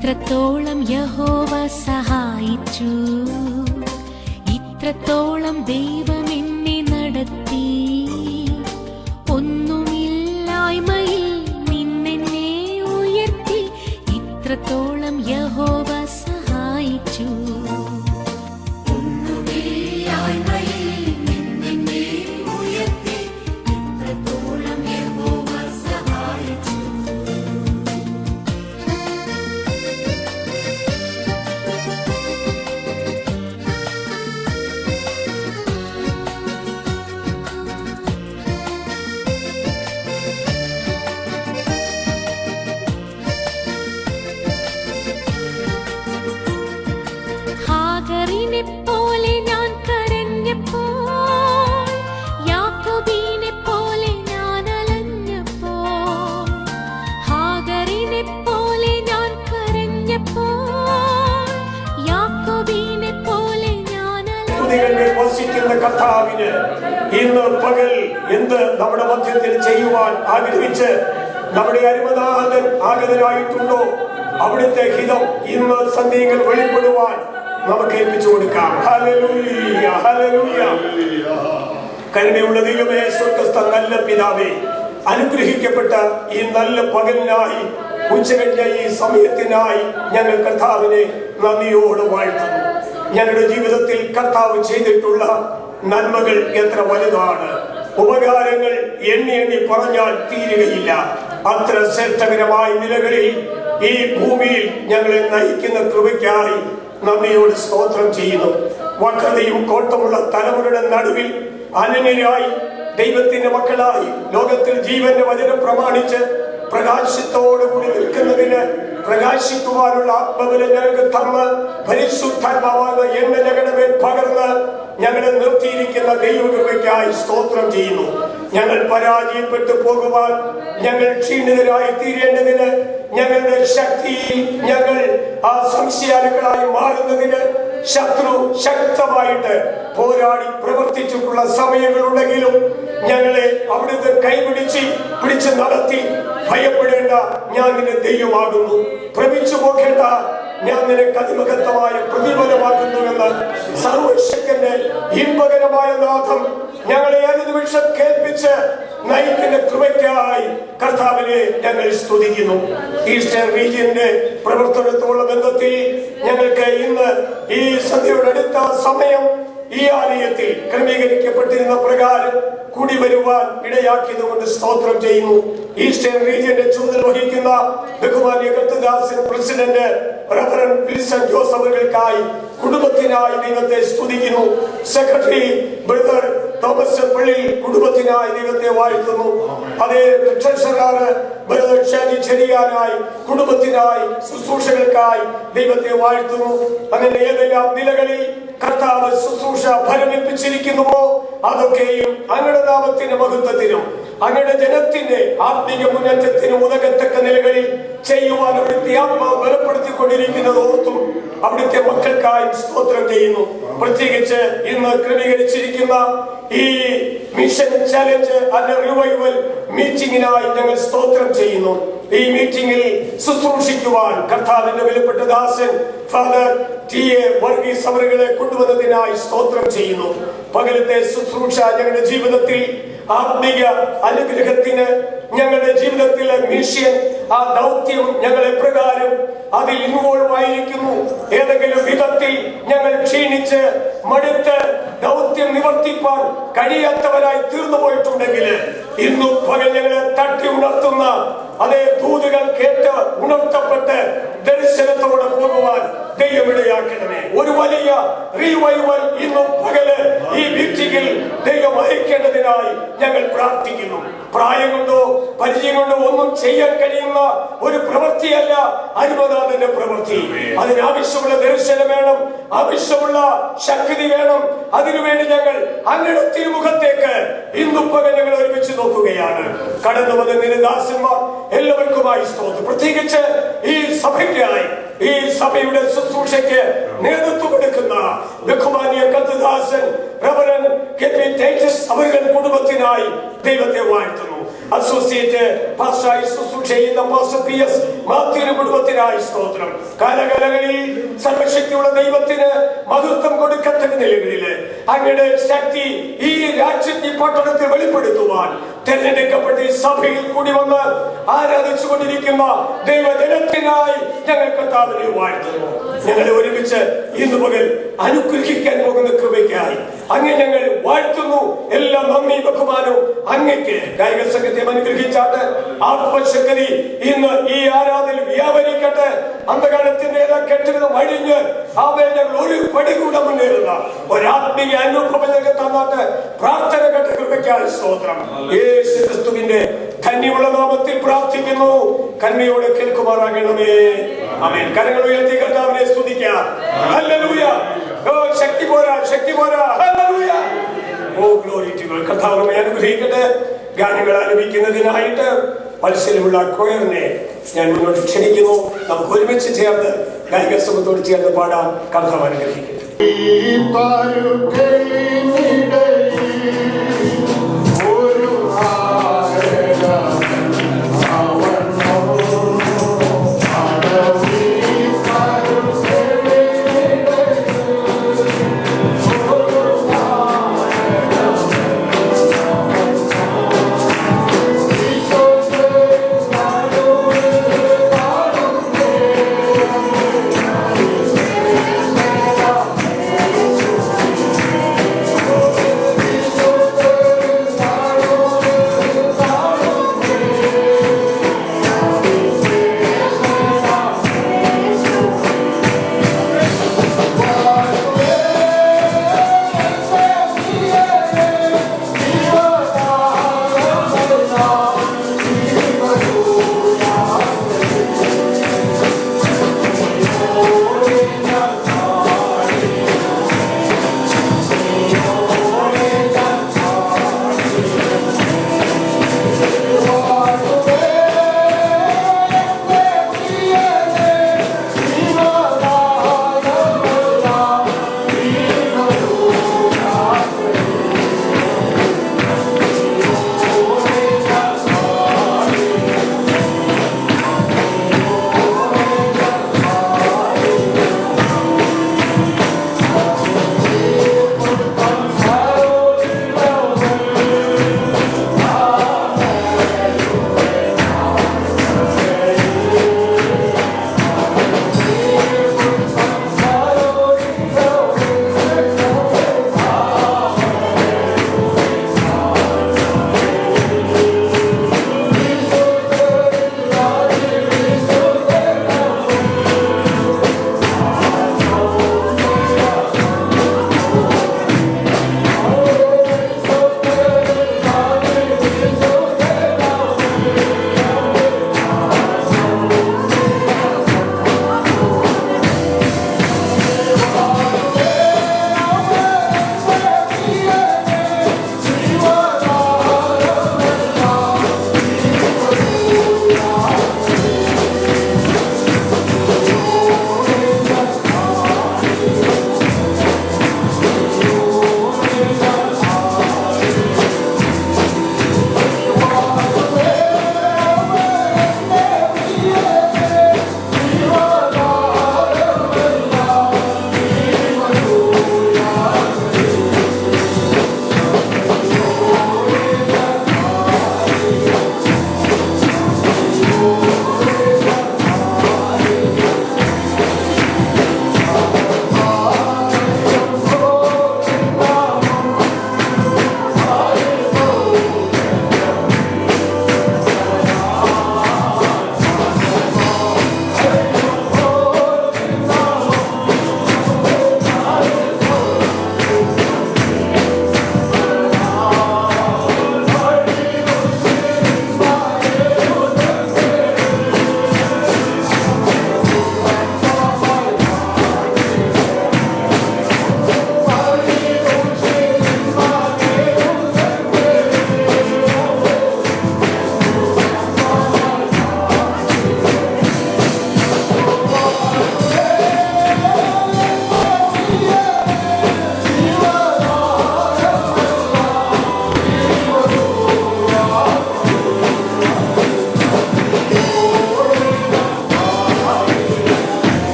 ഇത്രത്തോളം യഹോവ സഹായിച്ചു, ഇത്രത്തോളം ദൈവം എന്നെ നടത്തി. ഒന്നുമില്ലായ്മയിൽ നിന്നെന്നെ ഉയർത്തി, ഇത്രത്തോളം യഹോവ സഹായിച്ചു. പോലെ ഞാൻ കരഞ്ഞപ്പോൾ, യാക്കോബിനെ പോലെ ഞാൻ അലഞ്ഞപ്പോൾ, ഹാഗറിനെ പോലെ ഞാൻ കരഞ്ഞപ്പോൾ, യാക്കോബിനെ പോലെ ഞാൻ വസിക്കുന്ന കർത്താവിന് ഇന്ന് പകൽ എന്ത് നമ്മുടെ മധ്യത്തിൽ ചെയ്യുവാൻ ആഗ്രഹിച്ച് നമ്മുടെ അരുമനാഥൻ ആഗതനായിട്ടുണ്ടോ, അവിടുത്തെ ഹിതം ഇന്ന് സന്ധ്യകൾ വെളിപ്പെടുവാൻ നമുക്ക് ഏൽപ്പിച്ചു കൊടുക്കാം. Hallelujah, hallelujah. കരുണയുള്ള ദൈവമേ, സ്വർഗ്ഗസ്ഥ നല്ല പിതാവേ, അനുഗ്രഹിക്കപ്പെട്ട ഈ നല്ല പകലിനായി, ഉച്ചകഴിഞ്ഞ ഈ സമയത്തിനായി ഞങ്ങൾ കർത്താവിനെ നന്ദിയോട് വാഴ്ത്തുന്നു. ഞങ്ങളുടെ ജീവിതത്തിൽ കർത്താവ് ചെയ്തിട്ടുള്ള നന്മകൾ എത്ര വലുതാണ്. ഉപകാരങ്ങൾ എണ്ണി എണ്ണി പറഞ്ഞാൽ തീരുകയില്ല. അത്ര ശ്രേഷ്ഠകരമായ നിലകളിൽ ഈ ഭൂമിയിൽ ഞങ്ങളെ നയിക്കുന്ന കൃപയ്ക്കായി നന്ദിയോട് സ്തോത്രം ചെയ്യുന്നു. വക്രതയും കോട്ടമുള്ള തലമുറയുടെ നടുവിൽ അനന്യരായി ദൈവത്തിന്റെ മക്കളായി ലോകത്തിൽ ജീവന്റെ വചനം പ്രമാണിച്ച് പ്രകാശത്തോടുകൂടി നിൽക്കുന്നതിന് പ്രകാശിക്കുവാനുള്ള ആത്മബലം ഞങ്ങൾക്ക് തന്ന് പരിശുദ്ധാത്മാവായ എണ്ണ ഞങ്ങളുടെ മേൽ പകർന്ന് ഞങ്ങളെ നിർത്തിയിരിക്കുന്ന ദൈവകൃപയ്ക്കായി സ്തോത്രം ചെയ്യുന്നു. ഞങ്ങൾ പരാജയപ്പെട്ടു പോകുവാൻ, ഞങ്ങൾ ക്ഷീണിതരായി തീരേണ്ടതിന്, ഞങ്ങളുടെ ശക്തിയിൽ ഞങ്ങൾ സംശയാലുക്കളായി മാറുന്നതിന് ശത്രു ശക്തമായിട്ട് പോരാടി പ്രവർത്തിച്ചിട്ടുള്ള സമയങ്ങളുണ്ടെങ്കിലും ഞങ്ങളെ അവിടുന്ന് പിടിച്ച് നടത്തി. ഭയപ്പെടേണ്ട, ഞാൻ നിന്റെ ദൈവമാകുന്നു. ഭ്രമിച്ചു പോകേണ്ട, ഞാൻ നിനക്ക് അതിമഹത്തമായ പ്രതിഫലമാകുന്നുവെന്ന് സർവശക്തന്റെ ഇമ്പകരമായ നാഥം ഞങ്ങളെ ഏത് നിമിഷം കേൾപ്പിച്ച് നയിക്കുന്ന കൃപയ്ക്കായി കർത്താവിനെ ഞങ്ങൾ സ്തുതിക്കുന്നു. ഈസ്റ്റേൺ റീജിയന്റെ പ്രവർത്തനത്തോടുള്ള ബന്ധത്തിൽ ഞങ്ങൾക്ക് ഇന്ന് ഈ സന്ധ്യയുടെ അടുത്ത സമയം ഈ ആലയത്തിൽ ക്രമീകരിക്കപ്പെട്ടിരുന്ന പ്രകാരം കൂടി വരുവാൻ ഇടയാക്കിയത് കൊണ്ട് സ്തോത്രം ചെയ്യുന്നു. ഈസ്റ്റേൺ റീജിയന്റെ ചുമതല വഹിക്കുന്ന ബഹുമാന്യ കർത്തദാസൻ പ്രസിഡന്റ് റവറൻ വിൽസൺ ജോസഫുകൾക്കായി, കുടുംബത്തിനായി ദൈവത്തെ സ്തുതിക്കുന്നു. സെക്രട്ടറി ബ്രദർ തോമസ് പള്ളി കുടുംബത്തിനായി ദൈവത്തെ വാഴ്ത്തുന്നു. അതേ ട്രഷറർ ബ്രദർ ഷാജി ചെറിയാനായി, കുടുംബത്തിനായി, ശുശ്രൂഷകൾക്കായി ദൈവത്തെ വാഴ്ത്തുന്നു. അങ്ങനെ ഏതെല്ലാം നിലകളിൽ കർത്താവ് ശുശ്രൂഷ ഫലമേൽപ്പിച്ചിരിക്കുന്നുവോ അതൊക്കെയും അങ്ങയുടെ നാമത്തിന്റെ മഹത്വത്തിനും അങ്ങയുടെ ജനത്തിന്റെ ആത്മീയ മുന്നേറ്റത്തിനും ഉതകത്തക്ക നിലകളിൽ ചെയ്യുവാൻ അവിടുത്തെ ആത്മാവ് ബലപ്പെടുത്തിക്കൊണ്ടിരിക്കുന്നത് ഓർത്തും അവിടുത്തെ മക്കൾക്കായി സ്തോത്രം ചെയ്യുന്നു. പ്രത്യേകിച്ച് ഇന്ന് ക്രമീകരിച്ചിരിക്കുന്ന ഈ മിഷൻ ചാലഞ്ച് അല്ല റിവൈവൽ മീറ്റിംഗിനായി ഞങ്ങൾ സ്തോത്രം ചെയ്യുന്നു. ഈ മീറ്റിംഗിൽ ശുശ്രൂഷിക്കുവാൻ കർത്താവിന്റെ വിലപ്പെട്ട ദാസൻ ഫാദർ ടി.എ. വർഗീസ് അവരുകളെ കൊണ്ടുവന്നതിനായി സ്തോത്രം ചെയ്യുന്നു. പകലത്തെ ശുശ്രൂഷ ഞങ്ങളുടെ ജീവിതത്തിൽ ആത്മീയ അനുഗ്രഹത്തിന്, ഞങ്ങളുടെ ജീവിതത്തിലെ മിഷൻ, ആ ദൗത്യം ഞങ്ങളെ പ്രകാരം അതിൽ ഇൻവോൾവ് ആയിരിക്കുന്നു. ഏതെങ്കിലും വിധത്തിൽ ഞങ്ങൾ ക്ഷീണിച്ച് മടുത്ത് ദൗത്യം നിവർത്തിപ്പാൻ കഴിയാത്തവരായി തീർന്നു പോയിട്ടുണ്ടെങ്കിൽ ഇന്നു പകൽ ഞങ്ങളെ തട്ടി ഉണർത്തുന്ന അതേ ദൂതുകൾ കേട്ട് ഉണർത്തപ്പെട്ട് ദർശനത്തോടെ പോകുവാൻ ദൈവമിടയാക്കണമേ. ഒരു വലിയ റീവൈവൽ ഇന്നും പകല് ഈ മീറ്റിംഗിൽ ദൈവം അയക്കേണ്ടതിനായി ഞങ്ങൾ പ്രാർത്ഥിക്കുന്നു. പ്രായം കൊണ്ടോ പരിചയം കൊണ്ടോ ഒന്നും ചെയ്യാൻ കഴിയുന്ന ഒരു പ്രവൃത്തിയല്ല അരുമനാഥന്റെ പ്രവൃത്തി. അതിനാവശ്യമുള്ള ദർശനം വേണം, ആവശ്യമുള്ള ശക്തി വേണം. അതിനുവേണ്ടി ഞങ്ങൾ അങ്ങയുടെ തിരുമുഖത്തേക്ക് ഇന്നും പകൽ ഞങ്ങൾ ഒരുമിച്ച് നോക്കുകയാണ്. കടന്നു വന്ന നിരദാസന്മാർ എല്ലാവർക്കുമായി സ്തോത്രം. പ്രത്യേകിച്ച് ഈ സഭയ്ക്കായി, ഈ സഭയുടെ ശുശ്രൂഷയ്ക്ക് നേതൃത്വം കൊടുക്കുന്ന ബഹുമാന്യ കർത്തദാസൻ റവറൻ കെ.പി. ടൈറ്റസ് അവരുടെ കുടുംബത്തിനായി ദൈവത്തെ വാഴ്ത്തുന്നു. അസോസിയേറ്റ് പാസ്റ്ററായി ശുശ്രൂഷ ചെയ്യുന്ന പാസ്റ്റർ PS മാത്യുവിന്റെ കുടുംബത്തിനായി സ്തോത്രം. കാലകാലങ്ങളിൽ സർവശക്തിയുള്ള ദൈവത്തിന് മഹത്വം കൊടുക്കത്തക്ക നിലകളില് അങ്ങയുടെ ശക്തി ഈ രാജ്യത്തെ പട്ടണത്തിൽ വെളിപ്പെടുത്തുവാൻ തെരഞ്ഞെടുക്കപ്പെട്ട ഈ സഭയിൽ കൂടി വന്ന് ആരാധിച്ചു കൊണ്ടിരിക്കുന്ന ദൈവജനത്തിനായി ഞങ്ങൾ കർത്താവിനെ വാഴ്ത്തുന്നു. ഞങ്ങളെ ഒരുമിച്ച് ഇന്ന് പകൽ അനുഗ്രഹിക്കാൻ പോകുന്ന കൃപയ്ക്കായി അങ്ങേ ഞങ്ങൾ വാഴ്ത്തുന്നു. എല്ലാ നന്ദി ബഹുമാനവും അങ്ങയ്ക്ക്. ഗായക സംഘത്തെ അനുഗ്രഹിച്ചാട്ട് ആത്മശക്തി ഇന്ന് ഈ ആരാധന വ്യാപരിക്കട്ടെ. അന്ധകാലത്തിന്റെ കെട്ടിടം അഴിഞ്ഞ് അവയെ ഞങ്ങൾ ഒരു പടി കൂടെ മുന്നേറുന്ന ഒരാത്മീയ അനുഭവം ഞങ്ങൾ തന്നാട്ട് പ്രാർത്ഥന കേട്ട കൃപയ്ക്കായി സ്തോത്രം. യേശു ക്രിസ്തുവിന്റെ ധന്യമുള്ള നാമത്തിൽ പ്രാർത്ഥിക്കുന്നു. കന്യയോടെ കേൾക്കുമാറാകണമേ. ആമേൻ. കരങ്ങൾ ഉയർത്തി കർത്താവിനെ സ്തുതിക്കാം. ഹല്ലേലൂയ. ഓ ശക്തി പോരാ, ശക്തി പോരാ. Hallelujah. Oh glory to God. കർത്താവ് നമ്മെ അനുഗ്രഹിക്കട്ടെ. ഗാനങ്ങൾ ആലപിക്കുന്നതിനായിട്ട് മത്സരമുള്ള കൊയറിനെ ഞാൻ മുന്നോട്ട് ക്ഷണിക്കുന്നു. നമുക്ക് ഒരുമിച്ച് ചേർന്ന് ഗായക സമൂഹത്തോട് ചേർന്ന് പാടാം. കർത്താവ് അനുഗ്രഹിക്കട്ടെ.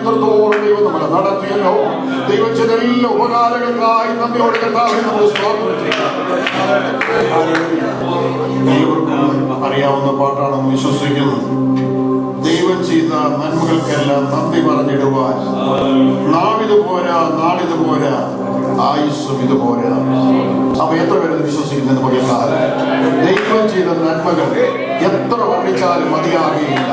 എത്രത്തോളം ദൈവം നമ്മളെ നടത്തിയല്ലോ. ദൈവം ചെയ്ത എല്ലാ ഉപകാരങ്ങൾക്കായി നന്ദിയോട് കർത്താവിനെ നമ്മൾ സ്തോത്രം ചെയ്യാം. എല്ലാവർക്കും അറിയാവുന്ന പാട്ടാണെന്ന് വിശ്വസിക്കുന്നു. ദൈവം ചെയ്ത നന്മകൾക്കെല്ലാം നന്ദി പറഞ്ഞിടുവാൻ നാവിത് പോരാ, നാളിത് പോരാ, ആയുസ്സും ഇത് പോരാ. അപ്പൊ എത്ര പേരത് വിശ്വസിക്കുന്നത് പകൽക്കാലം? ദൈവം ചെയ്ത നന്മകൾ എത്ര വർണ്ണിച്ചാലും മതിയാകുകയില്ല.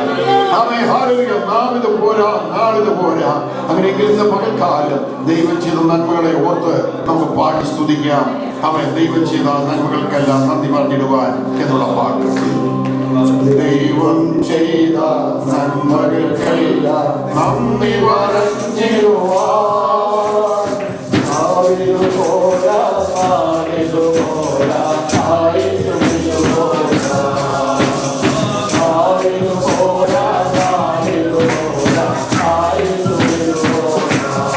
നാവിത് പോരാ, നാളിത് പോരാ. അങ്ങനെയെങ്കിൽ ഇന്ന് പകൽക്കാലം ദൈവം ചെയ്ത നന്മകളെ ഓർത്ത് നമുക്ക് പാടി സ്തുതിക്കാം. അവൻ ദൈവം ചെയ്ത നന്മകൾക്കെല്ലാം നന്ദി പറഞ്ഞിടുവാൻ എന്നുള്ള പാട്ട്. ദൈവം ചെയ്ത നന്മകൾക്കെല്ലാം നന്ദി പറഞ്ഞിടുവാൻ പോരാ, നാളിത് പോരാ, ആയുസ്സും ഇത് പോരാ.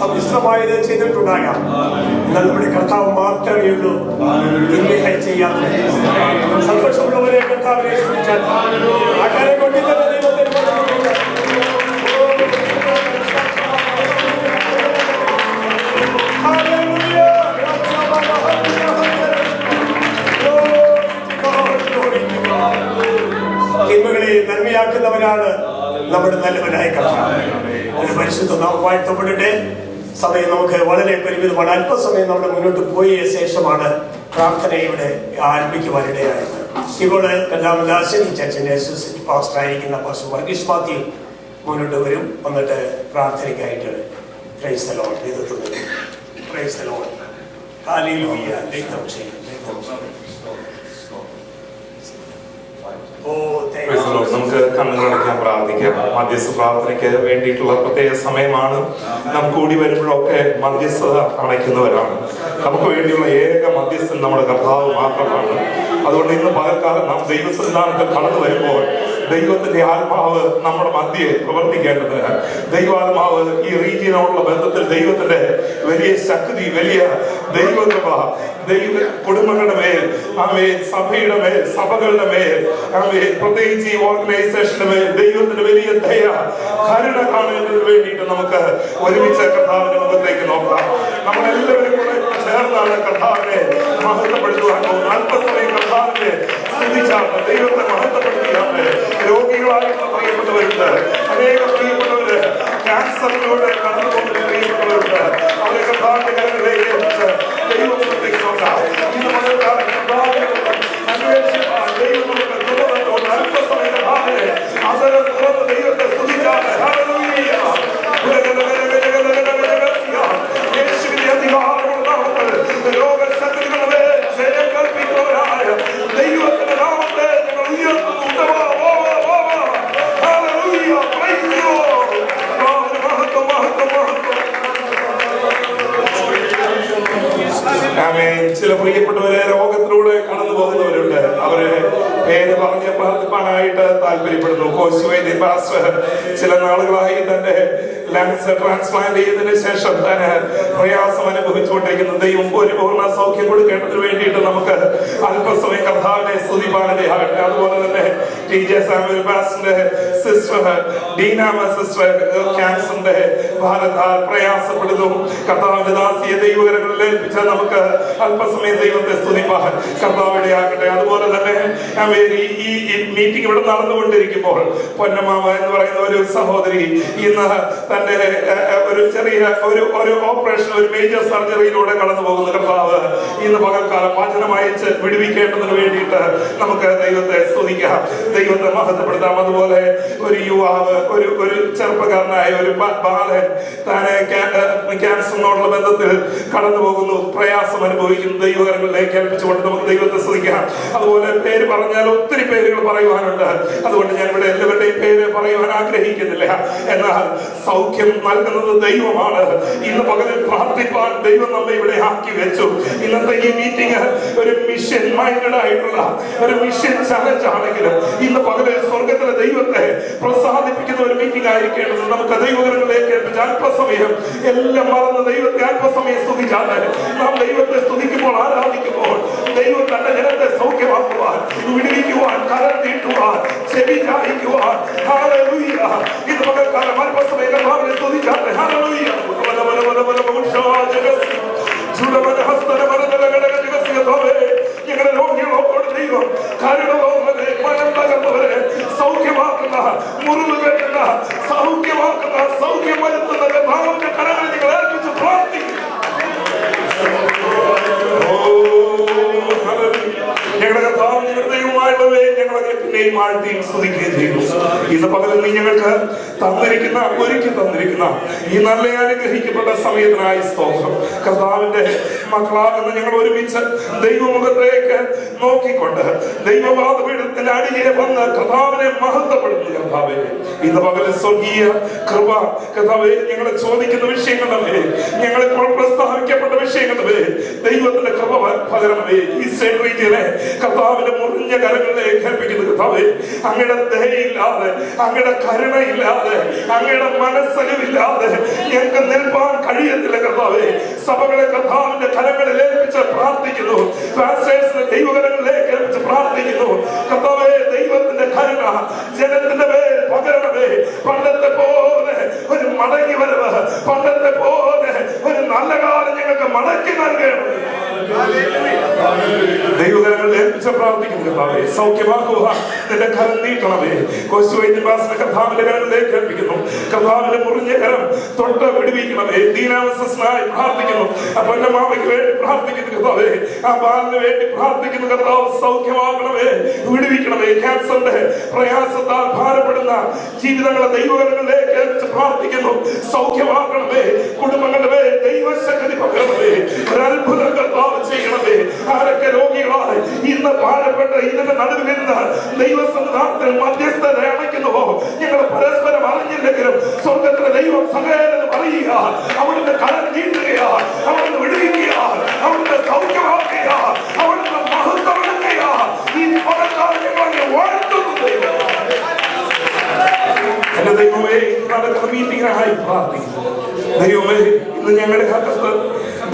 സമ്മിശ്രമായത് ചെയ്തിട്ടുണ്ടാകാം. എന്നാൽ നമ്മുടെ കർത്താവ് മാത്രമേ ഉള്ളൂ തിന്മയായി ചെയ്യാത്ത. സന്തോഷമുള്ളവരെ കർത്താവിനെ സ്തുതിച്ചാൽ ആ കാര്യം കൊണ്ട് തന്നെ ദൈവത്തെ തിന്മകളെ നന്മയാക്കുന്നവനാണ് നമ്മുടെ നല്ലവനായ കർത്താവ്. അതിന് പരിശുദ്ധ നാം വാഴ്ത്തപ്പെടട്ടെ. സമയം നമുക്ക് വളരെ പരിമിതമാണ്. അല്പസമയം നമ്മുടെ മുന്നോട്ട് പോയ ശേഷമാണ് പ്രാർത്ഥന ഇവിടെ ആരംഭിക്കുവാനിടയായത്. ഇപ്പോൾ രണ്ടാമദാസൻ ഈ ചർച്ചിന്റെ അസോസിയേറ്റ് പാസ്റ്റർ ആയിരിക്കുന്ന പാസ്റ്റർ വർഗീസ് മാത്യു മുന്നോട്ട് വരും. വന്നിട്ട് പ്രാർത്ഥനയ്ക്കായിട്ട് പ്രൈസ് ദി ലോർഡ് നേതൃത്വം നൽകും. Price the lord. ഹല്ലേലൂയ. ദൈവം ചെയ്യും. നമുക്ക് കണ്ണുകളടയ്ക്കാൻ പ്രാർത്ഥിക്കാം. മധ്യസ്ഥ പ്രാർത്ഥനയ്ക്ക് വേണ്ടിയിട്ടുള്ള പ്രത്യേക സമയമാണ്. നാം കൂടി വരുമ്പോഴൊക്കെ മധ്യസ്ഥത അണയ്ക്കുന്നവരാണ്. നമുക്ക് വേണ്ടിയുള്ള ഏക മധ്യസ്ഥൻ നമ്മുടെ കർത്താവ് മാത്രമാണ്. അതുകൊണ്ട് ഇന്ന് പകൽക്കാലം നാം ദൈവസന്നിധാനത്തിൽ കടന്നു വരുമ്പോൾ ദൈവത്തിന്റെ ആത്മാവ് നമ്മുടെ മധ്യേ പ്രവർത്തിക്കേണ്ടത്. ദൈവാത്മാവ് ഈ റീജിയനോടുള്ള ബന്ധത്തിൽ ദൈവത്തിന്റെ വലിയ ശക്തി, വലിയ ദൈവകൃപ ദൈവ കുടുംബങ്ങളുടെ മേൽ, ആമേൻ, സഭയുടെ മേൽ, സഭകളുടെ മേൽ, ആമേൻ, പ്രത്യേകിച്ച് ഈ ഓർഗനൈസേഷന്റെ മേൽ ദൈവത്തിന്റെ വലിയ ദയ, കരുണ കാണുന്നതിന് വേണ്ടിയിട്ട് നമുക്ക് ഒരുമിച്ച് കർത്താവിന്റെ മുഖത്തേക്ക് നോക്കാം. നമ്മളെല്ലാവരും കൂടെ ചേർന്നാണ് കർത്താവിനെ മഹത്വപ്പെടുത്തുവാൻ പോകുന്നത്. അല്പസമയം കർത്താവിനെ സ്തുതിച്ചാണ്, ദൈവത്തെ മഹത്വപ്പെടുത്തിയാണ്. രോഗികളായിട്ടുള്ള പ്രിയപ്പെട്ടവരുണ്ട്, അനേകം പ്രിയപ്പെട്ടവര് ക്യാൻസറിലൂടെ കടന്നുപോകുന്ന പ്രിയപ്പെട്ടവരുണ്ട്. അവരെ കർത്താവിന്റെ കരങ്ങളിലേക്ക് ഏൽപ്പിച്ച് ദൈവത്തിലേക്ക് നോക്കാം. ഇന്ന് മതക്കാരൻ കർത്താവിനെ അന്വേഷിപ്പാൻ ദൈവം നമുക്ക് കൃപ തന്നുകൊണ്ട് അല്പസമയം കർത്താവിനെ അവസരം തുറന്ന് ദൈവത്തെ സ്തുതിച്ചാണ്. യേശുവിന്റെ അധികാരമുള്ള നാമത്തിൽ രോഗശക്തികളുടെ ജയം കൽപ്പിക്കുന്നവരായ ദൈവത്തിന്റെ നാമത്തെ ഞങ്ങൾ ഉയർത്തുന്നു. ചില പ്രിയപ്പെട്ടവരെ രോഗത്തിലൂടെ കടന്നു പോകുന്നവരുണ്ട്. അവരെ പേര് പറഞ്ഞ് പ്രാർത്ഥിപ്പാനായിട്ട് താല്പര്യപ്പെടുന്നു. കോശുവൈദ്യൻ പാസ്റ്റർ ചില നാളുകളായി തന്റെ ലങ്സ് ട്രാൻസ്പ്ലാന്റ് ചെയ്തതിനു ശേഷം തന്നെ പ്രയാസം അനുഭവിച്ചുകൊണ്ടിരിക്കുന്ന ദൈവം ഒരു പൂർണ്ണ സൗഖ്യം കൊടുക്കേണ്ടതിന് വേണ്ടിയിട്ട് നമുക്ക് അല്പസമയം കർത്താവിനെ സ്തുതിപ്പാനിടയാകട്ടെ. അതുപോലെ തന്നെ TJ സാമുവൽ പാസ്റ്ററിന്റെ സിസ്റ്റർ ഡീനാമ സിസ്റ്റർ ക്യാൻസറിന്റെ ഭാരത്താൽ പ്രയാസപ്പെടുന്നു. കർത്താവിന്റെ ദാസിയെ ദൈവകരങ്ങളിൽ ഏൽപ്പിച്ച നമുക്ക് അല്പസമയം ദൈവത്തെ സ്തുതിപ്പാൻ കർത്താവിടയാകട്ടെ. അതുപോലെ തന്നെ ഈ മീറ്റിംഗ് ഇവിടെ നടന്നുകൊണ്ടിരിക്കുമ്പോൾ പൊന്നമാമ എന്ന് പറയുന്ന ഒരു സഹോദരി ഇന്ന് തന്റെ ഒരു ചെറിയ ഒരു ഓപ്പറേഷൻ, ഒരു മേജർ സർജറിയിലൂടെ കടന്നു പോകുന്ന കർത്താവ് ഇന്ന് പകൽക്കാലം വചനം അയച്ച് വിടുവിക്കേണ്ടതിന് വേണ്ടിയിട്ട് നമുക്ക് ദൈവത്തെ സ്തുതിക്കാം, ദൈവത്തെ മഹത്വപ്പെടുത്താം. അതുപോലെ ഒരു യുവാവ്, ഒരു ചെറുപ്പക്കാരനായ ഒരു ബാലൻ താനെ ക്യാൻസറിനോടുള്ള ബന്ധത്തിൽ കടന്നു പോകുന്നു, പ്രയാസം അനുഭവിക്കുന്നു. ദൈവകരങ്ങളിലേക്ക് ഏൽപ്പിച്ചുകൊണ്ട് നമുക്ക് ദൈവത്തെ സ്തുതിക്കാം. അതുപോലെ പേര് പറഞ്ഞാൽ ഒത്തിരി പേരുകൾ പറയുവാനുണ്ട്. അതുകൊണ്ട് ഞാൻ ഇവിടെ എല്ലാവരുടെയും പേര് പറയുവാൻ ആഗ്രഹിക്കുന്നില്ല. എന്നാൽ സൗഖ്യം നൽകുന്നത് ദൈവമാണ്. ഇന്ന് പകലിൽ പ്രാർത്ഥിപ്പാൻ ദൈവം നമ്മെ ഇവിടെ ആക്കി വെച്ചു. ഇന്നത്തെ ഈ മീറ്റിംഗ് ഒരു മിഷൻ മൈൻഡഡ് ആയിട്ടുള്ള ഒരു മിഷൻ ചലഞ്ച് ആണെങ്കിലും ഇന്ന് പകലിൽ സ്വർഗത്തിലെ ദൈവത്തെ പ്രസാദിപ്പിക്കുന്ന ഒരു മീറ്റിംഗ് ആയിരിക്കേണ്ടത്. നമുക്ക് ദൈവകരങ്ങളിലേക്ക് ഏൽപ്പിച്ച അല്പസമയം എല്ലാം മറന്ന് ദൈവത്തെ അല്പസമയം സ്തുതിച്ചാണ്. നാം ദൈവത്തെ സ്തുതിക്കുമ്പോൾ, ആരാധിക്കുമ്പോൾ ദൈവം തന്റെ ജനത്തെ സൗഖ്യമാക്കുവാൻ, വിടുവിക്കുവാൻ, കരം നീട്ടുവാൻ, ചെവി ചായിക്കുവാൻ. ഹല്ലേലൂയ. ഇത് പകൽക്കാലം അല്പസമയം കർത്താവിനെ സ്തുതിച്ചാണ്. ഹല്ലേലൂയ. ഞങ്ങളുടെ രോഗികളോട് ദൈവം കരുണയോടെ മനം തകർന്നവരെ സൗഖ്യമാക്കുന്ന, മുറിവ് കെട്ടുന്ന, സൗഖ്യമാക്കുന്ന, സൗഖ്യം വരുത്തുന്ന കർത്താവിന്റെ കരങ്ങളിൽ നിങ്ങൾ ഏൽപ്പിച്ച് പ്രാർത്ഥിക്കും. ഞങ്ങളുടെ കർത്താവ് ഞങ്ങളുടെ ദൈവമായുള്ളവേ, ഞങ്ങളെ പിന്നെയും ആഴ്ത്തിയും സ്തുതിക്കുകയും ചെയ്യുന്നു. ഇന്ന് പകലും നീ ഞങ്ങൾക്ക് തന്നിരിക്കുന്ന, ഒരുക്കി തന്നിരിക്കുന്ന ഈ നല്ല അനുഗ്രഹിക്കപ്പെട്ട സമയത്തിനായി സ്തോത്രം. കർത്താവിന്റെ മക്കളാകുന്ന ഞങ്ങൾ ഒരുമിച്ച് ദൈവമുഖത്തേക്ക് നോക്കിക്കൊണ്ട് ദൈവവാദപീഠത്തിന്റെ അടിയെ വന്ന് കർത്താവിനെ മഹത്വപ്പെടുന്നു. കർത്താവേ, ഇന്ന് പകല് സ്വർഗീയ കൃപ കർത്താവേ, ഞങ്ങളെ ചോദിക്കുന്ന വിഷയങ്ങളുടെ മേൽ, ഞങ്ങളിപ്പോൾ പ്രസ്താവിക്കപ്പെട്ട വിഷയങ്ങളുടെ മേൽ ദൈവത്തിന്റെ കൃപ പകരണമേ. ഈ സ്റ്റേറ്റ് റീജിയനെ കർത്താവിന്റെ മുറിഞ്ഞ കരങ്ങളിലേക്ക് ഏൽപ്പിക്കുന്നു. കർത്താവേ, അങ്ങയുടെ ദയയില്ല, ഇല്ലാതെ, അങ്ങയുടെ കരുണയില്ലാതെ, അങ്ങയുടെ മനസ്സലിവില്ലാതെ ഞങ്ങൾക്ക് നിൽപ്പാൻ കഴിയത്തില്ല കർത്താവേ. സഭകളെ കർത്താവിന്റെ കരങ്ങളിൽ ഏൽപ്പിച്ച് പ്രാർത്ഥിക്കുന്നു. പാസ്റ്റേഴ്സിനെ ദൈവകരങ്ങളിലേക്ക് ഏൽപ്പിച്ച് പ്രാർത്ഥിക്കുന്നു. കർത്താവേ, ദൈവത്തിന്റെ കരുണ ജനത്തിന്റെ മേൽ പകരണമേ. പണ്ടത്തെ പോലെ ഒരു മടങ്ങി വരവ്, പണ്ടത്തെ പോലെ ഒരു നല്ല കാലം ഞങ്ങൾക്ക് മടക്കി നൽകണം. ദൈവകരങ്ങളിൽ ഏൽപ്പിച്ച് പ്രാർത്ഥിക്കുന്നു കർത്താവേ. സൗഖ്യമാക്കുക, നിന്റെ കരം നീട്ടണമേ. കോശുവൈദ്യവാസിനെ കർത്താവിന്റെ കരങ്ങളിലേക്ക് ഏൽപ്പിക്കുന്നു. കർത്താവിന്റെ മുറിഞ്ഞ കരം തൊട്ട് വിടുവിക്കണമേ. ദീനാവസ്ഥനായി പ്രാർത്ഥിക്കുന്നു. അപ്പന്റെ മാമയ്ക്ക് വേണ്ടി പ്രാർത്ഥിക്കുന്നു കർത്താവേ. ആ ബാലിന് വേണ്ടി പ്രാർത്ഥിക്കുന്നു കർത്താവ്. സൗഖ്യമാക്കണമേ, വിടുവിക്കണമേ. ക്യാൻസറിന്റെ പ്രയാസത്താൽ ഭാരപ്പെടുന്ന ജീവിതങ്ങളെ ദൈവകരങ്ങളിലേക്ക് ഏൽപ്പിച്ച് പ്രാർത്ഥിക്കുന്നു. സൗഖ്യമാക്കണമേ. കുടുംബങ്ങളുടെ മേൽ ദൈവശക്തി പകരണമേ. ഒരത്ഭുതം കർത്താവ് ചെയ്യണമേ. ആരൊക്കെ രോഗികളായി ഇന്ന് ഭാരപ്പെട്ട് ഇതിന്റെ നടുവിലിരുന്ന് ദൈവസന്നിധാനത്തിൽ മധ്യസ്ഥത അണയ്ക്കുന്നുവോ, ഞങ്ങൾ പരസ്പരം അറിഞ്ഞില്ലെങ്കിലും സ്വർഗത്തിലെ ദൈവം സകലം അറിയുക. അവിടുന്ന് കരം നീട്ടുകയാ, അവിടുന്ന് വിടുവിക്കുക, അവിടുന്ന് സൗഖ്യമാക്കുക, അവിടുന്ന് മഹത്വപ്പെടുത്തുക. ഈ പകൽക്കാലം ഞങ്ങളെ വാഴ്ത്തുന്നു ദൈവം. എന്റെ ദൈവമേ, നടക്കുന്ന മീറ്റിംഗിനായി പ്രാർത്ഥിക്കുന്നു. ദൈവമേ, ഇന്ന് ഞങ്ങളുടെ അകത്ത്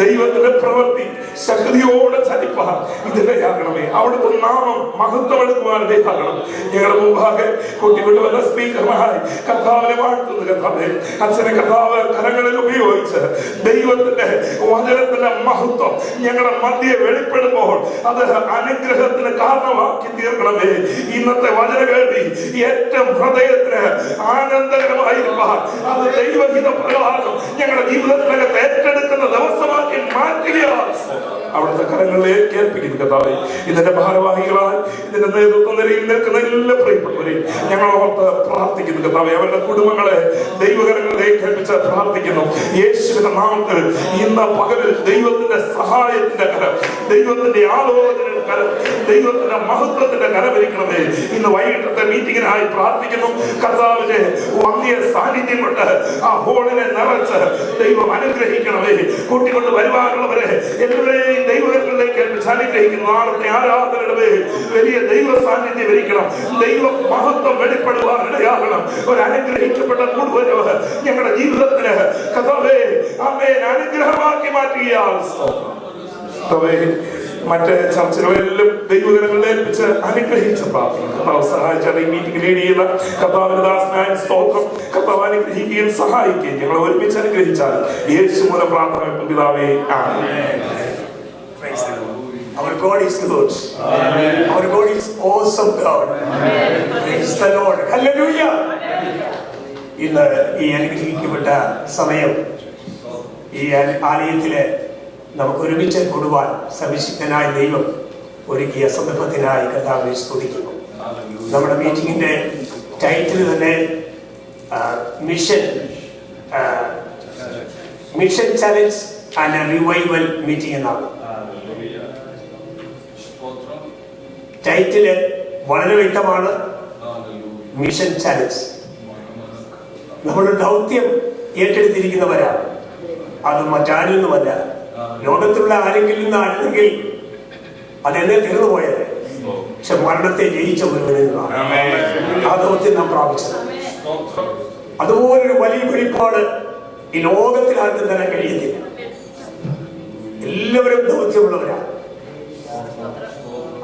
ദൈവത്തിന്റെ പ്രവൃത്തി ശക്തിയോടെ ചലിപ്പാൻ ഇതിടയാകണമേ. അവിടുത്തെ നാമം മഹത്വമെടുക്കുവാൻ ഇടയാകണം. ഞങ്ങളുടെ മുമ്പാകെ കൂട്ടിക്കൊണ്ടുവന്ന സ്പീക്കർമാരായി കർത്താവിനെ വാഴ്ത്തുന്നു കർത്താവേ. അച്ഛനെ കർത്താവ് കരങ്ങളിൽ ഉപയോഗിച്ച് ദൈവത്തിന്റെ വചനത്തിന്റെ മഹത്വം ഞങ്ങളുടെ മധ്യേ വെളിപ്പെടുമ്പോൾ അത് അനുഗ്രഹത്തിന് കാരണമാക്കി തീർക്കണമേ. ഇന്നത്തെ വചന കേൾവി ഏറ്റവും ഹൃദയത്തിന് ആനന്ദകരമായിരിക്കാൻ അത് ദൈവഹിത പ്രകാരം ഞങ്ങളുടെ ജീവിതത്തിനകത്ത് ഏറ്റെടുക്കുന്ന ദിവസമാക്കി മാറ്റുകയാണ്. അവിടുത്തെ കരങ്ങളിലേക്ക് ഏൽപ്പിക്കുന്നു കർത്താവേ. ഇതിന്റെ ഭാരവാഹികളായി ഇതിന്റെ നേതൃത്വ നിരയിൽ നിൽക്കുന്ന എല്ലാ പ്രിയപ്പെട്ടവരെയും ഞങ്ങൾ ഓർത്ത് പ്രാർത്ഥിക്കുന്നു കർത്താവേ. അവരുടെ കുടുംബങ്ങളെ ദൈവകരങ്ങളിലേക്ക് ഏൽപ്പിച്ച് പ്രാർത്ഥിക്കുന്നു. യേശുവിന്റെ നാമത്തിൽ ഇന്ന് പകലിൽ ദൈവത്തിന്റെ സഹായത്തിന്റെ കരം, ദൈവത്തിന്റെ ആലോചനയുടെ കരം, ദൈവത്തിന്റെ മഹത്വത്തിന്റെ കരമിരിക്കണമേ. ഇന്ന് വൈകിട്ടത്തെ മീറ്റിംഗിനായി പ്രാർത്ഥിക്കുന്നു. കർത്താവിന്റെ വന്യ സാന്നിധ്യം കൊണ്ട് ആ ഹോളിനെ നിറച്ച് ദൈവം അനുഗ്രഹിക്കണമേ. കൂട്ടിക്കൊണ്ട് വരുവാനുള്ളവരെ എല്ലാവരെയും ദൈവങ്ങളിലേക്ക് അനുഗ്രഹിക്കുന്നു. നാളത്തെ ആരാധനയുടെ മേൽ വലിയ ദൈവ സാന്നിധ്യം ഇരിക്കണം. ദൈവ മഹത്വം വെളിപ്പെടുവാൻ ഇടയാകണം. ഒരു അനുഗ്രഹിക്കപ്പെട്ട കൂടുവരവ് ഞങ്ങളുടെ ജീവിതത്തിന് കർത്താവേ ആമേൻ അനുഗ്രഹമാക്കി മാറ്റുകയാണ്. മറ്റ് ചർച്ചകളെല്ലാം ദൈവകരങ്ങളിൽ ഏൽപ്പിച്ച് അനുഗ്രഹിച്ച പ്രാർത്ഥന കർത്താവ് സഹായിച്ചാൽ ഈ മീറ്റിംഗ് ലീഡ് ചെയ്യുന്ന കർത്താവിന്റെ ദാസനായ സ്തോത്രം കർത്താവ് അനുഗ്രഹിക്കുകയും സഹായിക്കുകയും ഞങ്ങൾ ഒരുമിച്ച് അനുഗ്രഹിച്ചാൽ യേശു മൂലം പ്രാർത്ഥന പിതാവേ ആമേൻ. Praise the Lord. Our God is good. Amen. Our God is awesome God. Amen. Praise the Lord. Hallelujah. ഇന്ന് ഈ അനുഗ്രഹിക്കപ്പെട്ട സമയം ഈ ആലയത്തില് നമുക്ക് ഒരുമിച്ച് കൂടുവാൻ സർവശക്തനായ ദൈവം ഒരുക്കിയ സന്ദർഭത്തിനായി കർത്താവിനെ സ്തുതിക്കുന്നു. നമ്മുടെ മീറ്റിംഗിന്റെ ടൈറ്റിൽ തന്നെ mission challenge and revival meeting എന്നാണ്. ടൈറ്റില് വളരെ വ്യക്തമാണ്. Mission challenge. നമ്മുടെ ദൗത്യം ഏറ്റെടുത്തിരിക്കുന്നവരാണ്. അത് മറ്റാരിൽ നിന്നുമല്ല, ലോകത്തിലുള്ള ആരെങ്കിലും നിന്നാണെങ്കിൽ അതെന്നെ തീർന്നു പോയത്. പക്ഷെ മരണത്തെ ജയിച്ച ഒരുവനിൽ നിന്നാണ് ആ ദൗത്യം നാം പ്രാപിച്ചത്. അതുപോലൊരു വലിയ വെളിപ്പാട് ഈ ലോകത്തിൽ ആർക്കും തരാൻ കഴിയത്തില്ല. എല്ലാവരും ദൗത്യമുള്ളവരാണ്.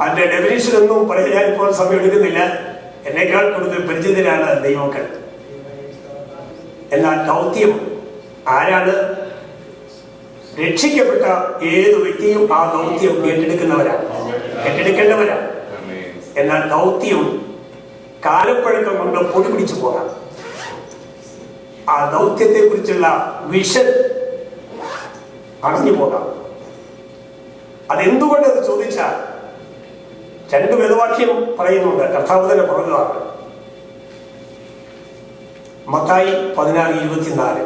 അതിന്റെ ഡെഫിനിഷൻ ഒന്നും പറയാൻ ഞാനിപ്പോൾ സമയം എടുക്കുന്നില്ല. എന്നേക്കാൾ കൂടുതൽ പരിചിതരാണ് ദൈവമക്കൾ. എന്നാൽ ദൗത്യം ആരാണ്? രക്ഷിക്കപ്പെട്ട ഏത് വ്യക്തിയും ആ ദൗത്യം ഏറ്റെടുക്കേണ്ടവരാണ്. എന്നാൽ ദൗത്യം കാലപ്പഴക്കം കൊണ്ട് പൊടി പിടിച്ചു പോകാം. ആ ദൗത്യത്തെ കുറിച്ചുള്ള വിഷൻ അടഞ്ഞു പോകാം. അതെന്തുകൊണ്ടെന്ന് ചോദിച്ചാൽ രണ്ട് വേദവാക്യം പറയുന്നുണ്ട്. കർത്താവ് തന്നെ പറഞ്ഞതാണ്. മത്തായി 16:24,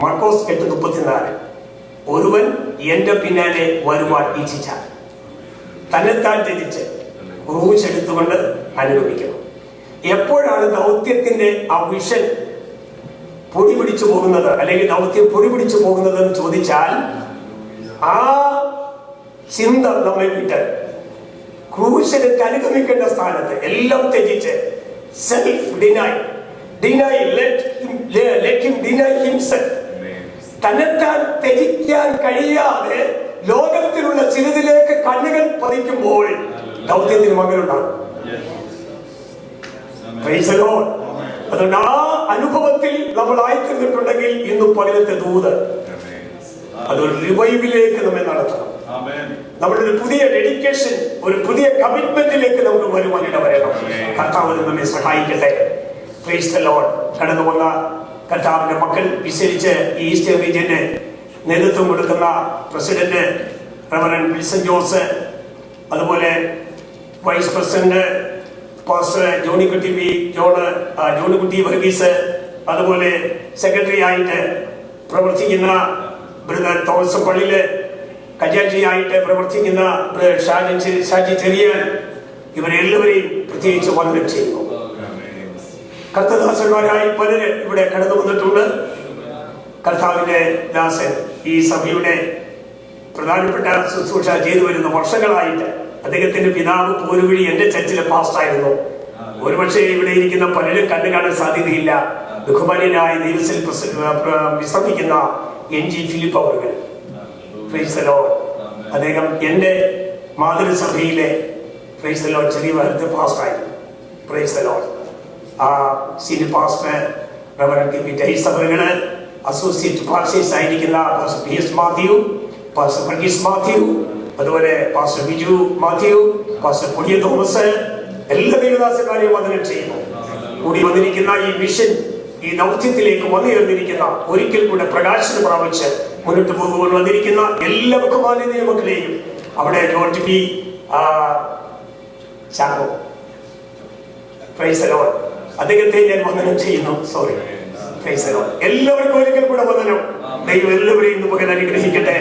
മാർക്കോസ് 8:34. ഒരുവൻ എന്റെ പിന്നാലെ വരുവാൻ ഇച്ഛിച്ചാൽ തന്നെത്താൻ ത്യജിച്ച് ക്രൂശ് എടുത്തുകൊണ്ട് അനുഗമിക്കണം. എപ്പോഴാണ് ദൗത്യത്തിന്റെ ആ വിഷൻ പൊടി പിടിച്ചു പോകുന്നത്, അല്ലെങ്കിൽ ദൗത്യം പൊടി പിടിച്ചു പോകുന്നത് എന്ന് ചോദിച്ചാൽ ആ ചിന്ത നമ്മെ വിട്ട് ക്രൂശിലേക്ക് അനുഗമിക്കേണ്ട സ്ഥാനത്ത് എല്ലാം ത്യജിച്ച് let him deny himself. തന്നെത്താൻ ത്യജിക്കാൻ കഴിയാതെ ലോകത്തിലുള്ള ചിലതിലേക്ക് കണ്ണുകൾ പതിക്കുമ്പോൾ ദൗത്യത്തിന് മകനുണ്ടാകും. അതുകൊണ്ട് ആ അനുഭവത്തിൽ നമ്മൾ ആയിത്തീർന്നിട്ടുണ്ടെങ്കിൽ ഇന്ന് പകലത്തെ ദൂത് അതൊരു റിവൈവിലേക്ക് നമ്മെ നടത്തണം. നമ്മുടെ ഒരു പുതിയ ഡെഡിക്കേഷൻ, ഒരു പുതിയ കമ്മിറ്റ്മെന്റിലേക്ക് നമുക്ക് വരുവാനിട വരണം. കർത്താവ് നമ്മെ സഹായിക്കട്ടെ. Price the Lord. കടന്നു വന്ന കർത്താവിന്റെ മക്കൾ, വിശേഷിച്ച് ഈസ്റ്റേൺ റീജിയന് നേതൃത്വം കൊടുക്കുന്ന പ്രസിഡന്റ് റവറൻഡ് വിൽസൺ ജോസ്, അതുപോലെ vice president pastor Johnykutty Varghese, അതുപോലെ സെക്രട്ടറി ആയിട്ട് പ്രവർത്തിക്കുന്ന ബ്രദർ തോമസ് പള്ളിയില്, ഖജാൻജിയായിട്ട് പ്രവർത്തിക്കുന്ന ഷാജി ചെറിയാൻ, ഇവരെല്ലാവരെയും പ്രത്യേകിച്ച് വന്ദനം ചെയ്യുന്നു. കർത്തദാസന്മാരായി പലര് ഇവിടെ കടന്നു വന്നിട്ടുണ്ട്. കർത്താവിന്റെ ദാസൻ ഈ സഭയുടെ പ്രധാനപ്പെട്ട ശുശ്രൂഷ ചെയ്തു വരുന്ന വർഷങ്ങളായിട്ട് അദ്ദേഹത്തിന്റെ പിതാവ് പോരുവഴി എന്റെ ചർച്ചിലെ പാസ്റ്റായിരുന്നു. ഒരുപക്ഷെ ഇവിടെ ഇരിക്കുന്ന പലരും കണ്ടു കാണാൻ സാധ്യതയില്ല. ബഹുമാന്യനായ ദൈവത്തിൽ വിശ്രമിക്കുന്ന NG ഫിലിപ്പ് അവറുകൾ. Praise the lord. അദ്ദേഹം എന്റെ മാതൃസഭയിലെ പ്രൈസ് ദി ലോർഡ് ചെറിയ വലുത് പാസ്റ്റായിരുന്നു. Praise the lord. Senior pastor reverend Jaise അവറുകള്, അസോസിയേറ്റ് പാസ്റ്റേഴ്സ് ആയിരിക്കുന്ന pastor PS Mathew, pastor Varghese Mathew, അതുപോലെ pastor Biju Mathew, pastor Podiya Thomas, എല്ലാ ദൈവദാസന്മാരെയും വന്ദനം ചെയ്യുന്നു. കൂടി വന്നിരിക്കുന്ന ഈ മിഷൻ, ഈ ദൗത്യത്തിലേക്ക് വന്നുയർന്നിരിക്കുന്ന, ഒരിക്കൽ കൂടെ പ്രകാശനം പ്രാപിച്ച് മുന്നോട്ട് പോകുവാൻ വന്നിരിക്കുന്ന എല്ലാ ബഹുമാന്യ മക്കളെയും, അവിടെ George P Chacko, price the Lord, അദ്ദേഹത്തെ ഞാൻ വന്ദനം ചെയ്യുന്നു. Sorry, price the Lord. എല്ലാവർക്കും ഒരിക്കൽ കൂടെ വന്ദനം. ദൈവം എല്ലാവരെയും പകൽ അനുഗ്രഹിക്കട്ടെ.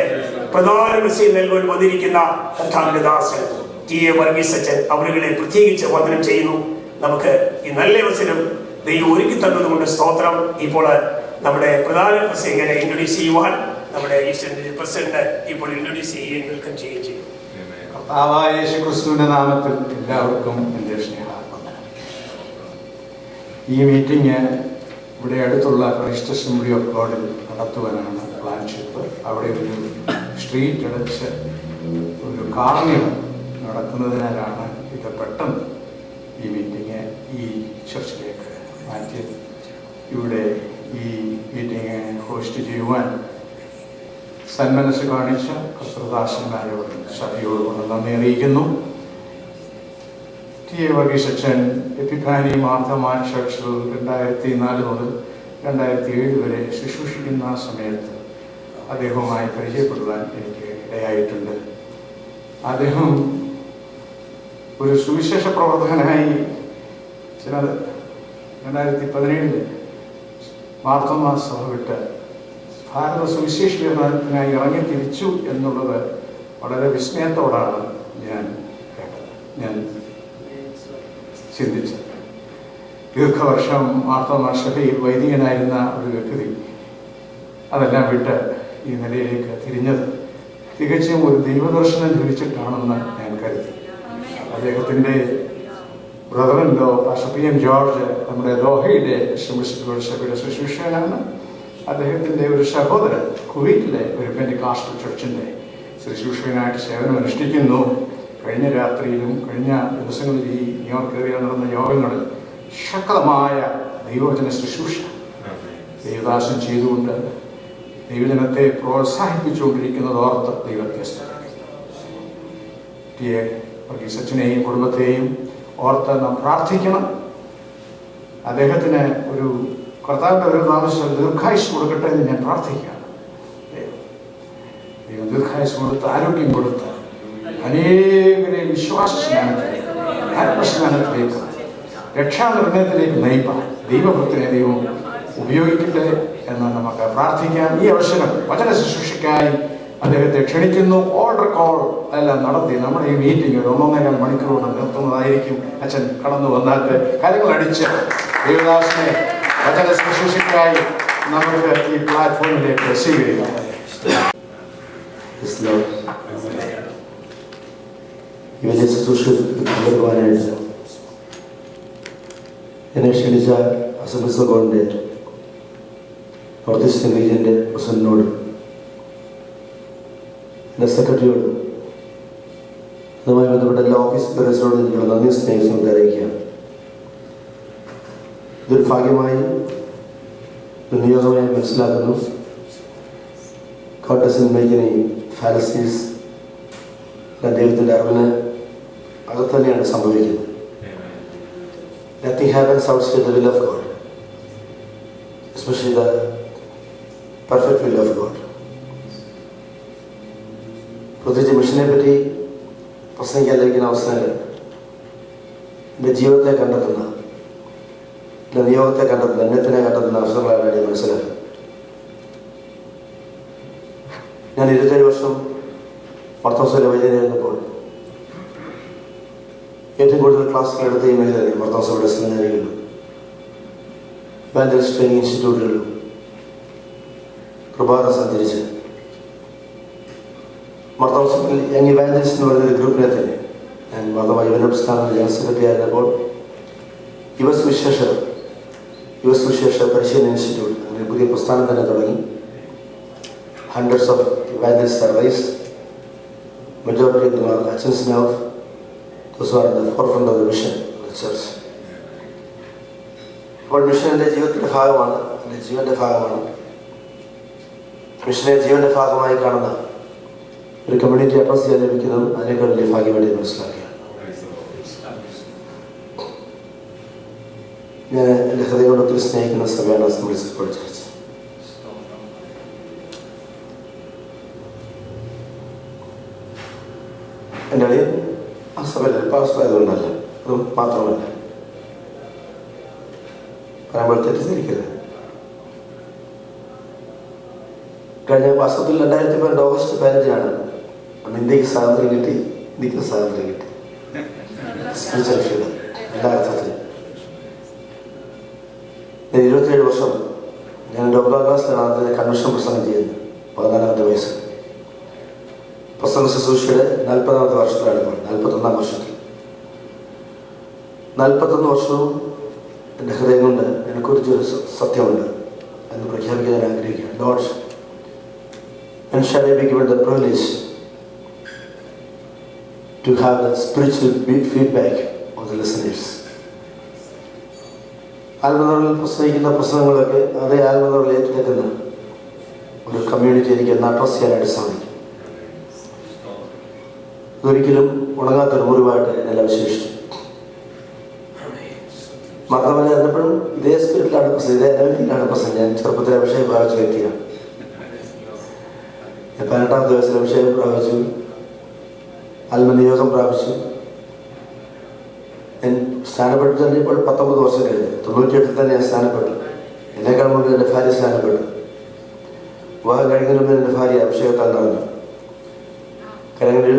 പ്രധാന മെസ്സേജ് നൽകുവാൻ വന്നിരിക്കുന്ന കർത്താവിന്റെ ദാസൻ TA വർഗീസ് അച്ഛൻ അവരുകളെ പ്രത്യേകിച്ച് വന്ദനം ചെയ്യുന്നു. നമുക്ക് ഈ നല്ല അവസരം ദൈവം ഒരുക്കി തന്നതുകൊണ്ട് സ്തോത്രം. ഇപ്പോൾ നമ്മുടെ പ്രധാന പ്രസംഗകനെ ഇൻട്രൊഡ്യൂസ് ചെയ്യുവാൻ നമ്മുടെ ഈസ്റ്റേൺ പ്രസിഡന്റ് ഇപ്പോൾ ഇൻട്രൊഡ്യൂസ് ചെയ്യുകയും വെൽക്കം ചെയ്യുകയും ചെയ്യും. കർത്താവായ യേശുക്രിസ്തുവിന്റെ നാമത്തിൽ എല്ലാവർക്കും എൻ്റെ സ്നേഹാവന്ദനം. ഈ മീറ്റിംഗ് ഇവിടെ അടുത്തുള്ള ക്രൈസ്റ്റ് അസംബ്ലി ഓഫ് ഗോഡിൽ നടത്തുവാനാണ് പ്ലാൻ ചെയ്തത്. അവിടെ ഒരു സ്ട്രീറ്റ് അടച്ച് ഒരു കാർണിവൽ നടക്കുന്നതിനാലാണ് ഇത് പെട്ടെന്ന് ഈ മീറ്റിംഗ് ഈ ചർച്ചിലേക്ക് മാറ്റിയത്. ഇവിടെ ഈ മീറ്റിംഗ് ഹോസ്റ്റ് ചെയ്യുവാൻ സന്മനസ് കാണിച്ച കർത്തൃദാസന്മാരോട് സഭയോടുകൊണ്ട് നന്ദി അറിയിക്കുന്നു. TA വർഗീസ് അച്ഛൻ എപ്പിഫാനി മാർത്തമാ ചർച്ചിൽ 2004 മുതൽ 2007 വരെ ശുശ്രൂഷിക്കുന്ന സമയത്ത് അദ്ദേഹവുമായി പരിചയപ്പെടുവാൻ എനിക്ക് ഇടയായിട്ടുണ്ട്. അദ്ദേഹം ഒരു സുവിശേഷ പ്രവർത്തകനായി 2017 മാർത്തോമാ സഭ വിട്ട് ഭാരത സുവിശേഷീകരണത്തിനായി ഇറങ്ങി തിരിച്ചു എന്നുള്ളത് വളരെ വിസ്മയത്തോടാണ് ഞാൻ കേട്ടത്, ഞാൻ ചിന്തിച്ചത്. ദീർഘവർഷം മാർത്തോമാ സഭയിൽ വൈദികനായിരുന്ന ഒരു വ്യക്തി അതെല്ലാം വിട്ട് ഈ നിലയിലേക്ക് തിരിഞ്ഞത് തികച്ചും ഒരു ദൈവദർശനം ലഭിച്ചിട്ടാണെന്ന് ഞാൻ കരുതി. അദ്ദേഹത്തിൻ്റെ ബ്രദറിൻലോ പാസ്റ്റർ PM ജോർജ് നമ്മുടെ ദോഹയുടെ സഭയുടെ ശുശ്രൂഷകനാണ്. അദ്ദേഹത്തിൻ്റെ ഒരു സഹോദരൻ കുവൈറ്റിലെ ഒരു പെന്റിക്കോസ്റ്റൽ ചർച്ചിൻ്റെ ശുശ്രൂഷകനായിട്ട് സേവനമനുഷ്ഠിക്കുന്നു. കഴിഞ്ഞ രാത്രിയിലും കഴിഞ്ഞ ദിവസങ്ങളിൽ ഈ ന്യൂയോർക്ക് ഏരിയയിൽ നടന്ന യോഗങ്ങളിൽ ശക്തമായ ദൈവവചന ശുശ്രൂഷ ദേവദാസൻ ചെയ്തുകൊണ്ട് ദൈവജനത്തെ പ്രോത്സാഹിപ്പിച്ചുകൊണ്ടിരിക്കുന്നത് ഓർത്ത് ദൈവത്തെ സ്തുതിക്കുന്നു. TA വർഗീസ് അച്ഛനെയും കുടുംബത്തെയും ഓർത്ത് നാം പ്രാർത്ഥിക്കണം. അദ്ദേഹത്തിന് ഒരു കർത്താവിൻ്റെ ഒരു താമസം ദീർഘായുസ് കൊടുക്കട്ടെ എന്ന് ഞാൻ പ്രാർത്ഥിക്കുകയാണ്. ദൈവം ദീർഘായുസ് കൊടുത്ത് ആരോഗ്യം കൊടുത്ത് അനേകരെ വിശ്വാസസ്നാനത്തിലേക്ക്, ആത്മസ്നാനത്തിലേക്ക്, രക്ഷാനിർണയത്തിലേക്ക് നയിപ്പാൻ ദൈവഭക്തനെ ദൈവം ഉപയോഗിക്കട്ടെ എന്ന് നമുക്ക് പ്രാർത്ഥിക്കാം. ഈ അവസരം വചന ശുശ്രൂഷയ്ക്കായി അദ്ദേഹത്തെ ക്ഷണിക്കുന്നു. ഓർഡർ കോൾ എല്ലാം നടത്തി നമ്മുടെ ഈ മീറ്റിംഗ് ഒരു 1.5 മണിക്കൂറോട് നിർത്തുന്നതായിരിക്കും. അച്ഛൻ കടന്നു വന്നാട്ട് കാര്യങ്ങൾ അടിച്ച് ദേവദാസനെ വചന ശുശ്രൂഷയ്ക്കായി നമുക്ക് ഈ പ്ലാറ്റ്ഫോമിലേക്ക് സ്വീകരിക്കാം. ഈ വലിയ ശുശ്രൂഷ പങ്കെടുക്കുവാനായിട്ട് എന്നെ ക്ഷണിച്ച അസംബ്ലീസ് ഓഫ് ഗോഡിൻ്റെ നോർത്ത് ഈസ്റ്റേൺ റീജിയൻ്റെ പ്രസിഡന്റിനോടും എൻ്റെ സെക്രട്ടറിയോടും അതുമായി ബന്ധപ്പെട്ട എല്ലാ ഓഫീസ് ബേറേഴ്സിനോടും എനിക്കുള്ള നന്ദി സ്നേഹിച്ചുകൊണ്ട് അറിയിക്കുകയാണ്. ഇതൊരു ഭാഗ്യമായി ഒരു നിയോഗമായി മനസ്സിലാക്കുന്നു. God doesn't make any fallacies. ദൈവത്തിൻ്റെ അറിവിന് അത് തന്നെയാണ് സംഭവിക്കുന്നത്. Nothing happens outside the will of God, especially the perfect will of God. പ്രത്യേകിച്ച് മിഷനെ പറ്റി പ്രസംഗിക്കാൻ ലഭിക്കുന്ന അവസരങ്ങൾ എൻ്റെ ജീവിതത്തെ കണ്ടെത്തുന്ന, എൻ്റെ നിയോഗത്തെ കണ്ടെത്തുന്ന, എണ്ണത്തിനെ കണ്ടെത്തുന്ന അവസരങ്ങളാണ് ഞാൻ മനസ്സിലാക്കുന്നത്. ഞാൻ 27 വർഷം മർത്തോസിലെ വൈദ്യനായിരുന്നപ്പോൾ ഏറ്റവും കൂടുതൽ ക്ലാസ്സുകൾ എടുത്ത ഈ മേഖലയിൽ മർത്തോസയുടെ സെമിനാരികളിലും ഇവാഞ്ചലിസ്റ്റ് ട്രെയിനിങ് ഇൻസ്റ്റിറ്റ്യൂട്ടുകളിലും പ്രഭാതം സഞ്ചരിച്ച് മർത്തോസത്തിൽ യങ് ഇവാഞ്ചലിസ്റ്റ് എന്ന് പറയുന്നൊരു ഗ്രൂപ്പിനെ തന്നെ ഞാൻ മർത്തോമ യുവന പ്രസ്ഥാനത്തിൽ ജനറൽ സെക്രട്ടറി ആയിരുന്നപ്പോൾ യുവ സുവിശേഷ പരിശീലന ഇൻസ്റ്റിറ്റ്യൂട്ട് അങ്ങനെ പുതിയ പ്രസ്ഥാനം തന്നെ തുടങ്ങി. Hundreds of evangelists are raised. Majority of them are agents now. Those who are in the forefront of the mission of the church. അപ്പോൾ മിഷൻ എൻ്റെ ജീവിതത്തിൻ്റെ ഭാഗമാണ്, എൻ്റെ ജീവൻ്റെ ഭാഗമാണ്. മിഷനെ ജീവൻ്റെ ഭാഗമായി കാണുന്ന ഒരു കമ്മ്യൂണിറ്റി അഡ്രസ് ചെയ്യാൻ ലഭിക്കുന്നതും അതിനേക്കാൾ വലിയ ഭാഗ്യമായിട്ട് മനസ്സിലാക്കുകയാണ്. ഞാൻ എൻ്റെ ഹൃദയം കൊണ്ട് ഒത്തിരി സ്നേഹിക്കുന്ന സഭയാണ് അസംബ്ലീസ് ഓഫ് ഗോഡ് ചർച്ച്. എൻ്റെ അളിയൻ ആ സഭയിൽ പാസ്റ്ററായതുകൊണ്ടല്ല, അത് മാത്രമല്ല, പറയുമ്പോൾ തെറ്റിദ്ധരിക്കരുത്. കഴിഞ്ഞ മാസത്തിൽ 2012 ഓഗസ്റ്റ് 15 അന്ന് ഇന്ത്യക്ക് സ്വാതന്ത്ര്യം കിട്ടി. ഇന്ത്യക്ക് സ്വാതന്ത്ര്യം കിട്ടി. സ്പിരിച്വൽ ഫ്രീഡം എല്ലാ അർത്ഥത്തിലും. 27 വർഷം ഞാൻ എൻ്റെ 9ാം ക്ലാസ്സിലാണ് അതിൻ്റെ കൺവെൻഷൻ പ്രസംഗം ചെയ്യുന്നത്. 14ാമത്തെ വയസ്സ് പ്രസംഗ ശുശ്രൂഷയുടെ 40ാമത്തെ വർഷത്തിലാണ്. 41ാം വർഷത്തിൽ 41 വർഷവും എൻ്റെ ഹൃദയം കൊണ്ട് എനിക്കൊരു സത്യമുണ്ട് എന്ന് പ്രഖ്യാപിക്കാൻ ഞാൻ ആഗ്രഹിക്കുകയാണ്. Lord, and shall I be given the privilege to have the spiritual feedback of the listeners. ആത്മനിറവിൽ പ്രസംഗിക്കുന്ന പ്രസംഗങ്ങളൊക്കെ അതേ ആത്മനിറവിൽ ഏറ്റെടുക്കുന്ന ഒരു കമ്മ്യൂണിറ്റി എനിക്ക് എന്ന് അഡ്രസ് ചെയ്യാനായിട്ട് സാധിക്കും. ഇതൊരിക്കലും ഉണങ്ങാത്തൊരു മുറിവായിട്ട് എന്നെല്ലാം വിശേഷിച്ചു. മാത്രമല്ല എപ്പോഴും ഇതേ സ്പിരിറ്റിലാണ് പ്രസംഗം, ഇതേ അനവധിയിലാണ് പ്രസംഗം. ഞാൻ ചെറുപ്പത്തിൽ അഭിഷേകം പ്രാപിച്ച വ്യക്തിയാണ്. 18ാമത്തെ വയസ്സിൽ അഭിഷേകം പ്രാപിച്ചു, ആത്മനിയോഗം പ്രാപിച്ചു. ഞാൻ സ്ഥാനപ്പെട്ടു തന്നെ ഇപ്പോൾ 19 വർഷം കഴിഞ്ഞു. 98 തന്നെ ഞാൻ സ്ഥാനപ്പെട്ടു. എന്നെക്കാൾ മുമ്പ് എൻ്റെ ഭാര്യ സ്ഥാനപ്പെട്ടു. വിവാഹം കഴിക്കുന്നതിന് മുമ്പ് എൻ്റെ ഭാര്യ അഭിഷേകത്താൽ നടന്നു. കാരണം ഒരു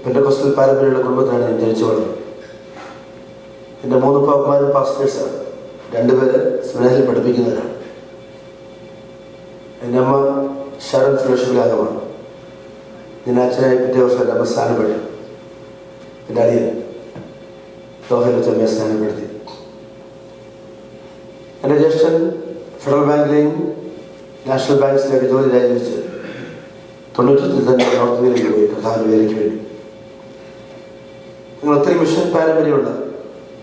പെന്തക്കോസ്റ്റൽ പാരമ്പര്യമുള്ള കുടുംബത്തിലാണ് ഞാൻ ജനിച്ചു വളർന്നത്. എൻ്റെ 3 പാപ്പന്മാരും പാസ്റ്റേഴ്സാണ്. 2 പേര് സെമിനാരിൽ പഠിപ്പിക്കുന്നവരാണ്. എൻ്റെ അമ്മ ഷാരൻ ഫെലോഷിപ്പിലെ അംഗമാണ്. ഞാൻ അച്ഛനായി പിറ്റേ വർഷം എൻ്റെ അമ്മ സ്ഥാനപ്പെട്ടു. എൻ്റെ അളിയൻ ദോഹയിൽ വെച്ച് അമ്മയെ സ്ഥാനപ്പെടുത്തി. എൻ്റെ ജ്യേഷ്ഠൻ ഫെഡറൽ ബാങ്കിലെയും നാഷണൽ ബാങ്ക്സിലേക്ക് ജോലി രാജിവെച്ച് 90 തന്നെ നോർത്ത് ഇന്ത്യയിലേക്ക് പോയി കർത്താവിൻ്റെ വേലയ്ക്ക് വേണ്ടി. നിങ്ങൾ ഒത്തിരി മിഷൻ പാരമ്പര്യമുള്ള,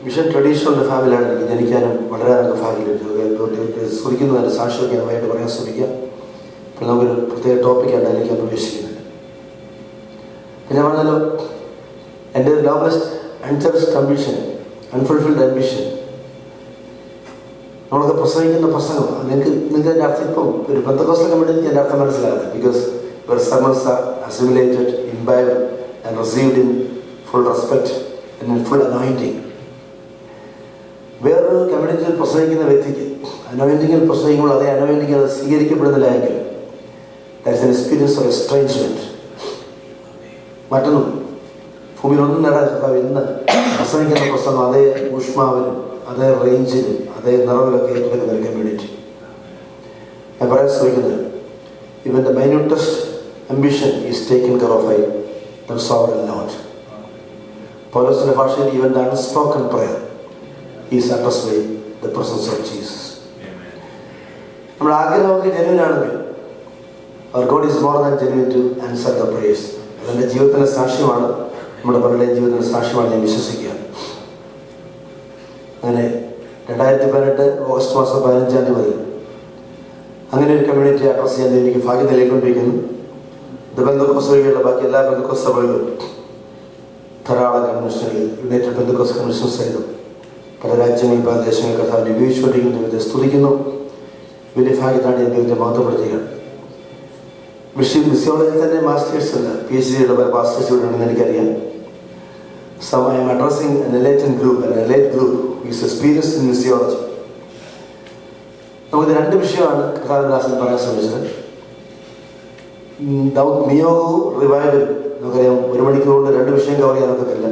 മിഷൻ ട്രഡീഷണൽ ഫാമിലിയാണ് എനിക്ക് ജനിക്കാനും വളരാനൊക്കെ ഭാഗ്യം ലഭിച്ചത്. സുരിക്കുന്നു എൻ്റെ സാക്ഷിയൊക്കെ നന്നായിട്ട് പറയാൻ ശ്രമിക്കാം. അപ്പോൾ നമുക്കൊരു പ്രത്യേക ടോപ്പിക്കാണ് അതിലേക്ക് പ്രവേശിക്കുന്നത്. ഞാൻ പറഞ്ഞല്ലോ, എൻ്റെ ലോങ്സ്റ്റ് അൺചർച്ച്ഡ് അംബിഷൻ, അൺഫുൾഫിൽഡ് അംബിഷൻ, നമ്മളൊക്കെ പ്രസംഗിക്കുന്ന പ്രസംഗം നിങ്ങൾക്ക് എൻ്റെ അർത്ഥം ഇപ്പം ഒരു പെന്തക്കോസ്റ്റൽ കമ്മ്യൂണിറ്റിക്ക് എൻ്റെ അർത്ഥം മനസ്സിലാകുന്നത്. Because your sermons are assimilated, imbibed and received in full respect and in full anointing. വേറൊരു കമ്മ്യൂണിറ്റിയിൽ പ്രസംഗിക്കുന്ന വ്യക്തിക്ക് അനോയിന്റിങ്ങിൽ പ്രസംഗിക്കുമ്പോൾ അതേ അനോയിന്റിങ് അത് സ്വീകരിക്കപ്പെടുന്നില്ല എങ്കിൽ that is an experience of estrangement. മറ്റൊന്നും ഭൂമിയിലൊന്നും നേടാൻ കർത്താവ് ഇന്ന് പ്രസംഗിക്കുന്ന പ്രസംഗം അതേ ഊഷ്മാവിനും അതേ റേഞ്ചിലും അതേ നിറവിലൊക്കെ ഏറ്റെടുക്കുന്ന ഒരു കമ്മ്യൂണിറ്റി. ഞാൻ പറയാൻ ശ്രമിക്കുന്നത്, even the minutest ambition is taken care of by the sovereign Lord. പൗലോസിന്റെ ഭാഷയിൽ even the unspoken prayer is addressed by the presence of Jesus. നമ്മുടെ ആഗ്രഹമൊക്കെ ജെന്യുവിനാണെങ്കിൽ our God is more than genuine to answer the prayers. അതെൻ്റെ ജീവിതത്തിൻ്റെ സാക്ഷ്യമാണ്, നമ്മുടെ പലരുടെയും ജീവിതത്തിൻ്റെ സാക്ഷ്യമാണ് ഞാൻ വിശ്വസിക്കുക. അങ്ങനെ 2018 ഓഗസ്റ്റ് മാസം 15 മുതൽ അങ്ങനെ ഒരു കമ്മ്യൂണിറ്റി അഡ്രസ് ചെയ്യാൻ എനിക്ക് ഭാഗ്യം നൽകിക്കൊണ്ടിരിക്കുന്നു. ബന്ധുക്കോസ് വഴിയുള്ള ബാക്കി എല്ലാ ബന്ധുക്കോസ് സഭകളും ധാരാളം കൺവെൻഷനുകളിൽ യുണൈറ്റഡ് ബന്ധുക്കോസ് കൺവെൻഷൻ സഹിതം പല രാജ്യങ്ങളിൽ പല ദേശങ്ങളിൽ കർത്താവിനെ ഉപയോഗിച്ചുകൊണ്ടിരിക്കുന്ന ദൈവത്തെ സ്തുതിക്കുന്നു. വലിയ ഭാഗ്യത്താണ് ഞാൻ ദൈവത്തെ മഹത്വപ്പെടുത്തുകയാണ്. മിസിയോളജിയിൽ തന്നെ മാസ്റ്റേഴ്സ് അല്ല, PhD പല മാസ്റ്റേഴ്സ് ഇവിടെ ഉണ്ടെന്ന് എനിക്കറിയാം. So I am addressing an elite group who is experienced in missiology. നമുക്ക് രണ്ട് വിഷയമാണ് കർത്താവിദാസൻ പറയാൻ ശ്രമിച്ചത്. നിയോഗവും റിവൈവലും. നമുക്കറിയാം, 1 മണിക്കൂർ കൊണ്ട് 2 വിഷയം കവർ ചെയ്യാൻ ഒക്കത്തില്ല.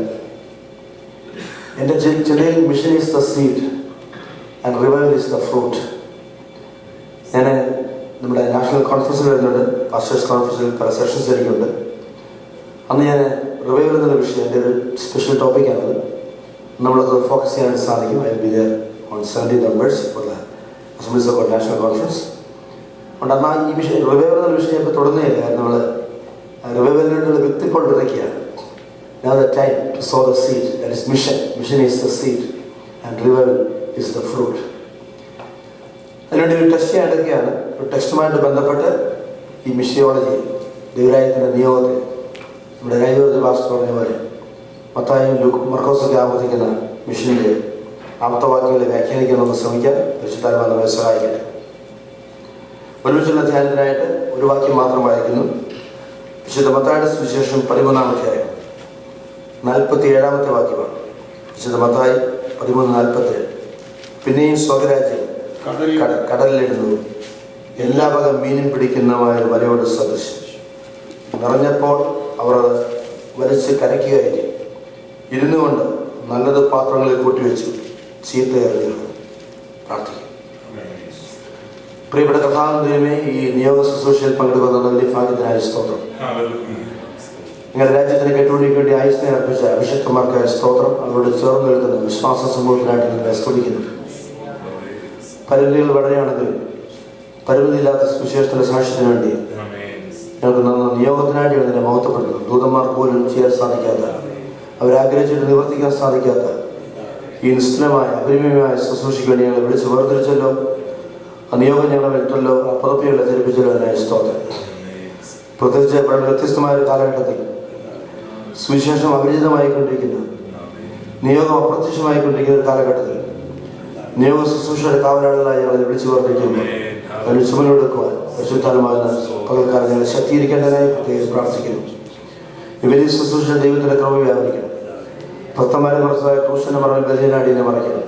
എൻ്റെ ചിന്തയിൽ mission is the seed and revival is the fruit. ഞാൻ നമ്മുടെ നാഷണൽ കോൺഫറൻസിൽ വരുന്നുണ്ട്, പാസ്റ്റേഴ്സ് കോൺഫറൻസിൽ പല സെഷൻസ് എനിക്കുണ്ട്. അന്ന് ഞാൻ റിവൈവൽ എന്നുള്ള വിഷയം എൻ്റെ ഒരു സ്പെഷ്യൽ ടോപ്പിക്കാണത്. നമ്മളത് ഫോക്കസ് ചെയ്യാൻ സാധിക്കും. I will be their own 17 November for the Assemblies of God national conference. അതുകൊണ്ട് എന്നാൽ ഈ വിഷയം റിവൈവൽ എന്നുള്ള വിഷയം ഇപ്പോൾ തുടങ്ങുകയില്ല. കാരണം നമ്മൾ റിവൈവലിന് വേണ്ടിയുള്ള വ്യക്തി ഇപ്പോൾ വിതയ്ക്കുകയാണ്. Now the time to sow the seed, that is mission. Mission is the seed and revival is the fruit. അതിനുവേണ്ടി ഒരു ടെസ്റ്റ് ചെയ്യാൻ എടുക്കുകയാണ്. ഒരു ടെസ്റ്റുമായിട്ട് ബന്ധപ്പെട്ട് ഈ മിഷിയോളജി, ദൈവരാജ്യത്തിൻ്റെ നിയോഗത്തെ നമ്മുടെ രാജവർദ്ധ പാസ്റ്റർ പറഞ്ഞ പോലെ മത്തായിയും മർക്കോസൊക്കെ ആവർത്തിക്കുന്ന മിഷൻ്റെ ആപ്തവാക്യങ്ങളെ വ്യാഖ്യാനിക്കാനൊന്ന് ശ്രമിക്കാൻ പരിശുദ്ധാത്മാവ് നമ്മെ സഹായിക്കട്ടെ. ഒരുമിച്ചുള്ള ധ്യാനത്തിനായിട്ട് ഒരു വാക്യം മാത്രം വായിക്കുന്നു. വിശുദ്ധ മത്തായിയുടെ സുവിശേഷം 13-ാം അധ്യായം 47-ാമത്തെ വാക്യമാണ്. വിശുദ്ധ മത്തായി 13:47. പിന്നെയും സ്വർഗ്ഗരാജ്യം കടലിലിടുന്നു, എല്ലാ വക മീനും പിടിക്കുന്നതുമായ ഒരു വലയോട് സദൃശം. നിറഞ്ഞപ്പോൾ അവർ അത് വലിച്ച് കരയ്ക്കുകയായി ഇരുന്നു കൊണ്ട് നല്ലത് പാത്രങ്ങളിൽ കൂട്ടിവെച്ചു ചീത്ത എറിഞ്ഞു. പ്രാർത്ഥിക്കും. പ്രിയപ്പെട്ട കർത്താവിൻ ദൈവമേ, ഈ നിയോഗ ശുശ്രൂഷയിൽ പങ്കെടുക്കുന്ന വലിയ ഭാഗ്യത്തിനായ സ്തോത്രം. നിങ്ങളുടെ രാജ്യത്തിന് കെട്ടുപണിക്ക് വേണ്ടി ആയുസ്സിനെ അർപ്പിച്ച അഭിഷക്തന്മാർക്കായ സ്തോത്രം. അവരോട് ചേർന്ന് നിൽക്കുന്ന വിശ്വാസ സമൂഹത്തിനായിട്ട് നിങ്ങളെ സ്തുതിക്കുന്നു. പരിമിതികൾ വളരെയാണെങ്കിലും പരിമിതിയില്ലാത്ത സുവിശേഷത്തിൻ്റെ സാക്ഷ്യത്തിന് വേണ്ടി ഞങ്ങൾക്ക് നിയോഗത്തിനായിട്ട് ഇതിനെ മഹത്വപ്പെടുന്നു. ദൂതന്മാർക്ക് പോലും ചെയ്യാൻ സാധിക്കാത്ത, അവരാഗ്രഹിച്ചിട്ട് നിവർത്തിക്കാൻ സാധിക്കാത്ത ഈ നിശ്ചലമായ അപരിമയമായ ശുശ്രൂഷയ്ക്ക് വേണ്ടി ഞങ്ങളെ വിളിച്ച് വേർതിരിച്ചല്ലോ. ആ നിയോഗം ഞങ്ങളെ വിട്ടല്ലോ, ആ പുറപ്പികളെ ധരിപ്പിച്ചല്ലോ എന്നായ സ്തോത്രം. പ്രത്യേകിച്ച് വളരെ വ്യത്യസ്തമായ ഒരു കാലഘട്ടത്തിൽ സുവിശേഷം അപരിചിതമായിക്കൊണ്ടിരിക്കുന്ന, നിയോഗം അപ്രത്യക്ഷമായിക്കൊണ്ടിരിക്കുന്ന ഒരു കാലഘട്ടത്തിൽ നിയോഗ ശുശ്രൂഷയുടെ കാവലാളുകളായി ഞങ്ങളെ വിളിച്ചു വേർതിരിക്കുന്നു. അതിന് ചുമലെടുക്കുവാൻ പരിശുദ്ധാത്മാവിന് പകൽക്കാലം ഞങ്ങളെ ശക്തീകരിക്കേണ്ടതിനായി പ്രത്യേകം പ്രാർത്ഥിക്കുന്നു. ഈ വലിയ ശുശ്രൂഷ ദൈവത്തിൻ്റെ കൃപ വ്യാപരിക്കണം. ഭക്തന്മാരെ മറച്ചതായ ക്രൂശന്റെ മറവിൽ ബലിയാടിനെ മറയ്ക്കണം.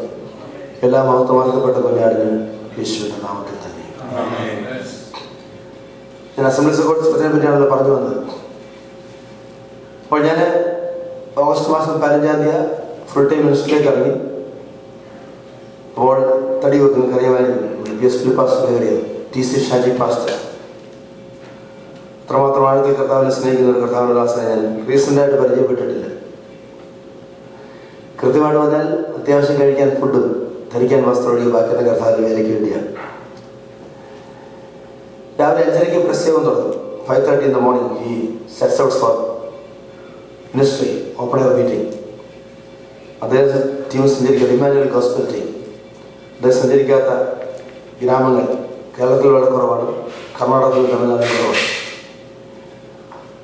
എല്ലാ മഹത്വമാക്കപ്പെട്ട കൊല്ലാടിന് യേശുവിന്റെ നാമത്തിൽ തന്നെ. ഞാൻ അസംബ്ലീസ് ഓഫ് ഗോഡ് ചർച്ചിനെ പറ്റിയാണല്ലോ പറഞ്ഞു വന്നത്. അപ്പോൾ ഞാൻ ഓഗസ്റ്റ് മാസം 15-ാം തീയതി ഫുൾ ടൈം മിനിസ്റ്ററിലേക്ക് ഇറങ്ങി. അപ്പോൾ തടി വെക്കുന്ന അറിയാമായിരുന്നു, PSP പാസ്റ്റർ അറിയാം, TC ഷാജി പാസ്റ്റർ. അത്രമാത്രം ആഴത്തിൽ കർത്താവിനെ സ്നേഹിക്കുന്ന ഒരു കർത്താവിൻ്റെ ദാസനെ ഞാൻ റീസെൻ്റായിട്ട് പരിചയപ്പെട്ടിട്ടില്ല. കൃത്യമായിട്ട് പറഞ്ഞാൽ അത്യാവശ്യം കഴിക്കാൻ ഫുഡും ധരിക്കാൻ വസ്ത്രമൊഴികെ ബാക്കിയുള്ള കർത്താവിൻ്റെ വേലയ്ക്ക് വേണ്ടിയാണ്. രാവിലെ 5:30 പ്രസംഗം തുടങ്ങും. 5:30 in the morning he sets out for ministry, open air meeting. അദ്ദേഹം ടീം സഞ്ചരിക്കാത്ത ഇമ്മാനുവൽ ഗോസ്പൽ ടീം. അദ്ദേഹം സഞ്ചരിക്കാത്ത ഗ്രാമങ്ങൾ കേരളത്തിൽ വളരെ കുറവാണ്, കർണാടകത്തിൽ തമിഴ്നാട്ടിൽ കുറവാണ്.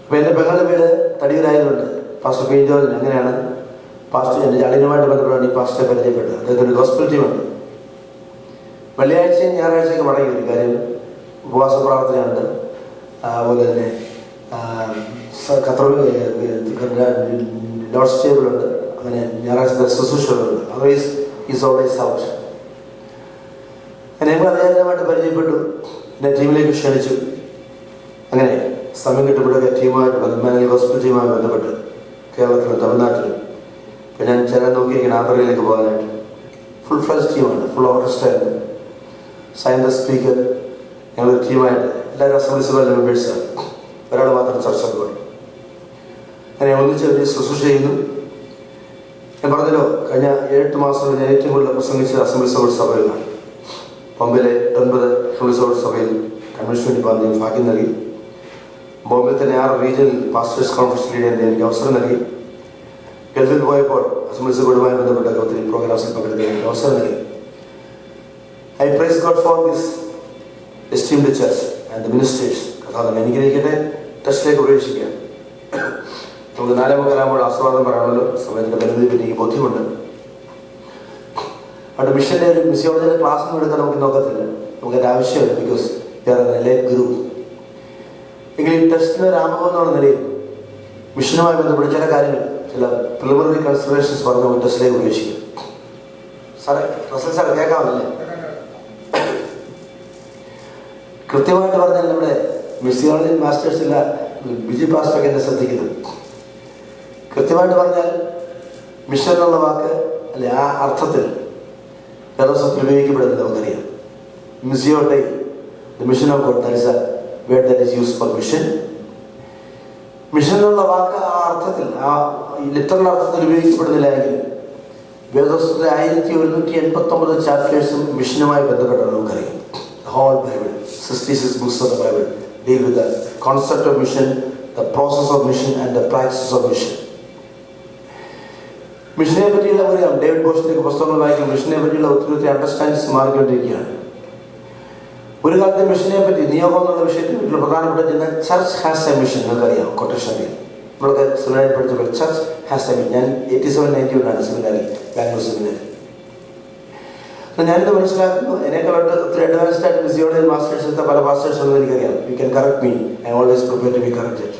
അപ്പോൾ എൻ്റെ പെങ്ങളുടെ വീട് തടിയൂരായതുകൊണ്ട് പാസ്റ്റർ പി ജോർജിന് അങ്ങനെയാണ് പാസ്റ്റർ എൻ്റെ ജാളിനുമായിട്ട് ബന്ധപ്പെട്ടാണ് ഈ പാസ്റ്ററെ പരിചയപ്പെട്ടത്. അദ്ദേഹത്തിന് ഗോസ്പൽ ടീമുണ്ട്. വെള്ളിയാഴ്ചയും ഞായറാഴ്ചയൊക്കെ മടങ്ങി വരും. കാര്യം ഉപവാസ പ്രാർത്ഥനയുണ്ട്, അതുപോലെ തന്നെ ലോഡ്സ് ടേബിളുണ്ട്, അങ്ങനെ ഞായറാഴ്ചത്തെ ശുശ്രൂഷകളുണ്ട്. Otherwise is always out. ഞങ്ങൾ അദ്ദേഹമായിട്ട് പരിചയപ്പെട്ടു, എന്നെ ടീമിലേക്ക് ക്ഷണിച്ചു. അങ്ങനെ സമയം കിട്ടുമ്പോഴൊക്കെ ടീമുമായിട്ട് മാനുവൽ ഗോസ്പൽ ടീമുമായി ബന്ധപ്പെട്ട് കേരളത്തിലും തമിഴ്നാട്ടിലും ഇപ്പം ഞാൻ ചേരാൻ നോക്കിയിരിക്കുന്ന ആന്ധ്രയിലേക്ക് പോകാനായിട്ട്. ഫുൾ ഫ്ലഷ് ടീമാണ്, ഫുൾ ഓർക്കസ്ട്രയാണ്, സയൻസ് സ്പീക്കർ. ഞങ്ങളൊരു ടീമായിട്ട് എല്ലാവരും അസംബ്ലീസ് ഓഫ് മെമ്പേഴ്സാണ്, ഒരാൾ മാത്രം ചർച്ച പോയി. അങ്ങനെ ഒന്നിച്ച് വലിയ ശുശ്രൂഷ ചെയ്യുന്നു. ഞാൻ പറഞ്ഞല്ലോ, കഴിഞ്ഞ 8 മാസം ഞാൻ ഏറ്റവും കൂടുതൽ പ്രസംഗിച്ചത് അസംബ്ലീസ് ഓഫ് ഗോഡ് സഭയിലാണ്. ബോംബെയിലെ 9 അസംബ്ലീസ് ഓഫ് ഗോഡ് സഭയിൽ കൺവെൻഷന് വേണ്ടി പറഞ്ഞ് ഭാഗ്യം നൽകി. ബോംബെയിൽ തന്നെ 6 റീജിയണൽ പാസ്റ്റേഴ്സ് കോൺഫറൻസ് ലീഡ് ചെയ്യാൻ എനിക്ക് അവസരം നൽകി. ഗൾഫിൽ പോയപ്പോൾ അസംബ്ലീസ് ഓഫ് ഗോഡുമായി ബന്ധപ്പെട്ട ഒത്തിരി പ്രോഗ്രാംസിൽ പങ്കെടുക്കാൻ എനിക്ക് അവസരം നൽകി. I praise God for this esteemed church and the ministers. കഥാതം അനുഗ്രഹിക്കട്ടെ. ടെസ്റ്റിലേക്ക് പ്രവേശിക്കാം. നമുക്ക് 4:15 ആസ്വാദം പറയണമല്ലോ. സമയത്തിൻ്റെ പരിമിതി പറ്റി എനിക്ക് ബോധ്യമുണ്ട്. അവിടെ മിഷൻ്റെ ഒരു മിസിയോളജിയുടെ ക്ലാസ് ഒന്നും എടുക്കാൻ നമുക്ക് നോക്കത്തില്ല. നമുക്കതിൻ്റെ ആവശ്യമില്ല. ബിക്കോസ് നില ഗുരു. എങ്കിലും ഈ ടെസ്റ്റിന് ഒരു ആമുഖം എന്നുള്ള നിലയിൽ മിഷനുമായി ബന്ധപ്പെട്ട് ചില കാര്യങ്ങൾ, ചില പ്രിലിമിനറി കൺസിഡറേഷൻസ് പറഞ്ഞ് നമുക്ക് ടെസ്റ്റിലേക്ക് പ്രവേശിക്കും. സാറേ, റസൽ സാർ കേൾക്കാമല്ലേ? കൃത്യമായിട്ട് പറഞ്ഞാൽ നമ്മുടെ മിസിയോളജി മാസ്റ്റേഴ്സില്ല, ബിജി പാസ്റ്ററൊക്കെ എന്നെ ശ്രദ്ധിക്കുന്നത്. കൃത്യമായിട്ട് പറഞ്ഞാൽ മിഷൻ എന്നുള്ള വാക്ക് അല്ലെ ആ അർത്ഥത്തിൽ വേദോസത്തിൽ ഉപയോഗിക്കപ്പെടുന്നത് നമുക്കറിയാം. മിസിയോട്ടെ, the mission of God, that is a word that is used for mission. Mission എന്നുള്ള വാക്ക് ആ അർത്ഥത്തിൽ, ആ ലിറ്ററൽ അർത്ഥത്തിൽ ഉപയോഗിക്കപ്പെടുന്നില്ല എങ്കിലും വേദോസത്തിലെ 1189 ചാപ്റ്റേഴ്സും മിഷനുമായി ബന്ധപ്പെട്ടാണ് നമുക്കറിയാം. The whole Bible, 66 books of the Bible deal with the concept of mission, the process of mission and the practice of mission. മിഷനെ പറ്റിയുള്ള പറയാം, ഡേവിഡ് ബോഷിന്റെ പുസ്തകങ്ങൾ വായിക്കും. മിഷനെ പറ്റിയുള്ള ഒത്തിരി അണ്ടർസ്റ്റാൻഡിങ്സ് മാറിക്കൊണ്ടിരിക്കുകയാണ്. ഒരു കാലത്തെ മിഷനെ പറ്റി, നിയോഗം എന്നുള്ള വിഷയത്തെ പറ്റിയുള്ള പ്രധാനപ്പെട്ട ചിന്ത, ചർച്ച് ഹാസ് എ മിഷൻ. നിങ്ങൾക്കറിയാം, കൊട്ടേഷൻ അറിയാം. നമ്മളൊക്കെ സെമിനാരിൽ പഠിച്ചപ്പോൾ ചർച്ച് ഹാസ് എ മിഷൻ. ഞാൻ 87-91 സെമിനാരിൽ, ബാംഗ്ലൂർ സെമിനാരിൽ. ഞാനിത് മനസ്സിലാക്കുന്നു. എന്നെക്കാളോട്ട് ഒത്തിരി അഡ്വാൻസ്ഡ് ആയിട്ട് മിസിയോളജി മാസ്റ്റേഴ്സ് എടുത്ത പല പാസ്റ്റേഴ്സ് ഉണ്ടെന്ന് എനിക്കറിയാം. You can correct me, I always prepare to be corrected.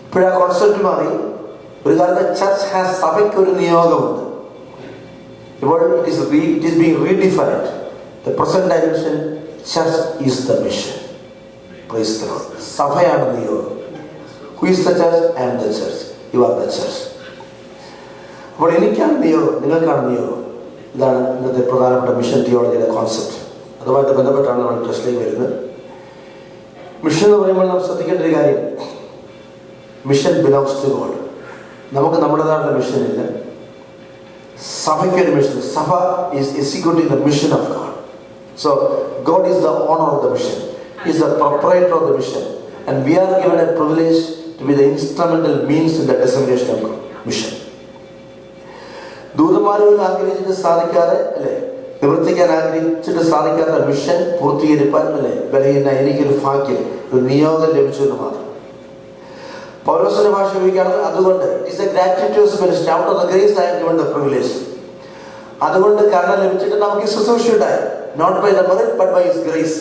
ഇപ്പോഴാ കോൺസെപ്റ്റ് മാറി. ഒരു കാലത്ത് ചർച്ച് ഹാസ്, സഭയ്ക്ക് ഒരു നിയോഗമുണ്ട്. ഇപ്പോൾ it is being redefined. The present dimension, church is the mission. Praise the lord. സഭയാണ് നിയോഗം. Who is the church? I am the church. You are the church. അപ്പോൾ എനിക്കാണ് നിയോഗം, നിങ്ങൾക്കാണ് നിയോഗം. ഇതാണ് ഇന്നത്തെ പ്രധാനപ്പെട്ട മിഷൻ തിയോളജിയുടെ കോൺസെപ്റ്റ്. അതുമായിട്ട് ബന്ധപ്പെട്ടാണ് നമ്മൾ ടെസ്റ്റിലേക്ക് വരുന്നത്. മിഷൻ എന്ന് പറയുമ്പോൾ നാം ശ്രദ്ധിക്കേണ്ട ഒരു കാര്യം, മിഷൻ ബിലോങ്സ് ടു ഗോഡ്. നമുക്ക് നമ്മുടേതായിട്ടുള്ള മിഷൻ ഇല്ല. സഭയ്ക്കൊരു മിഷൻ. സഭ is executing the mission of God. So God is the owner of the mission, is the proprietor of the mission, and we are given a privilege to be the instrumental means in the dissemination of mission. ദൂതന്മാരും ആഗ്രഹിച്ചിട്ട് സാധിക്കാതെ, അല്ലെ, നിവർത്തിക്കാൻ ആഗ്രഹിച്ചിട്ട് സാധിക്കാത്ത mission പൂർത്തീകരിപ്പാൻ, അല്ലെ, ബലഹീന എനിക്കൊരു ഭാഗ്യം, ഒരു നിയോഗം ലഭിച്ചു എന്ന് മാത്രം. പൗലോസിന്റെ ഭാഷ ഉപയോഗിക്കുകയാണെങ്കിൽ അതുകൊണ്ട് it's a gratitude minister, out of the grace I am given the privilege. അതുകൊണ്ട് കാരണം ലഭിച്ചിട്ട് നമുക്ക് ശുശ്രൂഷയുണ്ടായി. Not by the merit but by his grace.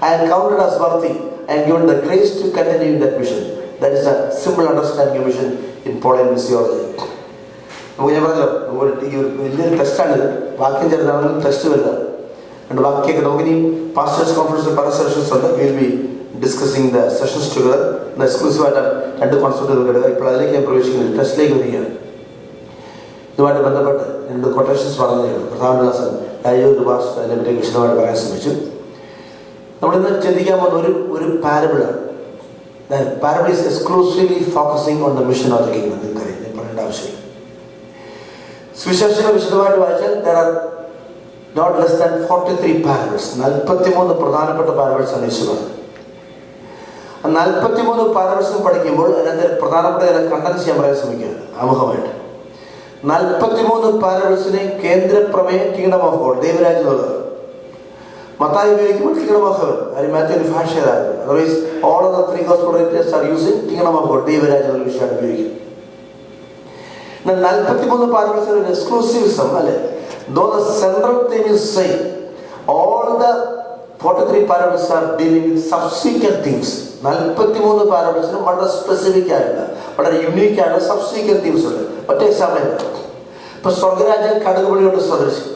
I am counted as worthy. I am given the grace to continue in that mission. That is a simple understanding of mission in Pauline missiology. നമുക്ക് ഞാൻ പറഞ്ഞല്ലോ, ഈ ഒരു വലിയൊരു ടെസ്റ്റാണിത്. വാക്യം ചെറുതാണെങ്കിലും test വലുതാണ്. രണ്ട് വാക്യമൊക്കെ നമുക്കിനി പാസ്റ്റേഴ്സ് കോൺഫറൻസിൽ പല സെഷൻസ് ഉണ്ട്. Will be discussing the sessions together. എക്സ്ക്ലൂസീവായിട്ട് 2 കോൺസെപ്റ്റ് നമുക്ക് എടുക്കുക. ഇപ്പോൾ അതിലേക്ക് ഞാൻ പ്രവേശിക്കുന്നത് ടെസ്റ്റിലേക്ക് വരികയാണ്. ഇതുമായിട്ട് ബന്ധപ്പെട്ട് 2 കൊട്ടേഷൻസ് പറഞ്ഞതാണ്. പ്രധാനദാസൻ രാജീവ് ഭാഷ അതിനെപ്പറ്റി വിശദമായിട്ട് പറയാൻ ശ്രമിച്ചു. നമ്മളിന്ന് ചിന്തിക്കാൻ പോകുന്ന ഒരു പാരബിളാണ്. Parable is exclusively focusing on the mission of the kingdom. നിങ്ങൾക്കറിയാം, ഞാൻ പറയേണ്ട ആവശ്യമില്ല. സുവിശേഷങ്ങൾ വിശദമായിട്ട് വായിച്ചാൽ there are not less than 43 parables. 43 പ്രധാനപ്പെട്ട പാരബിൾസ് ആണ് യേശു പറഞ്ഞത്. 43 പാരബിൾസും പഠിക്കുമ്പോൾ അതിനകത്ത് പ്രധാനപ്പെട്ട ചില കണ്ടൻസ് ഞാൻ പറയാൻ ശ്രമിക്കുകയാണ് ആമുഖമായിട്ട്. 43 പാരബിൾസിനെയും കേന്ദ്ര പ്രമേയം കിങ്ഡം ഓഫ് ഗോഡ്, ദൈവരാജ്യം എന്നുള്ളത്. മത്തായി ഉപയോഗിക്കുമ്പോൾ കിങ്ഡം ഓഫ് ഹെവൻ, അതിന് മാത്യുവിന് ഭാഷ ഏതായിരുന്നു. Otherwise all of the 3 gospel writers are using kingdom of God, ദൈവരാജ്യം എന്നുള്ള വിഷയമാണ് ഉപയോഗിക്കുന്നത്. 43 പാരബിൾസിന് ഒരു എക്സ്ക്ലൂസീവിസം, അല്ലെ, though the central theme is same, all the 43 parables are dealing with subsequent themes. 43 പാരബിൾസിനും വളരെ സ്പെസിഫിക് ആയിട്ടുള്ള, വളരെ യുണീക്ക് ആയിട്ടുള്ള സബ്സീക്വന്റ് തീംസ് ഉണ്ട്. ഒറ്റ എക്സാമ്പിൾ, ഇപ്പൊ സ്വർഗരാജ്യം കടുകുമണിയോട് സദൃശം,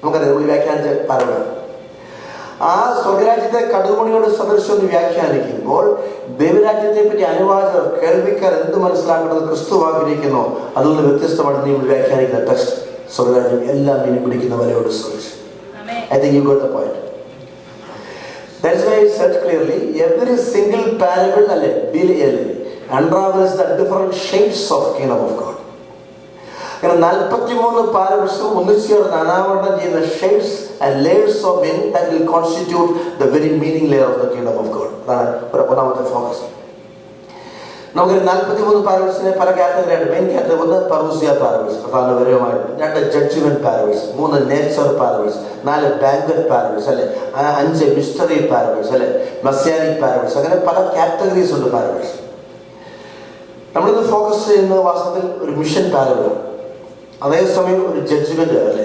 നമുക്കറിയാം, നമ്മൾ വ്യാഖ്യാനിച്ച പാരബിളാണ്. ആ സ്വർഗരാജ്യത്തെ കടുകുമണിയോട് സദൃശം എന്ന് വ്യാഖ്യാനിക്കുമ്പോൾ ദൈവരാജ്യത്തെ പറ്റി അനുവാചകർ, കേൾവിക്കാർ എന്ത് മനസ്സിലാക്കുന്നത് ക്രിസ്തു ആഗ്രഹിക്കുന്നോ അതിൽ നിന്ന് വ്യത്യസ്തമായിട്ട് നിങ്ങൾ വ്യാഖ്യാനിക്കുന്ന ടെക്സ്റ്റ് സ്വർഗരാജ്യം എല്ലാം മീൻ പിടിക്കുന്ന വലയോട് സദൃശം. I think you got the point. That's why I said clearly, every single parable unravels the different shapes of kingdom of God. അങ്ങനെ 43 പാരബിൾസും ഒന്നിച്ചേർന്ന് അനാവരണം ചെയ്യുന്ന shades and layers of meaning that will constitute the very meaning layer of the kingdom of God. അതാണ് ഒന്നാമത്തെ focus. നമുക്ക് 43 പാരബിൾസിനെ പല കാറ്റഗറിയായിട്ട്. മെയിൻ കാറ്റഗറി 1 പർവൂസിയ പാരബിൾസ്, പ്രധാനപരമായിട്ട്. 2 judgment parables, 3 nature parables, 4 banquet parables അല്ലെ, 5 മിസ്റ്ററി പാരബിൾസ് അല്ലെ, മെസ്സിയാനിക് പാരബിൾസ്. അങ്ങനെ പല കാറ്റഗറീസ് ഉണ്ട് പാരബിൾസ്. നമ്മളിന്ന് ഫോക്കസ് ചെയ്യുന്ന വാസ്തവത്തിൽ ഒരു മിഷൻ പാരബിളാണ്. അതേസമയം ഒരു ജഡ്ജ്മെന്റ് അല്ലെ,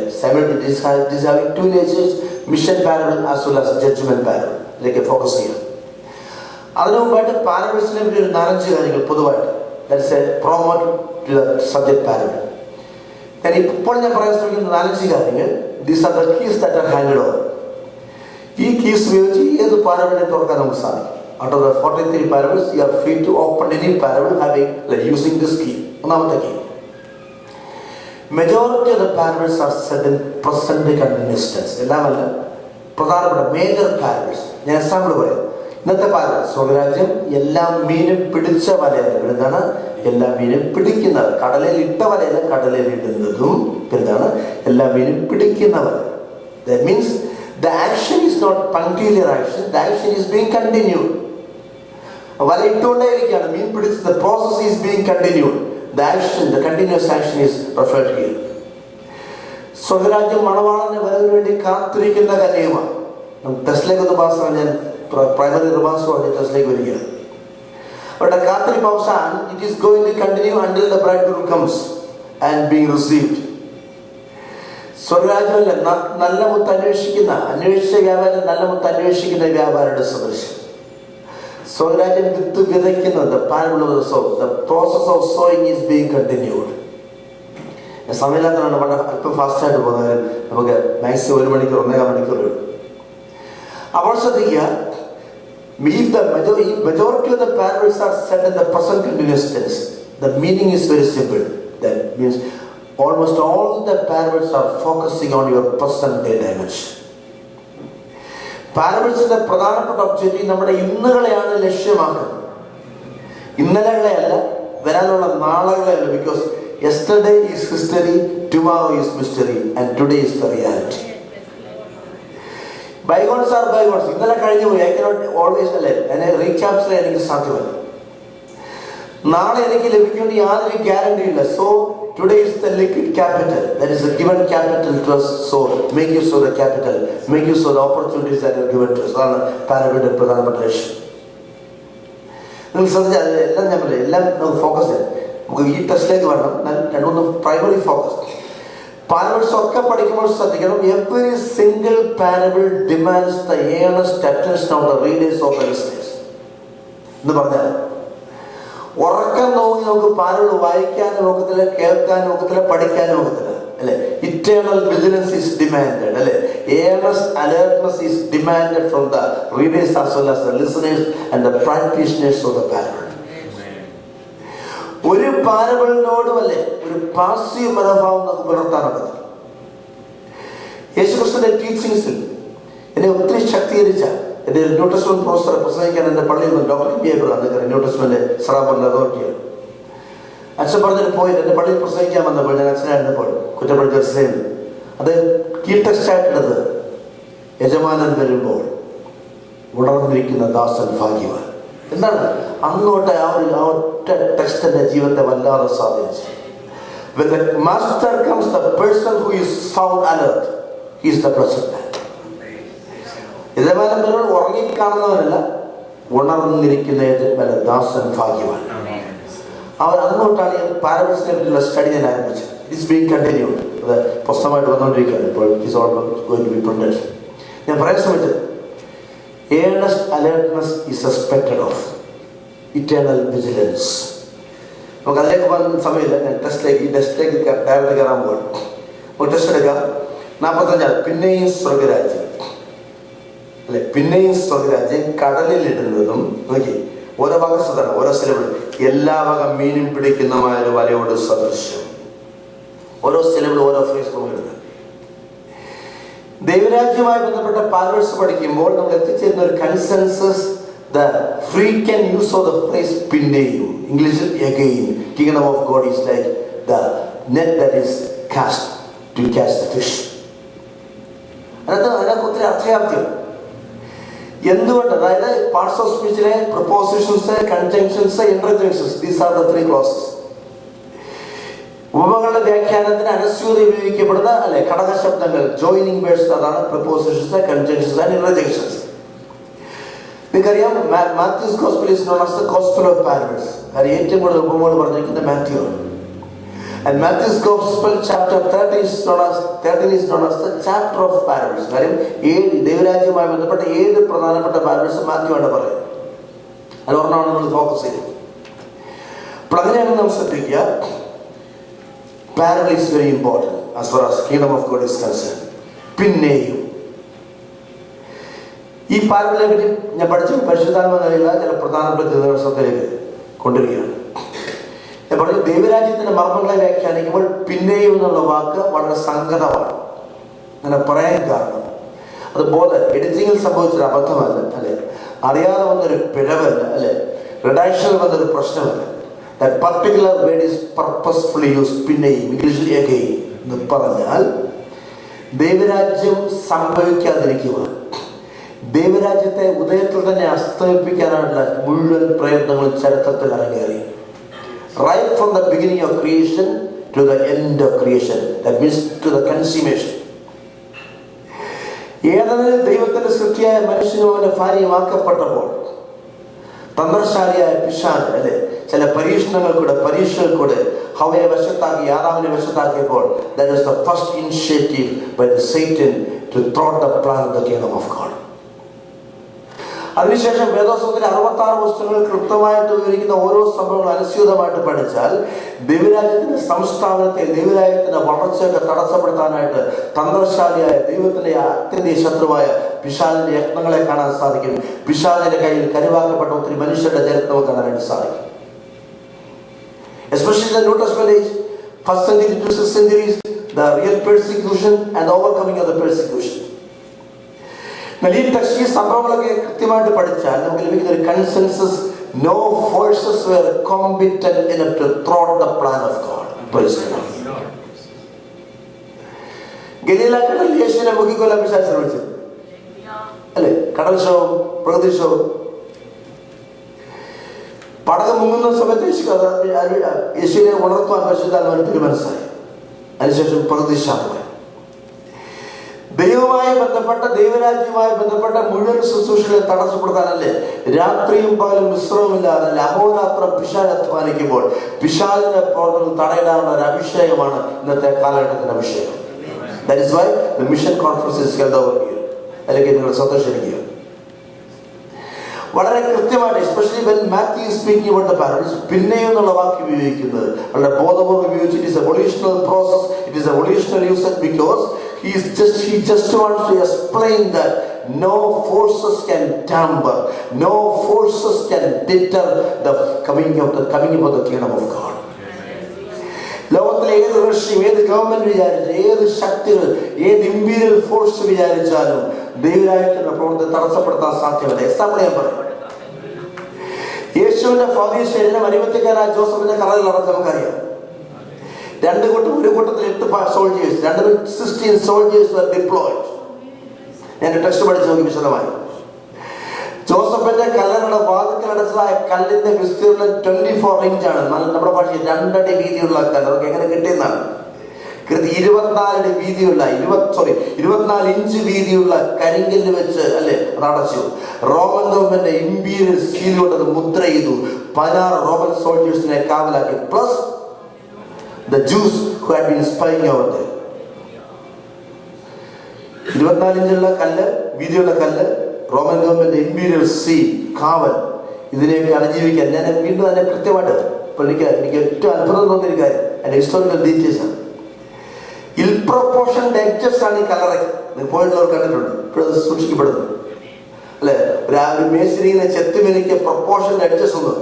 to natures, mission parable as well as judgement parable ഇതിലേക്ക് ഫോക്കസ് ചെയ്യാം. അതിനു മുമ്പായിട്ട് പാരബിൾസിനെ പറ്റി ഒരു 4-5 കാര്യങ്ങൾ പൊതുവായിട്ട് that's a promote to the subject parable. ഇപ്പോൾ ഞാൻ പറയാൻ ശ്രമിക്കുന്ന 4-5 കാര്യങ്ങൾ, these are the keys that are handed over. ഈ കീസ് ഉപയോഗിച്ച് ഏത് പാരബിളിനെ തുറക്കാൻ നമുക്ക് സാധിക്കും. Out of the 43 parables, you are free to open any parable using this key. ഒന്നാമത്തെ key. Majority of the parables are said in present continuous tense. എല്ലാമല്ല, പ്രധാനപ്പെട്ട major parables. ഞാൻ example പറയാം. ഇന്നത്തെ പാരബിൾ സ്വർഗരാജ്യം എല്ലാ മീനും പിടിച്ച വലയല്ല, എന്താണ് എല്ലാ മീനും പിടിക്കുന്നത്. കടലിൽ ഇട്ട വലയല്ല, കടലിൽ ഇടുന്നതും എന്താണ് എല്ലാ മീനും പിടിക്കുന്ന വല. That means the action is not punctiliar action, the action is being continued. വല ഇട്ടുകൊണ്ടേയിരിക്കുകയാണ്, മീൻ പിടിച്ച് the process is being continued. The action, the continuous action is referred here. സ്വർഗരാജ്യം മണവാളനെ വരവിന് വേണ്ടി കാത്തിരിക്കുന്ന കന്യകമാണ്. ടെസ്റ്റിലേക്ക് ഒന്ന് പാസ്സാണ്, ഞാൻ പ്രൈമറി റിമാർക്സ് പറഞ്ഞ് ടെസ്റ്റിലേക്ക് വരികയാണ്. അവരുടെ കാത്തിരിപ്പ് അവസാനം it is going to continue until the bridegroom comes and being received. സ്വർഗരാജ്യമല്ല, നല്ല മുത്ത് അന്വേഷിച്ച വ്യാപാരം, നല്ല മുത്ത് അന്വേഷിക്കുന്ന വ്യാപാരിയുടെ സദൃശം. സ്വർഗരാജ്യം വിത്ത് വിതയ്ക്കുന്നത്, the process of sowing is being continued. സമയമില്ലാത്തതാണ് വളരെ അല്പം ഫാസ്റ്റായിട്ട് പോകുന്നവരും നമുക്ക് മാക്സിമം 1 മണിക്കൂർ 1.5 മണിക്കൂർ വരും. അപ്പോൾ ശ്രദ്ധിക്കുക, if the majority of the parables are said in the present continuous tense, the meaning is very simple. That means almost all the parables are focusing on your present day dimension. പാരബിൾസിന്റെ പ്രധാനപ്പെട്ട objective നമ്മുടെ ഇന്നുകളെയാണ് ലക്ഷ്യമാക്കുന്നത്, ഇന്നലകളെയല്ല, വരാനുള്ള നാളുകളെയല്ല. Because yesterday is history, tomorrow is mystery and today is the reality. Bygones are bygones. ഇന്നലെ കഴിഞ്ഞു പോയി. I cannot always അല്ലേ അതിനെ റീക്യാപ്ചർ ചെയ്യാൻ എനിക്ക് സാധ്യമല്ല. നാളെ എനിക്ക് ലഭിക്കുമെന്ന് യാതൊരു ഗ്യാരണ്ടി ഇല്ല. So today is the liquid capital, that is a given capital to us. So make use of the capital, make use of the opportunities that are given to us. അതാണ് പാരബിളിന്റെ പ്രധാനപ്പെട്ട ലക്ഷ്യം. നിങ്ങൾ ശ്രദ്ധിച്ചാൽ എല്ലാം ഞാൻ പറയാം, എല്ലാം നമുക്ക് ഫോക്കസ് ചെയ്യാം. നമുക്ക് ഈ ടെസ്റ്റിലേക്ക് വരണം. 2-3 പ്രൈമറി ഫോക്കസ്. പാരബിൾസ് ഒക്കെ പഠിക്കുമ്പോൾ ശ്രദ്ധിക്കണം, every single parable demands the Ernest attention of the readers of the listeners. എന്ന് പറഞ്ഞാൽ ഉറക്കം നോക്കി നമുക്ക് പാരബിൾ വായിക്കാനും ഒക്കത്തില്ല, കേൾക്കാനും ഒക്കത്തില്ല, പഠിക്കാനും ഒക്കത്തില്ല അല്ലെ. ഇറ്റേണൽ വിജിലൻസ് ഈസ് ഡിമാൻഡഡ് അല്ലെ. Ernest alertness is demanded from the readers as well as the listeners and the practitioners of the parable. ഒരു പാരബിളിനോടും അല്ലെ ഒരു പാസീവ് മനോഭാവം നമുക്ക് പുലർത്താനൊക്കത്തില്ല. യേശുക്രിസ്തുവിന്റെ ടീച്ചിങ്സിൽ എന്നെ ഒത്തിരി ശക്തീകരിച്ച എൻ്റെ ന്യൂ ടെസ്റ്റ്മെന്റ് പ്രൊഫസറെ പ്രസംഗിക്കാൻ എൻ്റെ പള്ളിയിൽ നിന്ന് doctor P Abraham, New Testament സറാബറിന്റെ അതോറിറ്റിയാണ്. അച്ഛൻ പറഞ്ഞൊരു പോയിന്റ്, എൻ്റെ പള്ളിയിൽ പ്രസംഗിക്കാൻ വന്നപ്പോൾ, ഞാൻ അച്ഛനായിരുന്നപ്പോൾ കുറ്റപ്പെടുത്തിയ ജെറുസലേമിൽ, അത് കീ ടെക്സ്റ്റായിട്ടെടുത്ത്, യജമാനൻ വരുമ്പോൾ ഉണർന്നിരിക്കുന്ന ദാസൻ ഭാഗ്യവാൻ. എന്താണ് അങ്ങോട്ട് ആ ഒറ്റ ടെക്സ്റ്റ് എൻ്റെ ജീവിതത്തെ വല്ലാതെ സ്വാധീനിച്ചു. When the master comes, the person who is found alert, he is the blessed man. യജമാനൻ വരുമ്പോൾ ഉറങ്ങിക്കാണുന്നവരല്ല, ഉണർന്നിരിക്കുന്ന ദാസൻ ഭാഗ്യവാൻ. അവർ അങ്ങോട്ടാണ് ഈ പാരബിൾസിനെ പറ്റിയുള്ള സ്റ്റഡി ഞാൻ ആരംഭിച്ചത്. It's being continued. അത് പുസ്തകമായിട്ട് വന്നുകൊണ്ടിരിക്കുകയാണ്. ഇപ്പോൾ it's all going to be printed. ഞാൻ പറയാൻ ശ്രമിച്ചത്, earnest alertness is expected of eternal vigilance. നമുക്ക് അതിലേക്ക് പോകാൻ സമയമില്ല. ഞാൻ ടെസ്റ്റിലേക്ക് ഡയറക്റ്റ് കയറാൻ പോകണം. നമുക്ക് ടെസ്റ്റ് എടുക്കാം. 45 പിന്നെയും സ്വർഗരാജ്യം അല്ലെ, പിന്നെയും സ്വർഗരാജ്യം കടലിലിടുന്നതും നോക്കി ഓരോ വക സദാണ്, ഓരോ സിലബിൾ, എല്ലാ വക മീനും പിടിക്കുന്നതുമായ ഒരു വലയോട് സദൃശ്യം. ഓരോ സിലബിൾ ഓരോ ഫ്രേസ് ഇടുന്നത്. ദൈവരാജ്യവുമായി ബന്ധപ്പെട്ട പാരബിൾസ് പഠിക്കുമ്പോൾ നമ്മൾ എത്തിച്ചേരുന്ന ഒരു consensus, the frequent use of the phrase പിന്നെയും, ഇംഗ്ലീഷിൽ again, kingdom of God is like the net that is cast to catch the fish. അതിനകത്ത് ഒത്തിരി അർത്ഥയാർത്ഥ്യം. എന്തുകൊണ്ട്? അതായത് പാർട്സ് ഓഫ് സ്പീച്ചിലെ prepositions, conjunctions, interjunctions, these are the 3 clauses. ഉപമകളുടെ വ്യാഖ്യാനത്തിന് അനുസ്യൂതി ഉപയോഗിക്കപ്പെടുന്ന ഘടക ശബ്ദങ്ങൾ, ജോയിനിങ് വേർഡ്സ്, അതാണ് പ്രപ്പോസിഷൻസ്, കൺജങ്ഷൻസ് ആൻഡ് ഇന്റർജങ്ഷൻസ്. നിങ്ങൾക്കറിയാം, Matthew's gospel is known as the gospel of parables. കാര്യം ഏറ്റവും കൂടുതൽ ഉപമകൾ പറഞ്ഞിരിക്കുന്നത് മാത്യു ആണ്. And Matthew's Gospel chapter 13 is known as the chapter of parables. കാര്യം ദൈവരാജ്യവുമായി ബന്ധപ്പെട്ട 7 പ്രധാനപ്പെട്ട പാരബിൾസ് മാത്യു ആണ് പറയുന്നത്. അതിലൊരെണ്ണമാണ് നമ്മൾ ഫോക്കസ് ചെയ്യുന്നത്. അപ്പോൾ അങ്ങനെയാണ് നാം ശ്രദ്ധിക്കുക. Parable is very important as far as kingdom of God is concerned. പിന്നെയും ഈ പാരബിളിനെ പറ്റി ഞാൻ പഠിച്ച പരിശുദ്ധാത്മ നിലയിലുള്ള ചില പ്രധാനപ്പെട്ട ദിവസത്തിലേക്ക് കൊണ്ടുവരികയാണ്. ഞാൻ പറഞ്ഞു, ദൈവരാജ്യത്തിന്റെ മർമ്മങ്ങളെ വ്യാഖ്യാനിക്കുമ്പോൾ പിന്നെയും എന്നുള്ള വാക്ക് വളരെ സംഗതമാണ്. അങ്ങനെ പറയാൻ കാരണം അത് എഡിറ്റിങ്ങിൽ സംഭവിച്ചൊരു അബദ്ധമല്ല, അറിയാതെ വന്നൊരു പിഴവല്ല, റിഡക്ഷനിൽ വന്നൊരു പ്രശ്നമല്ല. That particular word is purposefully used, പിന്നെയും, ഇംഗ്ലീഷിൽ again എന്ന് പറഞ്ഞാൽ ദൈവരാജ്യം സംഭവിക്കാതിരിക്കുവാൻ, ദൈവരാജ്യത്തെ ഉദയത്തിൽ തന്നെ അസ്തമിപ്പിക്കാനായിട്ടുള്ള മുഴുവൻ പ്രയത്നങ്ങളും ചരിത്രത്തിൽ അരങ്ങേറി. Right from the beginning of creation to the end of creation, that means to the consummation. ഏതെങ്കിലും ദൈവത്തിന്റെ സൃഷ്ടിയായ മനുഷ്യനും അവന്റെ ഭാര്യയുമാക്കപ്പെട്ടപ്പോൾ തന്ത്രശാലിയായ പിശാച് ചില പരീക്ഷണങ്ങൾക്കൂടെ ഹവയെ വശത്താക്കി, ആദാമിനെ വശത്താക്കിയപ്പോൾ that is the first initiative by the Satan to thwart the plan of the kingdom of God. അതിനുശേഷം വേദോത്സവത്തിലെ 66 പുസ്തകങ്ങൾ കൃത്യമായിട്ട് വിവരിക്കുന്ന ഓരോ സംഭവങ്ങളും അനുസ്യൂതമായിട്ട് പഠിച്ചാൽ ദൈവരാജ്യത്തിന്റെ സംസ്ഥാപനത്തെ, ദൈവരാജ്യത്തിന്റെ വളർച്ചയൊക്കെ തടസ്സപ്പെടുത്താനായിട്ട് തന്ത്രശാലിയായ ദൈവത്തിന്റെ അത്യന്ത ശത്രുവായ പിശാചിന്റെ യത്നങ്ങളെ കാണാൻ സാധിക്കും. പിശാചിന്റെ കയ്യിൽ കരുവാക്കപ്പെട്ട ഒത്തിരി മനുഷ്യരുടെ ചരിത്രം കാണാനായിട്ട് സാധിക്കും. Especially in the New Testament age, 1st century to 6th centuries, the real persecution and overcoming of the persecution. ഈ ടെക്സ്റ്റ്, ഈ സംഭവങ്ങളൊക്കെ കൃത്യമായിട്ട് പഠിച്ചാൽ നമുക്ക് ലഭിക്കുന്ന ഒരു consensus, no forces were competent enough to thwart the plan of God. Praise the lord. ഗലീല കടൽ യേശുവിനെ മുക്കിക്കൊല്ലാൻ പിശാച് ശ്രമിച്ചു, കടൽക്ഷോഭം, പ്രകൃതിക്ഷോഭം. പടകം മുങ്ങുന്ന സമയത്ത് യേശുവിനെ ഉണർത്തുവാൻ പരിശുദ്ധാത്മാവിന് തീരുമാനിച്ചായി. അതിനുശേഷം പ്രകൃതിശാന്തമായി. ദൈവവുമായി ബന്ധപ്പെട്ട, ദൈവരാജ്യവുമായി ബന്ധപ്പെട്ട മുഴുവൻ ശുശ്രൂഷകളെ തടസ്സപ്പെടുത്താനല്ലേ രാത്രിയും പകലും വിശ്രമമില്ലാതെ അഹോരാത്രം പിശാച് അധ്വാനിക്കുമ്പോൾ പിശാചിന്റെ പ്രവർത്തനം തടയിടാനുള്ള ഒരു അഭിഷേകമാണ് ഇന്നത്തെ കാലഘട്ടത്തിന്റെ അഭിഷേകം. That is why the mission conference is held over here. അല്ലെങ്കിൽ നിങ്ങൾ സന്തോഷിക്കുക. വളരെ കൃത്യമായിട്ട്, especially when Matthew is speaking about the parables, പിന്നെയും എന്നുള്ള വാക്ക് ഉപയോഗിക്കുന്നത് വളരെ ബോധപൂർവ്വം ഉപയോഗിച്ച് it is a volitional process, it is a volitional usage, because he just wants to explain that no forces can tamper, no forces can deter the coming of the kingdom of God. ലോകത്തിലെ ഏത് റഷ്യം, ഏത് government വിചാരിച്ചാലും, ഏത് ശക്തികൾ, ഏത് imperial force വിചാരിച്ചാലും ദൈവരാജ്യത്തിന്റെ പ്രവർത്തനം തടസ്സപ്പെടുത്താൻ സാധ്യമല്ല. എക്സാമ്പിൾ ഞാൻ പറയും. യേശുവിന്റെ ഫാദർ ശരീരം അരിമത്യക്കാരായ ജോസഫിന്റെ കടലിൽ നടന്ന് നമുക്കറിയാം. ഒരു കൂട്ടത്തിൽ 8 സോൾജേഴ്സ്, 16 സോൾജേഴ്സ് were deployed. ഞാൻ ടെക്സ്റ്റ് പഠിച്ചു നോക്കി വിശദമായി. ജോസഫിന്റെ കല്ലറയുടെ വാതിക്കലടച്ചതായ കല്ലിന്റെ വിസ്തീർണം 24 ഇഞ്ചാണ്. നമ്മുടെ ഭാഷയിൽ 2 അടി വീതിയുള്ള കല്ല്. അതൊക്കെ എങ്ങനെ കിട്ടിയെന്നാണ്. 24 വീതിയുള്ള 24 ഇഞ്ച് വീതിയുള്ള കരിങ്കല്ല് വെച്ച് അത് അടച്ചു. റോമൻ ഗവൺമെന്റ് ഇമ്പീരിയൽ സീൽ കൊണ്ടത് മുദ്ര ചെയ്തു. 16 റോമൻ സോൾജേഴ്സിനെ കാവലാക്കി, plus the Jews who had been spying over there. 24 ഇഞ്ചുള്ള കല്ല്, വീതിയുള്ള കല്ല്, റോമൻ ഗവൺമെന്റ് ഇമ്പീരിയൽ സീൽ, കാവൽ, ഇതിനെയൊക്കെ അതിജീവിക്കാൻ ഞാൻ വീണ്ടും അതിനെ കൃത്യമായിട്ട് എനിക്ക് ഏറ്റവും അത്ഭുതം തോന്നിയൊരു കാര്യം അതിന്റെ ഹിസ്റ്റോറിക്കൽ ഡീറ്റെയിൽസ് ആണ്. ഇൽപ്രൊപ്പോർഷൻഡ് എഡ്ജസ് ആണ് ഈ കല്ലറയ്ക്ക്. നിങ്ങൾ പോയിട്ടുള്ളവർ കണ്ടിട്ടുണ്ട്. ഇപ്പോഴത് സൂക്ഷിക്കപ്പെടുന്നു അല്ലെ. ഒരു മേശരിങ്ങനെ ചെത്തുമെനിക്ക് പ്രൊപ്പോർഷൻഡ് എഡ്ജസ് ഉണ്ട്.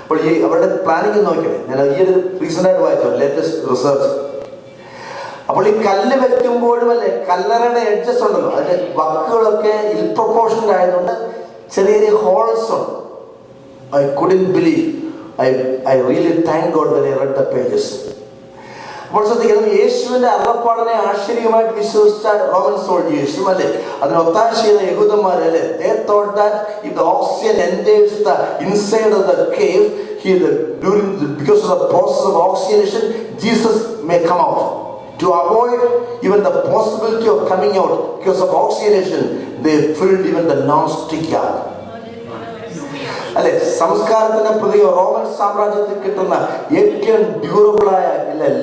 അപ്പോൾ ഈ അവരുടെ പ്ലാനിങ് നോക്കിയത് ഞാൻ ഈ ഒരു റീസെന്റ് ആയിട്ട് വായിച്ചു, ലേറ്റസ്റ്റ് റിസർച്ച്. അപ്പോൾ ഈ കല്ല് വെക്കുമ്പോഴും കല്ലറയുടെ എഡ്ജസ് ഉണ്ടല്ലോ, അതിന്റെ വക്കുകളൊക്കെ ഇൽപ്രൊപ്പോർഷൻഡ് ആയതുകൊണ്ട് ചെറിയ ചെറിയ ഹോൾസ് ഉണ്ട്. I couldn't believe. I really thank God when I read the pages. അപ്പോൾ ശ്രദ്ധിക്കണം, യേശുവിന്റെ അള്ളപ്പാടിനെ ആശ്ചര്യമായിട്ട് വിശ്വസിച്ച റോമൻ സോൾജേഴ്സും അല്ലെ അതിന് ഒത്താശ ചെയ്ത യഹൂദന്മാരെ അല്ലെ, they thought that if the oxygen enters the inside of the cave, because of the process of oxygenation, Jesus may come out. To avoid even the possibility of coming out because of oxygenation, they filled even the non-stick yard. അല്ലെ, സംസ്കാരത്തിന് പ്രതിയോ Roman സാമ്രാജ്യത്തിൽ കിട്ടുന്ന ഏറ്റവും ഡ്യൂറബിളായ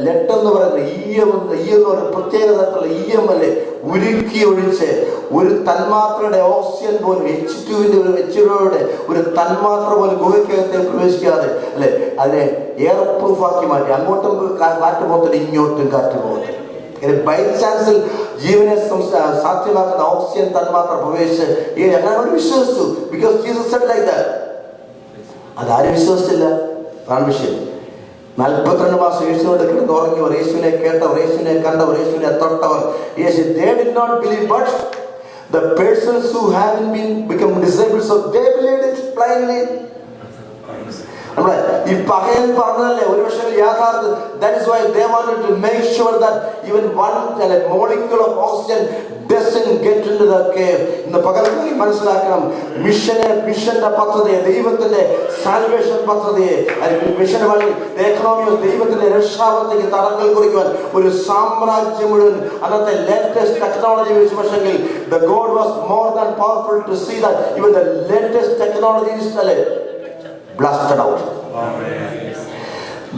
lead എന്ന് പറയുന്ന ഈയെന്ന് പറയുന്ന പ്രത്യേക തരത്തിലുള്ള ഈയം അല്ലെ ഉരുക്കി ഒഴിച്ച് ഒരു തന്മാത്രയുടെ ഓക്സിജൻ പോലും H2ന്റെ ഒരു തന്മാത്ര പോലും ഗുഹയ്ക്കകത്തെ പ്രവേശിക്കാതെ അല്ലെ അതിനെ എയർ പ്രൂഫാക്കി മാറ്റി. അങ്ങോട്ടും കാറ്റ് പോകത്തില്ല, ഇങ്ങോട്ടും കാറ്റ് പോകത്തില്ല. ബൈ ചാൻസിൽ ജീവനെ സാധ്യമാക്കുന്ന ഓക്സിജൻ തന്മാത്ര പ്രവേശിച്ച് അങ്ങനെ അവർ വിശ്വസിച്ചു. Because Jesus Z like that. അതാരും വിശ്വസിച്ചില്ല. അതാണ് വിഷയം. 42 മാസം യേശുവിനോട് കിടന്ന് ഉറങ്ങിയവർ, യേശുവിനെ കേട്ടവർ, യേശുവിനെ കണ്ടവർ, യേശുവിനെ തൊട്ടവർ, they did not believe, but the persons who haven't become disabled, so they believed it blindly. നമ്മളെ ഈ പകയൻ പറഞ്ഞതല്ലേ ഒരു പക്ഷേ യാഥാർത്ഥ്യം. That is why they wanted to make sure that even one molecule of oxygen doesn't get into the cave. ഇന്ന് പകൽക്കാലം മനസ്സിലാക്കണം, മിഷന്റെ പദ്ധതിയെ, ദൈവത്തിന്റെ സാൽവേഷൻ പദ്ധതിയെ, മിഷൻ വഴി എക്കണോമി ദൈവത്തിന്റെ രക്ഷാപത്തേക്ക് തടങ്ങൾ കുറിക്കുവാൻ ഒരു സാമ്രാജ്യം മുഴുവൻ അന്നത്തെ ലേറ്റസ്റ്റ് ടെക്നോളജി വെച്ച്. പക്ഷെങ്കിൽ the God was more than powerful to see that even the latest technology is blasted out.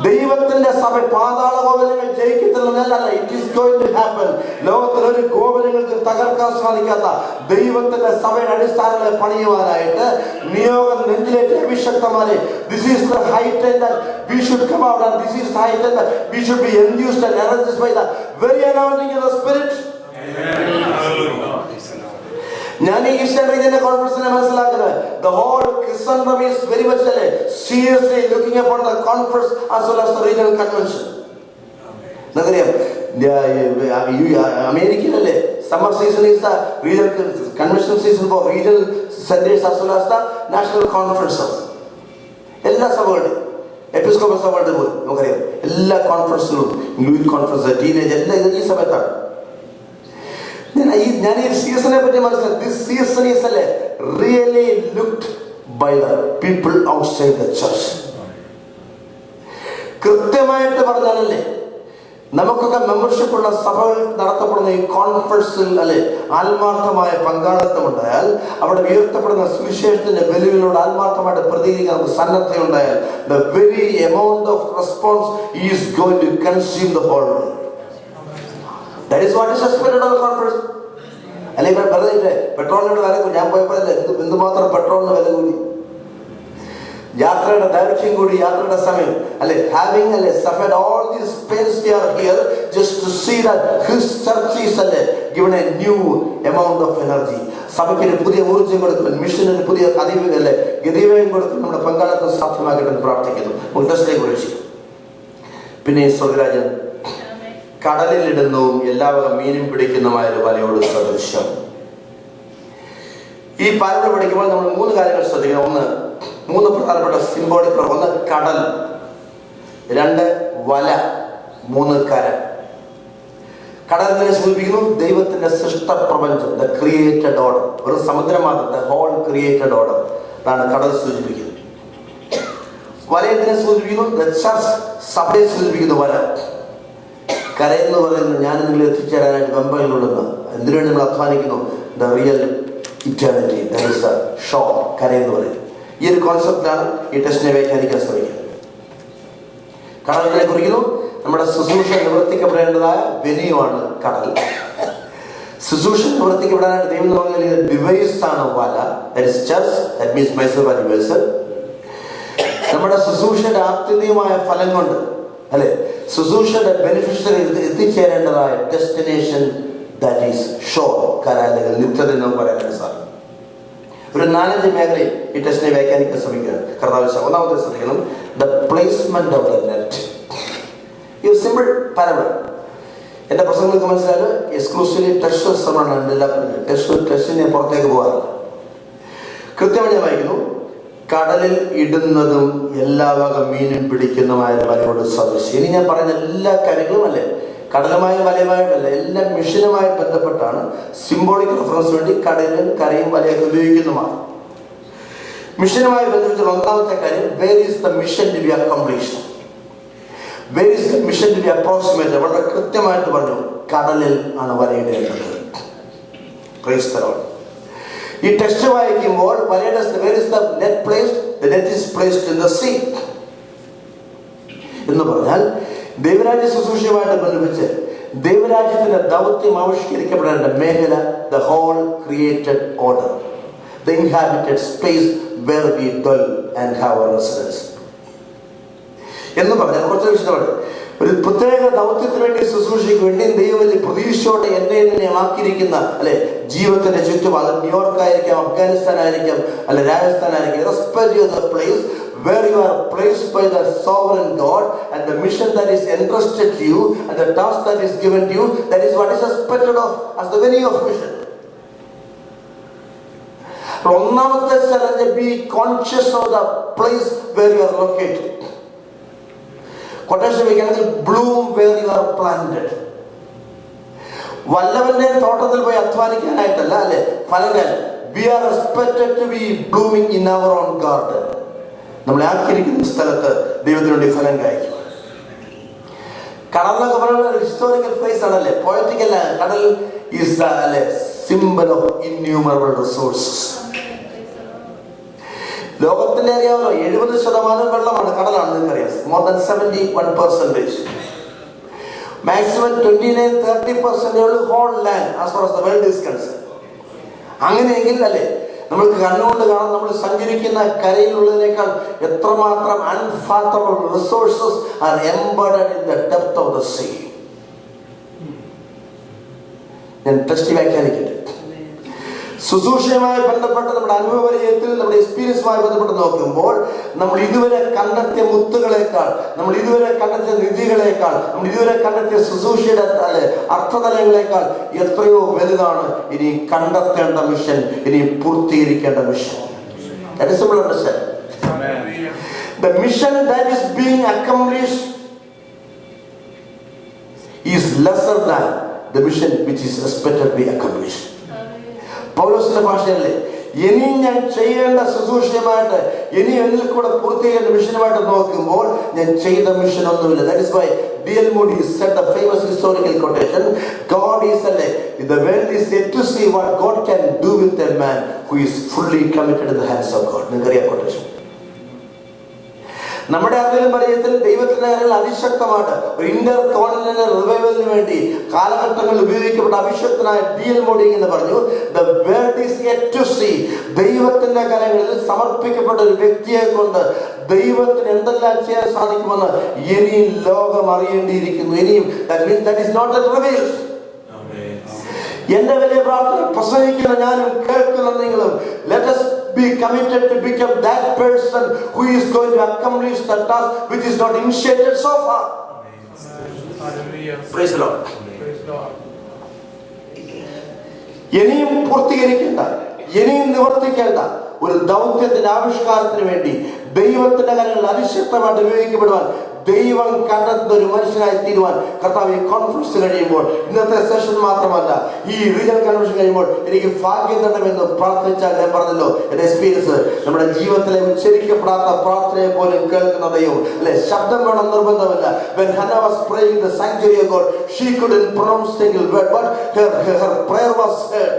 ദൈവത്തിന്റെ സഭ പാതാള ഗോപുരങ്ങൾ ജയിക്കത്തില്ലെന്നല്ല, it is going to happen. ലോകത്തിൽ ഒരു ഗോപുരങ്ങൾക്ക് തകർക്കാൻ സാധിക്കാത്ത ദൈവത്തിന്റെ സഭയുടെ അടിസ്ഥാനങ്ങളെ പണിയുവാനായിട്ട് നിയോഗം നെഞ്ചിലേറ്റ് അഭിഷക്തമാരെ. This is the high time that we should come out, and this is the high time that we should be induced and energized by the very anointing of the Spirit. ഞാൻ ഈ eastern റീജിയന്റെ കോൺഫറൻസിനെ മനസ്സിലാക്കുന്നത്, the whole Christendom is very much seriously looking upon the conference as well as the regional convention. നമുക്കറിയാം അമേരിക്കയിലല്ലേ summer season is the regional convention season for regional centres as well as the national conferences. എല്ലാ സഭകളുടെയും episcopal സഭകളുടെ പോലും നമുക്കറിയാം എല്ലാ കോൺഫറൻസിലും, Luis conference, teenage എല്ലാം ഈ സമയത്താണ്. ഞാൻ ഈ സീസണെ പറ്റി മനസ്സിലാക്കി. This season is really looked by the people outside the church. കൃത്യമായിട്ട് പറഞ്ഞാലല്ലേ നമുക്കൊക്കെ മെമ്പർഷിപ്പ് ഉള്ള സഭകൾ നടത്തപ്പെടുന്ന ഈ കോൺഫറൻസിൽ ആത്മാർത്ഥമായ പങ്കാളിത്തം ഉണ്ടായാൽ, അവിടെ ഉയർത്തപ്പെടുന്ന സുവിശേഷത്തിന്റെ വെല്ലുവിളിയോട് ആത്മാർത്ഥമായിട്ട് പ്രതികരിക്കാൻ നമുക്ക് സന്നദ്ധത ഉണ്ടായാൽ, the very amount of response is going to consume the whole world. That is what is expected of the conference. അല്ലെങ്കിൽ പറഞ്ഞില്ലേ പെട്രോളിനോട് വില കൂടി. ഞാൻ പോയപ്പോഴല്ലേ എന്തുമാത്രം പെട്രോളിന് വില കൂടി, യാത്രയുടെ ദൈർഘ്യം കൂടി, യാത്രയുടെ സമയം having suffered all these pains we are here just to see that his church is given a new amount of energy. സഭയ്ക്ക് പുതിയ ഊർജ്ജം കൊടുക്കും, മിഷനൊരു പുതിയ ഗതിവേഗം കൊടുക്കും. നമ്മുടെ പങ്കാളിത്തം സാധ്യമാക്കട്ടെ പ്രാർത്ഥിക്കുന്നു. ഉദ്ദേശത്തിലേക്ക് കുറിച്ച് പിന്നെ സ്വർഗരാജൻ കടലിലിടുന്നതും എല്ലാവക മീനും പിടിക്കുന്നതുമായ ഒരു വലയോട് സദൃശ്യം. ഈ പാരബിൾ പഠിക്കുമ്പോൾ നമ്മൾ 3 കാര്യങ്ങൾ ശ്രദ്ധിക്കണം. 3 പ്രധാനപ്പെട്ട സിംബോളിക്. 1 കടൽ, 2 വല, 3 കര. കടലിനെ സൂചിപ്പിക്കുന്നു ദൈവത്തിന്റെ സൃഷ്ടപ്രപഞ്ചം, ദ ക്രിയേറ്റഡ് ഓർഡർ. ഒരു സമുദ്രമാകും, ദ ഹോൾ ക്രിയേറ്റഡ് ഓർഡർ. അതാണ് കടൽ സൂചിപ്പിക്കുന്നത്. വലയത്തിനെ സൂചിപ്പിക്കുന്നു ദ ചർച്ച്, സഭയെ സൂചിപ്പിക്കുന്നു വല. കരയെന്ന് പറയുന്നത് ഞാൻ നിങ്ങൾ എത്തിച്ചേരാനായിട്ട് വെമ്പലുകൊള്ളുന്ന, എന്തിനാണ് നമ്മൾ അധ്വാനിക്കുന്നു, the real eternity, that is the shore. കരയെന്ന് പറയുന്നത് ഈ ഒരു കോൺസെപ്റ്റാണ് ഈ ടെസ്റ്റിനെ വ്യാഖ്യാനിക്കാൻ ശ്രമിക്കുന്നത്. കടലിനെ കുറിക്കുന്നു നമ്മുടെ ശുശ്രൂഷ നിവർത്തിക്കപ്പെടേണ്ടതായ വെന്യൂവാണ് കടൽ. ശുശ്രൂഷ നിവർത്തിക്കപ്പെടാനായിട്ട് ദൈവം നൽകിയ ഡിവൈസ് ആണ് വല, that is church, that means myself and yourself. നമ്മുടെ ശുശ്രൂഷയുടെ ആത്യന്തികമായ ഫലം കൊണ്ട് ശുശ്രൂഷയുടെ ബെനിഫിഷ്യറി എത്തിച്ചേരേണ്ടതായ ഡെസ്റ്റിനേഷൻ, ദാറ്റ് ഈസ് ഷോർ, കര, അല്ലെങ്കിൽ നിത്യത എന്ന് പറയാനായിട്ട് സാധിക്കും. ഒരു 4-5 മേഖലയിൽ ഈ ടെസ്റ്റിനെ വ്യാഖ്യാനിക്കാൻ ശ്രമിക്കുകയാണ് കർത്താവ്. ഒന്നാമത്തെ ശ്രദ്ധിക്കണം, the placement of the net. ഈ സിമ്പിൾ പാരബിൾ എൻ്റെ പ്രസംഗങ്ങൾക്ക് മനസ്സിലായാലും എക്സ്ക്ലൂസീവ്ലി ടെസ്റ്റ് ശ്രമമാണ്. ടെസ്റ്റിനെ പുറത്തേക്ക് പോകാറില്ല. കൃത്യമായി ഞാൻ വായിക്കുന്നു, കടലിൽ ഇടുന്നതും എല്ലാ വക മീനും പിടിക്കുന്നതുമായ വലയോട് സദൃശ്യം. ഇനി ഞാൻ പറയുന്ന എല്ലാ കാര്യങ്ങളും അല്ലേ, കടലുമായും വലയുമായുമല്ല, എല്ലാം മിഷനുമായി ബന്ധപ്പെട്ടാണ്. സിംബോളിക് റെഫറൻസ് വേണ്ടി കടലും കരയും വലയൊക്കെ ഉപയോഗിക്കുന്നതുമാണ്. മിഷനുമായി ബന്ധിപ്പിച്ച ഒന്നാമത്തെ കാര്യം, where is the mission to be accomplished, where is the mission to be approximate. വളരെ കൃത്യമായിട്ട് പറഞ്ഞു, കടലിൽ ആണ് വലയിടേണ്ടത്. Praise the lord. ഈ ടെക്സ്റ്റ് വായിക്കുമ്പോൾ വലയുടെ where is the net placed, the net is placed in the sea എന്ന് പറഞ്ഞാൽ ദൈവരാജ്യ ശുശ്രൂഷയുമായിട്ട് ബന്ധിപ്പിച്ച് ദൈവരാജ്യത്തിന്റെ ദൗത്യം ആവിഷ്കരിക്കപ്പെടേണ്ട മേഖല, the whole created order, the inhabited space where we dwell and have our residence എന്ന് പറഞ്ഞാൽ കുറച്ച് വിശദമാണ്. ഒരു പ്രത്യേക ദൗത്യത്തിന് വേണ്ടി ശുശ്രൂഷയ്ക്ക് വേണ്ടി ദൈവം വലിയ പ്രതീക്ഷയോടെ എന്നെ ആക്കിയിരിക്കുന്ന അല്ലെ ജീവിതത്തിന്റെ ചുറ്റുപാടും, ന്യൂയോർക്ക് ആയിരിക്കാം, അഫ്ഗാനിസ്ഥാൻ ആയിരിക്കാം, അല്ലെ രാജസ്ഥാൻ ആയിരിക്കാം, respect the place where you are placed by the sovereign God, and the mission that is entrusted to you and the task that is given to you, that is what is expected of as the venue of mission. ഒന്നാമത്തെ challenge, be conscious of the place where you are located. Quotation വയ്ക്കുകയാണെങ്കിൽ bloom where you are planted. വല്ലവന്റെ തോട്ടത്തിൽ പോയി അധ്വാനിക്കാനായിട്ടല്ല അല്ലെ ഫലം. We are expected to be blooming in our own garden. നമ്മളെ ആക്കിയിരിക്കുന്ന സ്ഥലത്ത് ദൈവത്തിന് വേണ്ടി ഫലം കായ്ക്കുക. കടൽ എന്നൊക്കെ പറയുന്ന ഒരു ഹിസ്റ്റോറിക്കൽ പ്ലേസ് ആണല്ലേ, പോയറ്റിക്കൽ. കടൽ is the symbol of innumerable resources. ലോകത്തിന്റെ അറിയാമല്ലോ 70% വെള്ളമാണ്, കടലാണ്. നിങ്ങൾക്കറിയാം, more than 71%. Maximum 29-30% whole land as far as the world is concern. അങ്ങനെയെങ്കിൽ അല്ലേ നമ്മൾക്ക് കണ്ണുകൊണ്ട് കാണാൻ, നമ്മൾ സഞ്ചരിക്കുന്ന കരയിലുള്ളതിനേക്കാൾ എത്രമാത്രം unfathomable resources are embedded in the depth of the sea. ഞാൻ ടെസ്റ്റ് വ്യാഖ്യാനിക്കട്ടെ. ശുശ്രൂഷയുമായി ബന്ധപ്പെട്ട് നമ്മുടെ അനുഭവപരിചയത്തിൽ, നമ്മുടെ എക്സ്പീരിയൻസുമായി ബന്ധപ്പെട്ട് നോക്കുമ്പോൾ, നമ്മൾ ഇതുവരെ കണ്ടെത്തിയ മുത്തുകളേക്കാൾ, നമ്മൾ ഇതുവരെ കണ്ടെത്തിയ നിധികളേക്കാൾ, നമ്മൾ ഇതുവരെ കണ്ടെത്തിയ ശുശ്രൂഷയുടെ അർത്ഥതലങ്ങളേക്കാൾ എത്രയോ വലുതാണ് ഇനി കണ്ടെത്തേണ്ട മിഷൻ, ഇനി പൂർത്തീകരിക്കേണ്ട mission. That is simple to understand. The mission that is being accomplished is lesser than the mission which is expected to be accomplished. പൗലോസിന്റെ ഭാഷയല്ലേ, ഇനിയും ഞാൻ ചെയ്യേണ്ട ശുശ്രൂഷയുമായിട്ട്, ഇനി എന്നിൽ കൂടെ പൂർത്തീകരിക്കേണ്ട മിഷനുമായിട്ട് നോക്കുമ്പോൾ ഞാൻ ചെയ്ത മിഷൻ ഒന്നുമില്ല. That is why D.L. Moody said the famous historical quotation, God is the world is yet to see what God can do with a man who is fully committed in the hands of God. നിങ്ങൾക്കറിയാം quotation. നമ്മുടെ അറിവിലും പരിചയത്തിൽ ദൈവത്തിന്റെ കാര്യങ്ങൾ അതിശക്തമായിട്ട് ഒരു Inter continental റിവൈവലിന് വേണ്ടി കാലഘട്ടങ്ങളിൽ ഉപയോഗിക്കപ്പെട്ട അഭിഷക്തനായ D.L. Moody എന്ന് പറഞ്ഞു, the world is yet to see, ദൈവത്തിന്റെ കാര്യങ്ങളിൽ സമർപ്പിക്കപ്പെട്ട ഒരു വ്യക്തിയെ കൊണ്ട് ദൈവത്തിന് എന്തെല്ലാം ചെയ്യാൻ സാധിക്കുമെന്ന് ഇനിയും ലോകം അറിയേണ്ടിയിരിക്കുന്നു. ഇനിയും that is not yet revealed. എന്റെ വലിയ പ്രാർത്ഥന, പ്രസംഗിക്കുന്ന ഞാനും കേൾക്കുന്ന നിങ്ങളും, let us be committed to become that person who is going to accomplish the task which is not initiated so far. Praise the Lord. ഇനിയും പൂർത്തീകരിക്കേണ്ട, ഇനിയും നിവർത്തിക്കേണ്ട ഒരു ദൗത്യത്തിന്റെ ആവിഷ്കാരത്തിന് വേണ്ടി ദൈവത്തിന്റെ കാര്യങ്ങൾ അതിശക്തമായിട്ട് ഉപയോഗിക്കപ്പെടുവാൻ ദൈവം കണ്ടെത്തുന്ന ഒരു മനുഷ്യനായി തീരുവാൻ കർത്താവ് ഈ കോൺഫറൻസ് കഴിയുമ്പോൾ, ഇന്നത്തെ സെഷൻ മാത്രമല്ല, ഈ റീജിയണൽ കൺവെൻഷൻ കഴിയുമ്പോൾ എനിക്ക് ഭാഗ്യം തരണമെന്ന് പ്രാർത്ഥിച്ചാൽ, ഞാൻ പറഞ്ഞല്ലോ എന്റെ എക്സ്പീരിയൻസ്, നമ്മുടെ ജീവിതത്തിലെ ഉച്ചരിക്കപ്പെടാത്ത പ്രാർത്ഥനയെ പോലും കേൾക്കുന്ന ദൈവം അല്ലെ. ശബ്ദം വേണം നിർബന്ധമല്ല. When Hannah was praying the sanctuary of God, she couldn't pronounce single word, but her prayer was heard.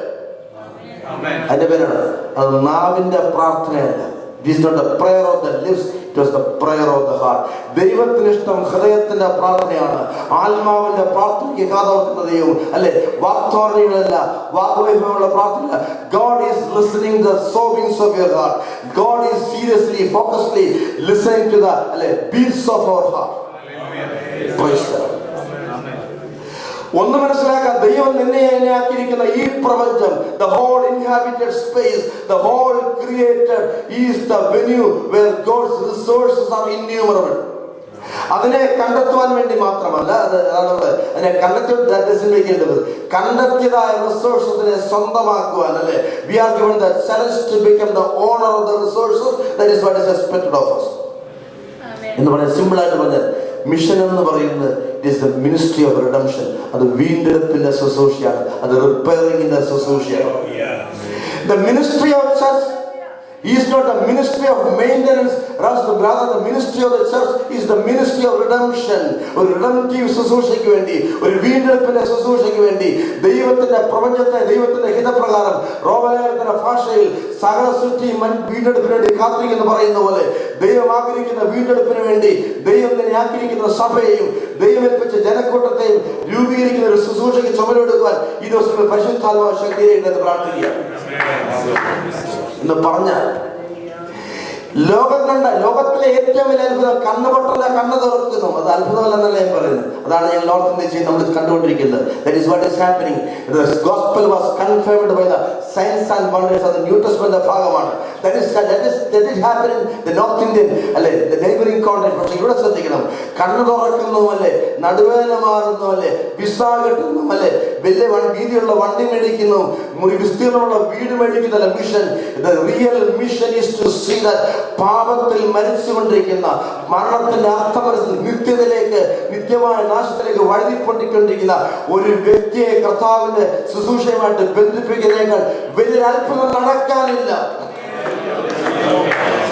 അതിന്റെ പേരാണ്, അത് നാവിന്റെ പ്രാർത്ഥനയല്ല. It is not the prayer of the lips, it was the prayer of the heart. ദൈവത്തിന് ഇഷ്ടം ഹൃദയത്തിന്റെ പ്രാർത്ഥനയാണ്. ആത്മാവിന്റെ പ്രാർത്ഥനയ്ക്ക് കാതോർക്കുന്ന ദൈവം അല്ലെ. വാക്തോരണികളല്ല, വാഗ്വൈഭവമുള്ള പ്രാർത്ഥന. God is listening the sobbings of your heart. God is seriously, focusedly listening to the beats of our heart. Praise God. ഒന്ന് മനസ്സിലാക്കാൻ, ദൈവം നിന്നെ ആക്കിയിരിക്കുന്ന ഈ പ്രപഞ്ചം, the whole inhabited space, the whole created is the venue where God's resources are innumerable. അതിനെ കണ്ടെത്തുവാൻ വേണ്ടി മാത്രമല്ല, അതിനെ കണ്ടെത്തിയത് കണ്ടെത്തിയതായ റിസോഴ്സസിനെ സ്വന്തമാക്കുവാൻ, അല്ലെ? We are given the challenge to become the owner of the resources. That is what is expected of us. എന്ന് പറയാൻ simple ആയിട്ട് പറഞ്ഞാൽ മിഷൻ എന്ന് പറയുന്നത് it is the ministry of redemption. അത് വീണ്ടെടുപ്പിന്റെ ശുശ്രൂഷയാണ്, അത് റിപ്പയറിംഗിന്റെ ശുശ്രൂഷയാണ്. The ministry of church is not a ministry of maintenance, rather the ministry of the church is the ministry of redemption. ഒരു redemptive ശുശ്രൂഷയ്ക്ക് വേണ്ടി, ഒരു വീണ്ടെടുപ്പിന്റെ ശുശ്രൂഷയ്ക്ക് വേണ്ടി ദൈവത്തിന്റെ പ്രപഞ്ചത്തെ ദൈവത്തിന്റെ ഹിതപ്രകാരം റോമലേഖനത്തിന്റെ ഭാഷയിൽ സകല സൃഷ്ടിയും വീണ്ടെടുപ്പിന് വേണ്ടി കാത്തിരിക്കുന്നു പറയുന്ന പോലെ ദൈവം ആഗ്രഹിക്കുന്ന വീണ്ടെടുപ്പിന് വേണ്ടി ദൈവം തന്നെ ആഗ്രഹിക്കുന്ന സഭയെയും ദൈവം ഏൽപ്പിച്ച ജനക്കൂട്ടത്തെയും രൂപീകരിക്കുന്ന ഒരു ശുശ്രൂഷയ്ക്ക് ചുമലെടുക്കുവാൻ ഈ ദിവസങ്ങളിൽ പരിശുദ്ധാത്മാവ് ശക്തിയെ പ്രാർത്ഥിക്കുക എന്ന് പറഞ്ഞാൽ, ലോകത്തിലെ ഏറ്റവും വലിയ അത്ഭുതം കണ്ണുപൊട്ടല്ല കണ്ണ് തുറക്കുന്നു. അത് അത്ഭുതമല്ലെന്നല്ല ഞാൻ പറയുന്നത്. അതാണ് ഞങ്ങൾ നോർത്ത് ഇന്ത്യയിൽ നമ്മൾ കണ്ടുകൊണ്ടിരിക്കുന്നത്. That is what is happening. The gospel was confirmed by the signs and wonders of the New Testament ഭാഗമാണ്. That is happening in the North Indian, അല്ലെ, the neighboring countries. പക്ഷെ ഇവിടെ ശ്രദ്ധിക്കണം, കണ്ണ് തുറക്കുന്നുമല്ലേ, നടുവേദന മാറുന്നുമല്ലേ, വിസ കിട്ടുന്നുമല്ലേ, വലിയ വീതിയുള്ള വണ്ടി മേടിക്കുന്നു, വിസ്തീർണമുള്ള വീട് മേടിക്കുന്നല്ല mission. The real mission is to see that പാപത്തിൽ മരിച്ചുകൊണ്ടിരിക്കുന്ന, മരണത്തിന്റെ അർത്ഥം നിത്യതയിലേക്ക്, നിത്യമായ നാശത്തിലേക്ക് വഴുതിപ്പൊട്ടിക്കൊണ്ടിരിക്കുന്ന ഒരു വ്യക്തിയെ കർത്താവിന്റെ ശുശ്രൂഷയുമായിട്ട് ബന്ധിപ്പിക്കുന്നതിനേക്കാൾ വലിയ അത്ഭുതം നടക്കാനില്ല.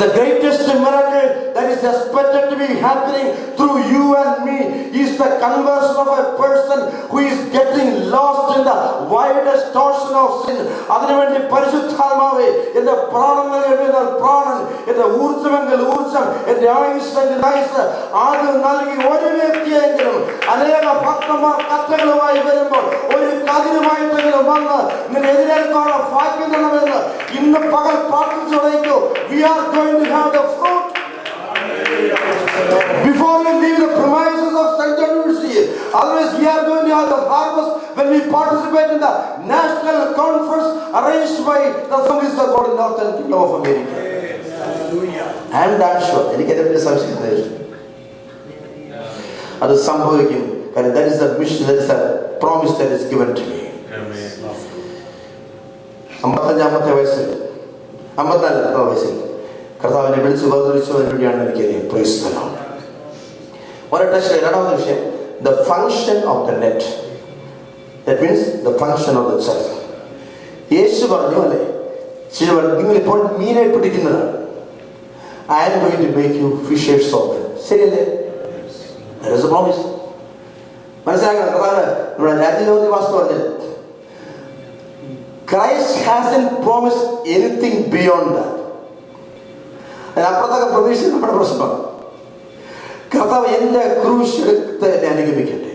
The greatest miracle that is expected to be happening through you and me is the conversion of a person who is getting lost in the widest ocean of sin. അതിനുവേണ്ടി പരിശുദ്ധാത്മാവേ, എന്റെ പ്രാണങ്ങളിൽ പ്രാണൻ, എന്റെ ഊർജ്ജമെങ്കിൽ ഊർജ്ജം, എന്റെ ആയുസ്സെങ്കിൽ ആയുസ് അത് നൽകി ഒരു വ്യക്തിയെങ്കിലും അനേക ഭക്തന്മാർ കഥകളുമായി വരുമ്പോൾ ഒരു കതിരുമായിട്ടെങ്കിലും വന്ന് നിന്നെ എതിരേൽക്കാനുള്ള ഭാഗ്യം തരണമെന്ന് ഇന്ന് പകൽ പ്രാർത്ഥിച്ചു തുടങ്ങിക്കോ. We are going to have the fruit before we leave the premises of St. University. Otherwise, we are going to have the harvest when we participate in the national conference arranged by the Assemblies of God in Northern Kingdom of America. I am damn sure. എനിക്ക് അതിന്റെ സംശയം അത് സംഭവിക്കും. കാരണം that is the mission, that is the promise that is given to me. 55 വയസ്സിൽ 54 വയസ്സിൽ കർത്താവിനെ വിളിച്ച് വേർതിരിച്ചതിന് വേണ്ടിയാണ് എനിക്കറിയാം. Price the Lord. രണ്ടാമത്തെ വിഷയം, the function of the net. That means the function of the church. യേശു പറഞ്ഞു, അല്ലേ, നിങ്ങൾ ഇപ്പോൾ മീനെ പിടിക്കുന്നതാണ്. I am going to make you fishers of men. ശരിയല്ലേ? That is a promise. മനസ്സിലാക്കണം. കർത്താവ് നമ്മുടെ രാജ്യലോകത്തെ വാസ്തു പറഞ്ഞത് Christ hasn't promised anything beyond that. അതിനപ്പുറത്തൊക്കെ പ്രതീക്ഷ നമ്മുടെ പ്രശ്നമാണ്. കർത്താവ് എന്റെ ക്രൂശ് എടുത്ത് എന്നെ അനുഗമിക്കട്ടെ,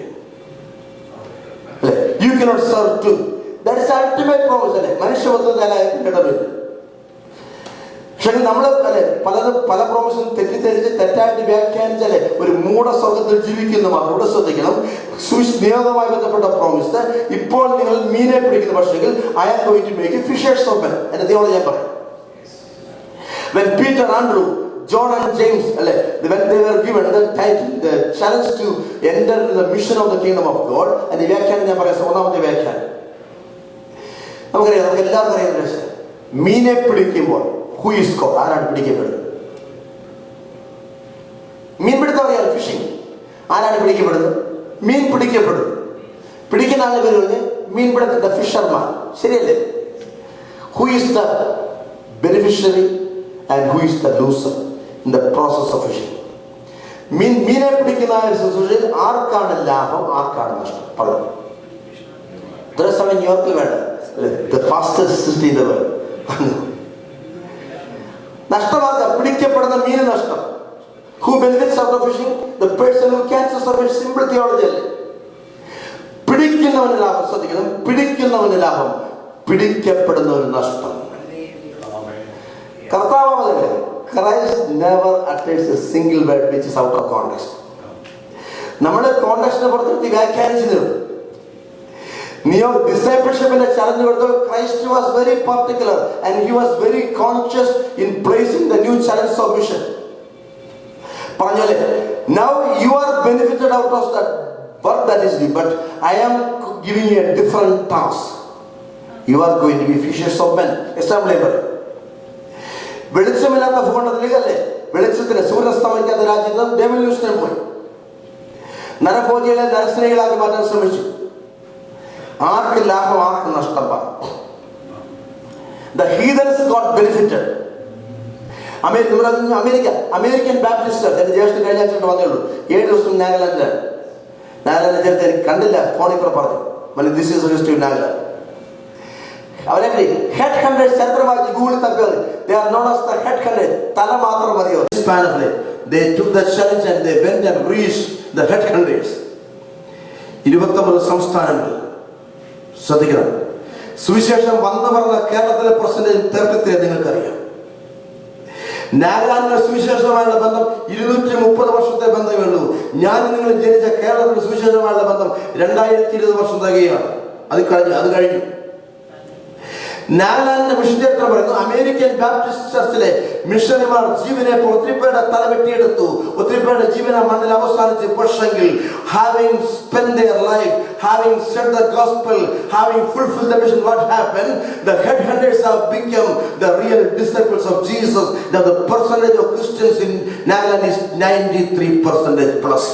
അല്ലെ? You cannot serve two. That is ultimate promise, അല്ലെ? മനുഷ്യബന്ധമില്ല. പക്ഷെ നമ്മൾ അല്ലെ പല പ്രോമിസും തെറ്റിദ്ധരിച്ച് തെറ്റായിട്ട് വ്യാഖ്യാനിച്ചാലേ ഒരു മൂഢസ്വർഗത്തിൽ ജീവിക്കുന്നു മാത്രം. ഇവിടെ ശ്രദ്ധിക്കണം, നിയോഗവുമായി ബന്ധപ്പെട്ട പ്രോമിസ്, ഇപ്പോൾ നിങ്ങൾ മീനെ പിടിക്കുന്ന പക്ഷെങ്കിൽ I am going to make you fishers of men. എന്റെ ദൈവം ഞാൻ പറയാം. When Peter, Andrew, John and James, when they were given the title, the challenge to enter the mission of the kingdom of God, and the വ്യാഖ്യാനം ഞാൻ പറയാം. ഒന്നാമത്തെ വ്യാഖ്യാനം നമുക്കറിയാം, നമുക്ക് എല്ലാവർക്കും അറിയാം. മീനെ പിടിക്കുമ്പോൾ who is God? ആരാണ് പിടിക്കപ്പെടുന്നത്? മീൻ പിടുത്തം അറിയാം, ഫിഷിംഗ്. ആരാണ് പിടിക്കപ്പെടുന്നത്? മീൻ പിടിക്കപ്പെടും. പിടിക്കുന്ന ആളുടെ പേര് പറഞ്ഞ് മീൻ പിടുത്തത്തിന്റെ ഫിഷർമാൻ. ശരിയല്ലേ? Who is the beneficiary and who is the loser in the process of fishing? മീനെ പിടിക്കുന്ന ശുശ്രൂഷയിൽ ആർക്കാണ് ലാഭം, ആർക്കാണ് നഷ്ടം? പറഞ്ഞു. ഇത്ര സമയം ന്യൂയോർക്കിൽ വേണ്ട, the fastest city in the world. നഷ്ടമാർക്ക പിടിക്കപ്പെടുന്ന മീന് നഷ്ടം. Who benefits out of fishing? The person who catches of it. Simple theology അല്ലേ? പിടിക്കുന്നവന് ലാഭം. ശ്രദ്ധിക്കണം, പിടിക്കുന്നവന് ലാഭം, പിടിക്കപ്പെടുന്നവന് നഷ്ടം. കർത്താവല്ലേ, Christ never utters a single word which is out of context. നമ്മുടെ കോണ്ടെക്സ്റ്റിനെ പുറത്തെടുത്ത് വ്യാഖ്യാനിച്ചത് discipleshipന്റെ ചലഞ്ച് കൊടുത്തപ്പോൾ Christ was very particular and he was very conscious in placing the new challenge of mission. പറഞ്ഞോലെ, now you are benefited out of that work that is due, but I am giving you a different task. You are going to be fishers of men. Assembly പറയും. വെളിച്ചമില്ലാത്ത ഭൂഖണ്ഡത്തിലേക്കല്ലേ, വെളിച്ചത്തിന് സൂര്യസ്തമിക്കാത്ത രാജ്യത്ത് ഡെവല്യൂഷനെ പോയി നരഭോജികളെ നരസ്നേഹികളാക്കി മാറ്റാൻ ശ്രമിച്ചു. ആർക്ക് ലാഭം, ആർക്ക് നഷ്ടം? The heathens got benefited. American Baptist എന്റെ ജ്യേഷ്ഠൻ കഴിഞ്ഞ ആഴ്ച വന്നേയുള്ളൂ. 7 ദിവസം നാഗാലാൻഡിലാണ്. നാഗാലാൻഡ് ചേർത്ത് എനിക്ക് കണ്ടില്ല, ഫോണിൽ കൂടെ പറഞ്ഞു ദിസ് ഈസ് ഹിസ്റ്ററി നാഗാലാൻഡ്. അവരെ ഹെഡ് ഹണ്ടേഴ്സ് ചരിത്രമായി ഗൂഗിളിൽ തപ്പിയത്. They are known as the head hunters. തല മാത്രം മതിയോ? They took the challenge and they went and reached the head hunters. 29 സംസ്ഥാനങ്ങൾ. ശ്രദ്ധിക്കണം, സുവിശേഷം വന്നു പറഞ്ഞ കേരളത്തിലെ പ്രസിഡന്റ് 33 നിങ്ങൾക്കറിയാം. നാഗാലാൻഡിലെ സുവിശേഷമായുള്ള ബന്ധം 230 വർഷത്തെ ബന്ധമേ ഉള്ളൂ. ഞാൻ നിങ്ങൾ ജനിച്ച കേരളത്തിലെ സുവിശേഷമായുള്ള ബന്ധം 2020 വർഷം തികയാണ്. അത് കഴിഞ്ഞു. നാഗാലാൻഡിന്റെ മിഷൻ ചരിത്രം പറയുന്നു, അമേരിക്കൻ ബാപ്റ്റിസ്റ്റ് ചർച്ചിലെ മിഷണറിമാർ ജീവനെ ഒത്തിരി പേരുടെ തല വെട്ടിയെടുത്തു, ഒത്തിരി പേരുടെ ജീവന മണ്ണിൽ അവസാനിച്ച്. പക്ഷെങ്കിൽ having spent their life, having said the gospel, having fulfilled the mission, what happened? The headhunters have become the real disciples of Jesus. Now the percentage of Christians in Nagaland is 93% plus.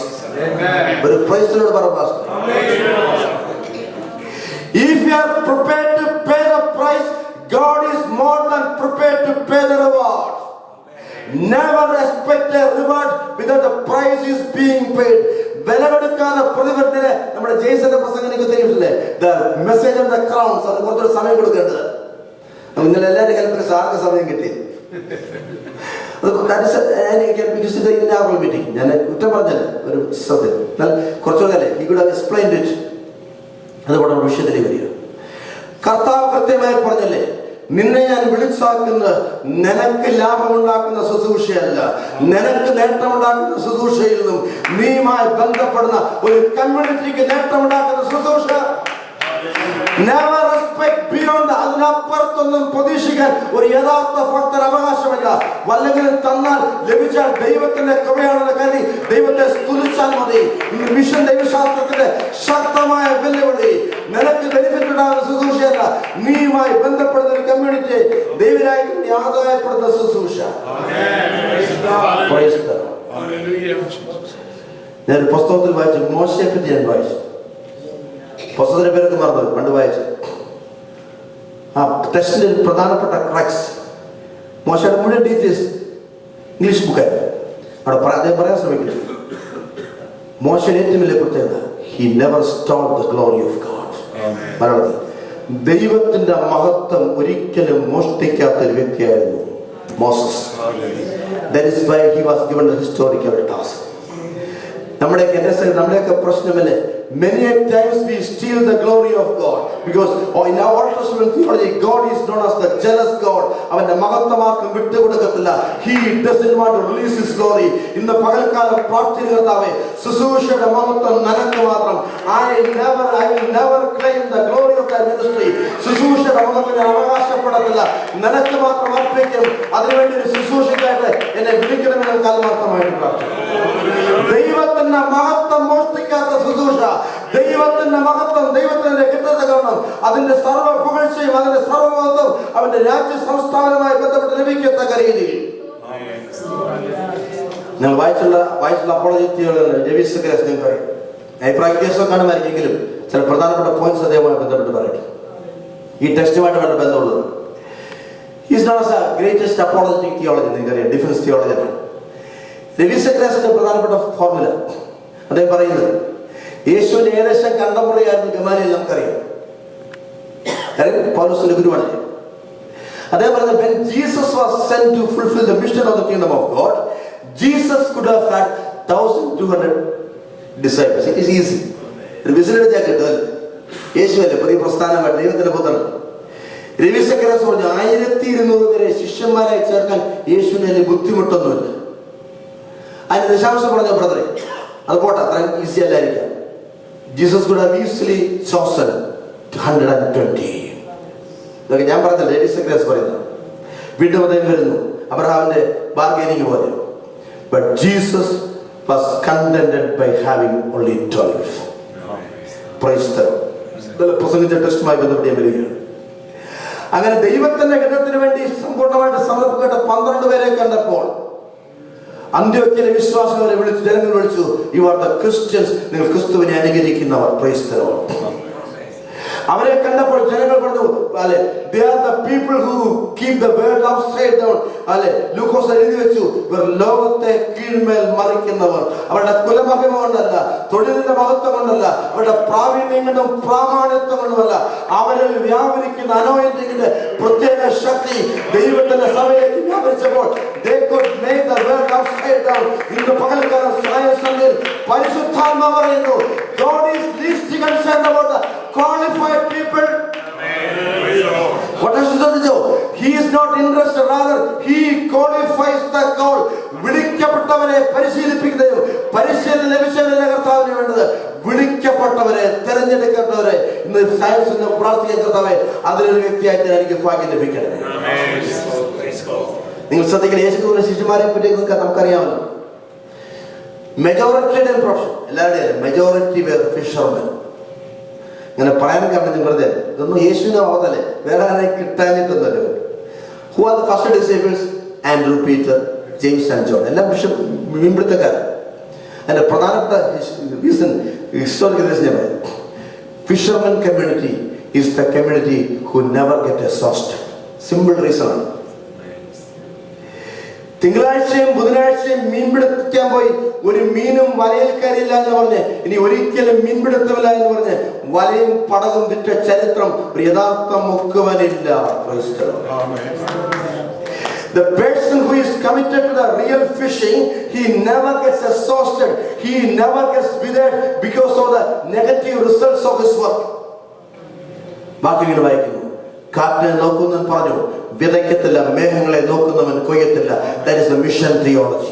Amen. But praise the Lord, Pastor. If you are prepared to pay the price, God is more than prepared to pay the reward. Never expect a reward without the price is being paid. വിലമെടുക്കാതെ പ്രതിഫലത്തിന് നമ്മുടെ ജെയ്സന്റെ പ്രസംഗം എനിക്ക് തരുന്നില്ലേ, the message of the crowns. അത് കുറച്ചൊരു സമയം കൊടുക്കേണ്ടത്. ഇന്നലെ എല്ലാവരും ഹെൽപ്പിന് ആർക്ക് സമയം കിട്ടി? മീറ്റിംഗ് ഞാൻ കുറ്റം പറഞ്ഞല്ലേ, ഒരു സത്യം കുറച്ചുകൂടെ he could have explained it. അതുകൊണ്ട് വിഷയത്തിലേക്ക് വരിക. കർത്താവ് കൃത്യമായി പറഞ്ഞല്ലേ, നിന്നെ ഞാൻ വിളിച്ചാക്കുന്നത് നിനക്ക് ലാഭമുണ്ടാക്കുന്ന ശുശ്രൂഷയല്ല, നിനക്ക് നേട്ടമുണ്ടാക്കുന്ന ശുശ്രൂഷയിൽ നിന്നും നീയുമായി ബന്ധപ്പെടുന്ന ഒരു കമ്മ്യൂണിറ്റിക്ക് നേട്ടമുണ്ടാക്കുന്ന ശുശ്രൂഷ. Never respect beyond. അതിനപ്പുറത്തൊന്നും പ്രതീക്ഷിക്കാൻ ഒരു യഥാർത്ഥ ഭക്തന് അവകാശമില്ല. വല്ലെങ്കിലും തന്നാൽ ലഭിച്ചാൽ ദൈവത്തിന്റെ കൃപയാണെന്ന് കരുതി ദൈവത്തെ സ്തുതിച്ചാൽ മതി. മിഷൻ ദൈവശാസ്ത്രത്തിന്റെ ശക്തമായ വെല്ലുവിളി. നിനക്ക് ബെനിഫിറ്റ് ഉണ്ടാകുന്ന ശുശ്രൂഷയല്ല, നീയുമായി ബന്ധപ്പെടുന്ന ഒരു കമ്മ്യൂണിറ്റി ദൈവരായി ആദായപ്പെടുന്ന ശുശ്രൂഷ. ഞാൻ പുസ്തകത്തിൽ വായിച്ചു, മോശയെ പറ്റി ഞാൻ വായിച്ചു. പുസ്തകത്തിന്റെ പേരൊക്കെ മറന്നു, പണ്ട് വായിച്ചു. ആ ടെസ്റ്റിന്റെ പ്രധാനപ്പെട്ട ക്രക്സ് മോശയുടെ മുഴുവൻ ഡീറ്റെയിൽസ് ഇംഗ്ലീഷ് ബുക്കായിരുന്നു. അവിടെ അദ്ദേഹം പറയാൻ ശ്രമിക്കുന്നു, മോശയുടെ ഏറ്റവും വലിയ പ്രത്യേകത, he never stole the glory of God. മലയാളത്തിൽ ദൈവത്തിന്റെ മഹത്വം ഒരിക്കലും മോഷ്ടിക്കാത്ത ഒരു വ്യക്തിയായിരുന്നു Moses. That is why he was given the historical task. നമ്മുടെയൊക്കെ പ്രശ്നമല്ലേ, many times we steal the glory of God because in our Old Testament theology God is known as the jealous God. അവന്റെ മഹത്വമാർക്കും വിട്ടുകൊടുക്കത്തില്ല. He doesn't want to release his glory. ഇന്ന് പകൽക്കാലം പ്രാർത്ഥികർത്താവേ, ശുശ്രൂഷയുടെ മഹത്വം നിനക്ക് മാത്രം. I will never claim the glory of that ministry. ശുശ്രൂഷയുടെ മഹത്വം ഞാൻ അവകാശപ്പെടത്തില്ല, നിനക്ക് മാത്രം അർപ്പിക്കും. അതിനുവേണ്ടി ഒരു ശുശ്രൂഷയ്ക്കായിട്ട് എന്നെ വിളിക്കണമെന്ന് കാൽമാർത്ഥമായിട്ട് പ്രാർത്ഥിക്കും. ദൈവത്തിന്റെ മഹത്വം മോഷ്ടിക്കാത്ത ശുശ്രൂഷ, ദൈവത്തിന്റെ മഹത്വം ദൈവത്തിന്റെ കിട്ടത കാരണം അതിന്റെ സർവ്വ പുകഴ്ചയും അതിന്റെ സർവ്വമഹത്വം അവന്റെ രാജ്യ സംസ്ഥാനവുമായി ബന്ധപ്പെട്ട് ലഭിക്കത്തക്ക രീതിയിൽ നിങ്ങൾ വായിച്ചുള്ള അപ്പോളജിസ്റ്റുകളുടെ നിങ്ങൾക്ക് അഭിപ്രായ വ്യത്യാസം കാണുമായിരിക്കെങ്കിലും ചില പ്രധാനപ്പെട്ട പോയിന്റ്സ് അദ്ദേഹവുമായി ബന്ധപ്പെട്ട് പറയട്ടെ. ഈ ടെസ്റ്റുമായിട്ട് വളരെ ബന്ധമുള്ളത്. Is not as a greatest apologetic theology, നിങ്ങൾക്കറിയാം, ഡിഫൻസ് തിയോളജിയാണ്. ലെവിസക്രാസിന്റെ പ്രധാനപ്പെട്ട ഫോർമുല അദ്ദേഹം പറയുന്നത്, യേശുവിന്റെ ഏകദേശം കണ്ടംപററിയായിരുന്നു ഗമാലിയേൽ, നമുക്കറിയാം, പൗലോസിന്റെ ഗുരുവാണ്. അദ്ദേഹം പറഞ്ഞത്, when Jesus was sent to fulfill the mission of the kingdom of God, Jesus could have had 1200 disciples. It is easy. ഒരു വിസിലടിച്ചാൽ കിട്ടുമല്ലോ. യേശുവല്ലേ പുതിയ പ്രസ്ഥാനമായിട്ട് ദൈവത്തിന്റെ പുത്രൻ. ലെവിസക്രാസ് പറഞ്ഞു 1200 പേരെ ശിഷ്യന്മാരായി ചേർക്കാൻ യേശുവിന് ബുദ്ധിമുട്ടൊന്നുമില്ല. അതിന് ദശാംശം പറഞ്ഞ ബ്രദറെ, അത് പോട്ടെ, അത്ര ഈസി അല്ലായിരിക്കാം. Jesus could have easily chosen 120. ഇതൊക്കെ ഞാൻ പറഞ്ഞില്ല, ലേഡീസ് സെക്രട്ടറി പറയുന്നത്. വീണ്ടും അദ്ദേഹം വരുന്നു, അബ്രഹാമിന്റെ ബാർഗൈനിങ് പോലെ But Jesus was contented by having only 12. Praise the Lord. ഇതെല്ലാം പ്രസംഗിച്ച ടെസ്റ്റുമായി ബന്ധപ്പെട്ട് ഞാൻ വരികയാണ്. അങ്ങനെ ദൈവത്തിന്റെ ഹിതത്തിന് വേണ്ടി സമ്പൂർണ്ണമായിട്ട് സമർപ്പിക്കേണ്ട 12 പേരെ കണ്ടപ്പോൾ അന്ത്യോക്യയിലെ വിശ്വാസികളെ വിളിച്ചു, ജനങ്ങൾ വിളിച്ചു, യു ആർ ദ ക്രിസ്ത്യൻസ്, നിങ്ങൾ ക്രിസ്തുവിനെ അനുകരിക്കുന്നവർ. Price the Lord. അവരെ കണ്ടപ്പോൾ ജനങ്ങൾ പറഞ്ഞു, അല്ലെ, they are the people who keep the world upside down. അല്ലെ, ലൂക്കോസ് എഴുതി വെച്ചു, ഇവർ ലോകത്തെ കീഴ്മേൽ മറിക്കുന്നവർ. അവരുടെ കുലമഹിമ കൊണ്ടല്ല, തൊഴിലിന്റെ മഹത്വം കൊണ്ടല്ല, അവരുടെ പ്രാവീണ്യം കൊണ്ടും പ്രാമാണിത്വം കൊണ്ടുമല്ല, അവരിൽ വ്യാപരിക്കുന്ന അനോയിന്റിങ്ങിന്റെ പ്രത്യേക ശക്തി ദൈവത്തിന്റെ സഭയിലേക്ക് വ്യാപരിച്ചപ്പോൾ they could make the world upside down. ഇന്ന് പകൽക്കാലം സായസന്ധ്യയിൽ പരിശുദ്ധാത്മാവ് പറയുന്നു, God is least concerned about the qualified people. What does he do? He is not interested, rather he qualifies the call. വിളിക്കപ്പെട്ടവരെ പരിശീലിപ്പിക്കുന്നതും പരിശീലനം ലഭിച്ചവരുടെ കർത്താവിന് വേണ്ടത് വിളിക്കപ്പെട്ടവരെ, തെരഞ്ഞെടുക്കപ്പെട്ടവരെ ഇന്ന് സയൻസിന് പ്രാർത്ഥിക്കാൻ കർത്താവേ, അതിലൊരു വ്യക്തിയായിട്ട് എനിക്ക് ഭാഗ്യം ലഭിക്കണം. നിങ്ങൾ ശ്രദ്ധിക്കണം, യേശുക്രിസ്തുവിന്റെ ശിഷ്യന്മാരെ പറ്റി നമുക്കറിയാമല്ലോ. മെജോറിറ്റിയുടെ പ്രൊഫഷൻ, എല്ലാവരുടെയും മെജോറിറ്റി വേർ ഫിഷർമെൻ. ഇങ്ങനെ പറയാൻ കാരണം വെറുതെ ഇതൊന്നും യേശുവിന്റെ അവതല്ലേ, വേറെ ആരെ കിട്ടാഞ്ഞിട്ടൊന്നല്ലോ. Who are the first disciples? Andrew, Peter, James and John, എല്ലാം മീൻപിടുത്തക്കാരൻ. അതിന്റെ പ്രധാനപ്പെട്ട റീസൺ, ഹിസ്റ്റോറിക്കൽ റീസൺ ഞാൻ പറയാം. Fishermen community is the community who never get exhausted. Simple reason ആണ്. തിങ്കളാഴ്ചയും ബുധനാഴ്ചയും മീൻപിടുത്തക്കാൻ പോയി ഒരു മീനും വലയിൽ കയറിയില്ല എന്ന് പറഞ്ഞ്, ഇനി ഒരിക്കലും മീൻപിടുത്തമില്ല എന്ന് പറഞ്ഞ് വലയും പടകും വിറ്റ ചരിത്രം ഒരു യഥാർത്ഥ മുക്കുവനില്ല. The person who is committed to the real fishing, he never gets exhausted, he never gets withered because of the negative results of his work. ബാക്കി വീട് വായിക്കുന്നു, കാറ്റിനെ നോക്കുന്നവൻ പറഞ്ഞു, വിതയ്ക്കത്തില്ല, മേഘങ്ങളെ നോക്കുന്നവൻ കൊയ്യത്തില്ല. That is the mission theology.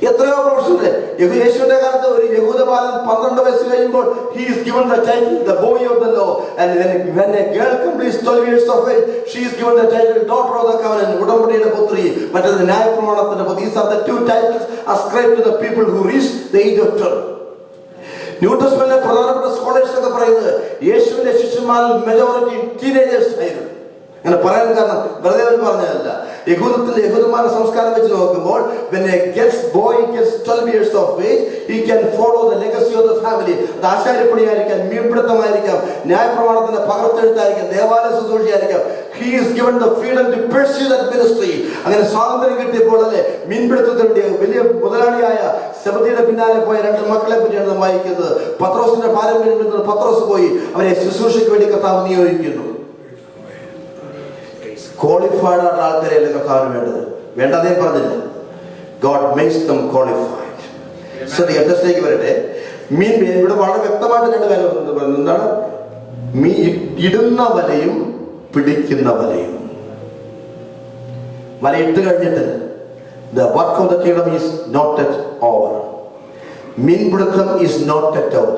എത്രയോ പ്രൊഫഷനിലെ യേശുവിന്റെ കാലത്ത് ഒരു യഹൂദബാലൻ 12 വയസ്സ് കഴിയുമ്പോൾ he is given the title the boy of the law, and when a girl completes 12 years of age, she is given the title daughter of the covenant, ഉടമ്പടിയുടെ പുത്രി, മറ്റേത് ന്യായപ്രമാണത്തിന്റെ പുത്രി. These are the two titles ascribed to the people who reach the age of 12. New ടെസ്റ്റ്മെന്റിലെ പ്രധാനപ്പെട്ട scholars ഒക്കെ പറയുന്നത് യേശുവിന്റെ ശിഷ്യന്മാരിൽ മെജോറിറ്റി ടീനേജേഴ്സ് ആയിരുന്നു. അങ്ങനെ പറയാൻ കാരണം വെറുതെ അവർ പറഞ്ഞതല്ല. യഹൂദന്മാരുടെ സംസ്കാരം വെച്ച് നോക്കുമ്പോൾ when a boy gets 12 years of age, he can follow the legacy of the family. അത് ആശാരിപ്പണിയായിരിക്കാം, മീൻപിടുത്തമായിരിക്കാം, ന്യായപ്രമാണത്തിന്റെ പകർത്തെഴുത്തായിരിക്കാം, ദേവാലയ ശുശ്രൂഷയായിരിക്കാം. He is given the freedom to pursue that ministry. അങ്ങനെ സ്വാതന്ത്ര്യം കിട്ടിയപ്പോൾ അല്ലെ മീൻപിടുത്തത്തിന്റെ വലിയ മുതലാളിയായ സെബദിയുടെ പിന്നാലെ പോയ 2 മക്കളെ പറ്റിയാണ് നാം വായിക്കുന്നത്. പത്രോസിന്റെ പാരമ്പര്യം നിന്ന് പത്രോസ് പോയി അവരെ ശുശ്രൂഷയ്ക്ക് വേണ്ടി കർത്താവ് നിയോഗിക്കുന്നു. ക്വാളിഫൈഡ് ആയിട്ടുള്ള ആൾക്കാരെയല്ല കർത്താവിന് വേണ്ടത്, വേണ്ടതേ പറഞ്ഞില്ല. God makes them qualified. ടെസ്റ്റിലേക്ക് വരട്ടെ. മീൻ ഇവിടെ വളരെ വ്യക്തമായിട്ട് 2 കാര്യം പറയുന്നത്. എന്താണ്? ഇടുന്ന വലയും പിടിക്കുന്ന വലയും. വല ഇട്ട് കഴിഞ്ഞിട്ട് the work of the kingdom is not at over. മീൻപിടുത്തം is not at over.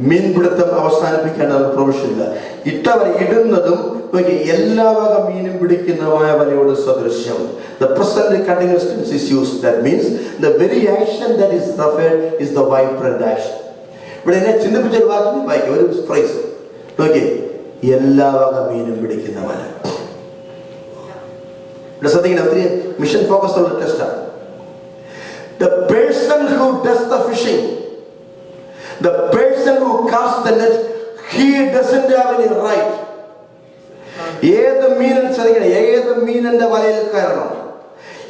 മീൻപിടുത്തം അവസാനിപ്പിക്കാൻ നമുക്ക് പ്രൊവിഷൻ ഇല്ല. ഇട്ടവർ ഇടുന്നതും എല്ലാ വക മീനും പിടിക്കുന്നതുമായ വലയോട് സദൃശ്യം. The present continuous tense is used. That means the very action that is referred is the vibrant action. ഇവിടെ എന്നെ ചിന്തിപ്പിച്ച ഒരു വാക്യം വായിക്കാം, ഒരു ഫ്രേസ് നോക്കിയേ, എല്ലാ വക മീനും പിടിക്കുന്ന വല. ഇവിടെ ശ്രദ്ധിക്കണം, ഒത്തിരി മിഷൻ ഫോക്കസ് ഉള്ള ടെസ്റ്റാണ്. The person who does the fishing, the person who casts the net, he doesn't have any right. ഏത് മീനും ശ്രദ്ധിക്കണം, ഏത് മീനിന്റെ വലയിൽ കയറണം,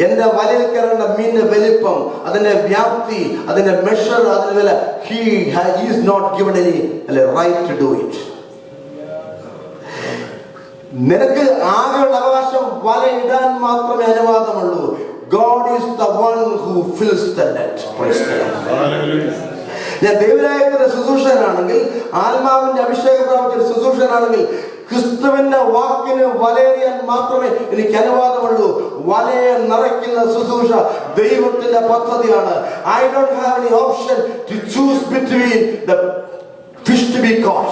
എന്റെ വലയിൽ കയറേണ്ട മീനിന്റെ വലിപ്പം, അതിന്റെ വ്യാപ്തി, അതിന്റെ മെഷർ, അതിന്റെ വില, he is not given any right to do it. നിനക്ക് ആകെയുള്ള അവകാശം വല ഇടാൻ മാത്രമേ അനുവാദമുള്ളൂ. God is the one who fills the net. Praise the Lord. ഞാൻ ദൈവരായത്തിന്റെ ശുശ്രൂഷകനാണെങ്കിൽ, ആത്മാവിന്റെ അഭിഷേകം പ്രാപിച്ച ശുശ്രൂഷകനാണെങ്കിൽ, ക്രിസ്തുവിന്റെ വാക്കിന് വലയെറിയാൻ മാത്രമേ എനിക്ക് അനുവാദമുള്ളൂ. വലയെ നിറയ്ക്കുന്ന ശുശ്രൂഷ ദൈവത്തിന്റെ പദ്ധതിയാണ്. I don't have any option to choose between the fish to be caught.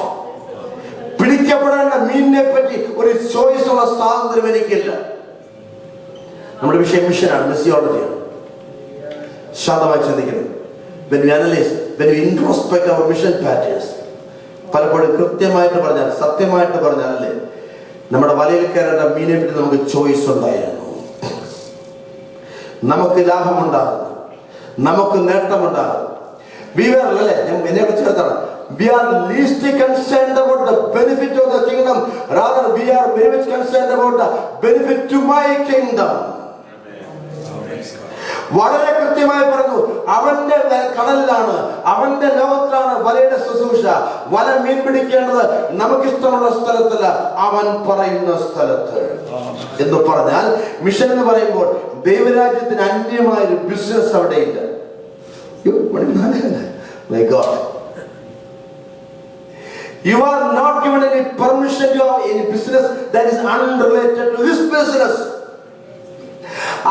പിടിക്കപ്പെടേണ്ട മീനിനെ പറ്റി ഒരു ചോയ്സ് ഉള്ള സ്വാതന്ത്ര്യം എനിക്കില്ല. നമ്മുടെ വിഷയം മിഷനാണ്, മിസിയോളജിയാണ്. ശാന്തമായി ചിന്തിക്കണം. When we analyze, when we introspect our mission patterns, പലപ്പോഴും കൃത്യമായിട്ട് പറഞ്ഞാൽ, സത്യമായിട്ട് പറഞ്ഞാലല്ലേ, നമ്മുടെ വലയിൽ കയറേണ്ട മീനെ പറ്റി നമുക്ക് ചോയ്സ് ഉണ്ടായിരുന്നു. നമുക്ക് ലാഭമുണ്ടാകുന്നു, നമുക്ക് നേട്ടമുണ്ടാകും. എന്നെ കുറിച്ച് ചേർത്താണ്, we are least concerned about the benefit of the kingdom, rather we are very much concerned about the benefit to my kingdom. വളരെ കൃത്യമായി പറഞ്ഞു, അവന്റെ കടലിലാണ്, അവന്റെ ലോകത്തിലാണ് വലയുടെ ശുശ്രൂഷ. വല മീൻ പിടിക്കേണ്ടത് നമുക്കിഷ്ടമുള്ള സ്ഥലത്തല്ല, അവൻ പറയുന്ന സ്ഥലത്ത്. എന്ന് പറഞ്ഞാൽ മിഷൻ എന്ന് പറയുമ്പോൾ ദൈവരാജ്യത്തിന് അന്യമായൊരു ബിസിനസ് അവിടെയില്ല. My God, you are not given any permission to have any business that is unrelated to his business.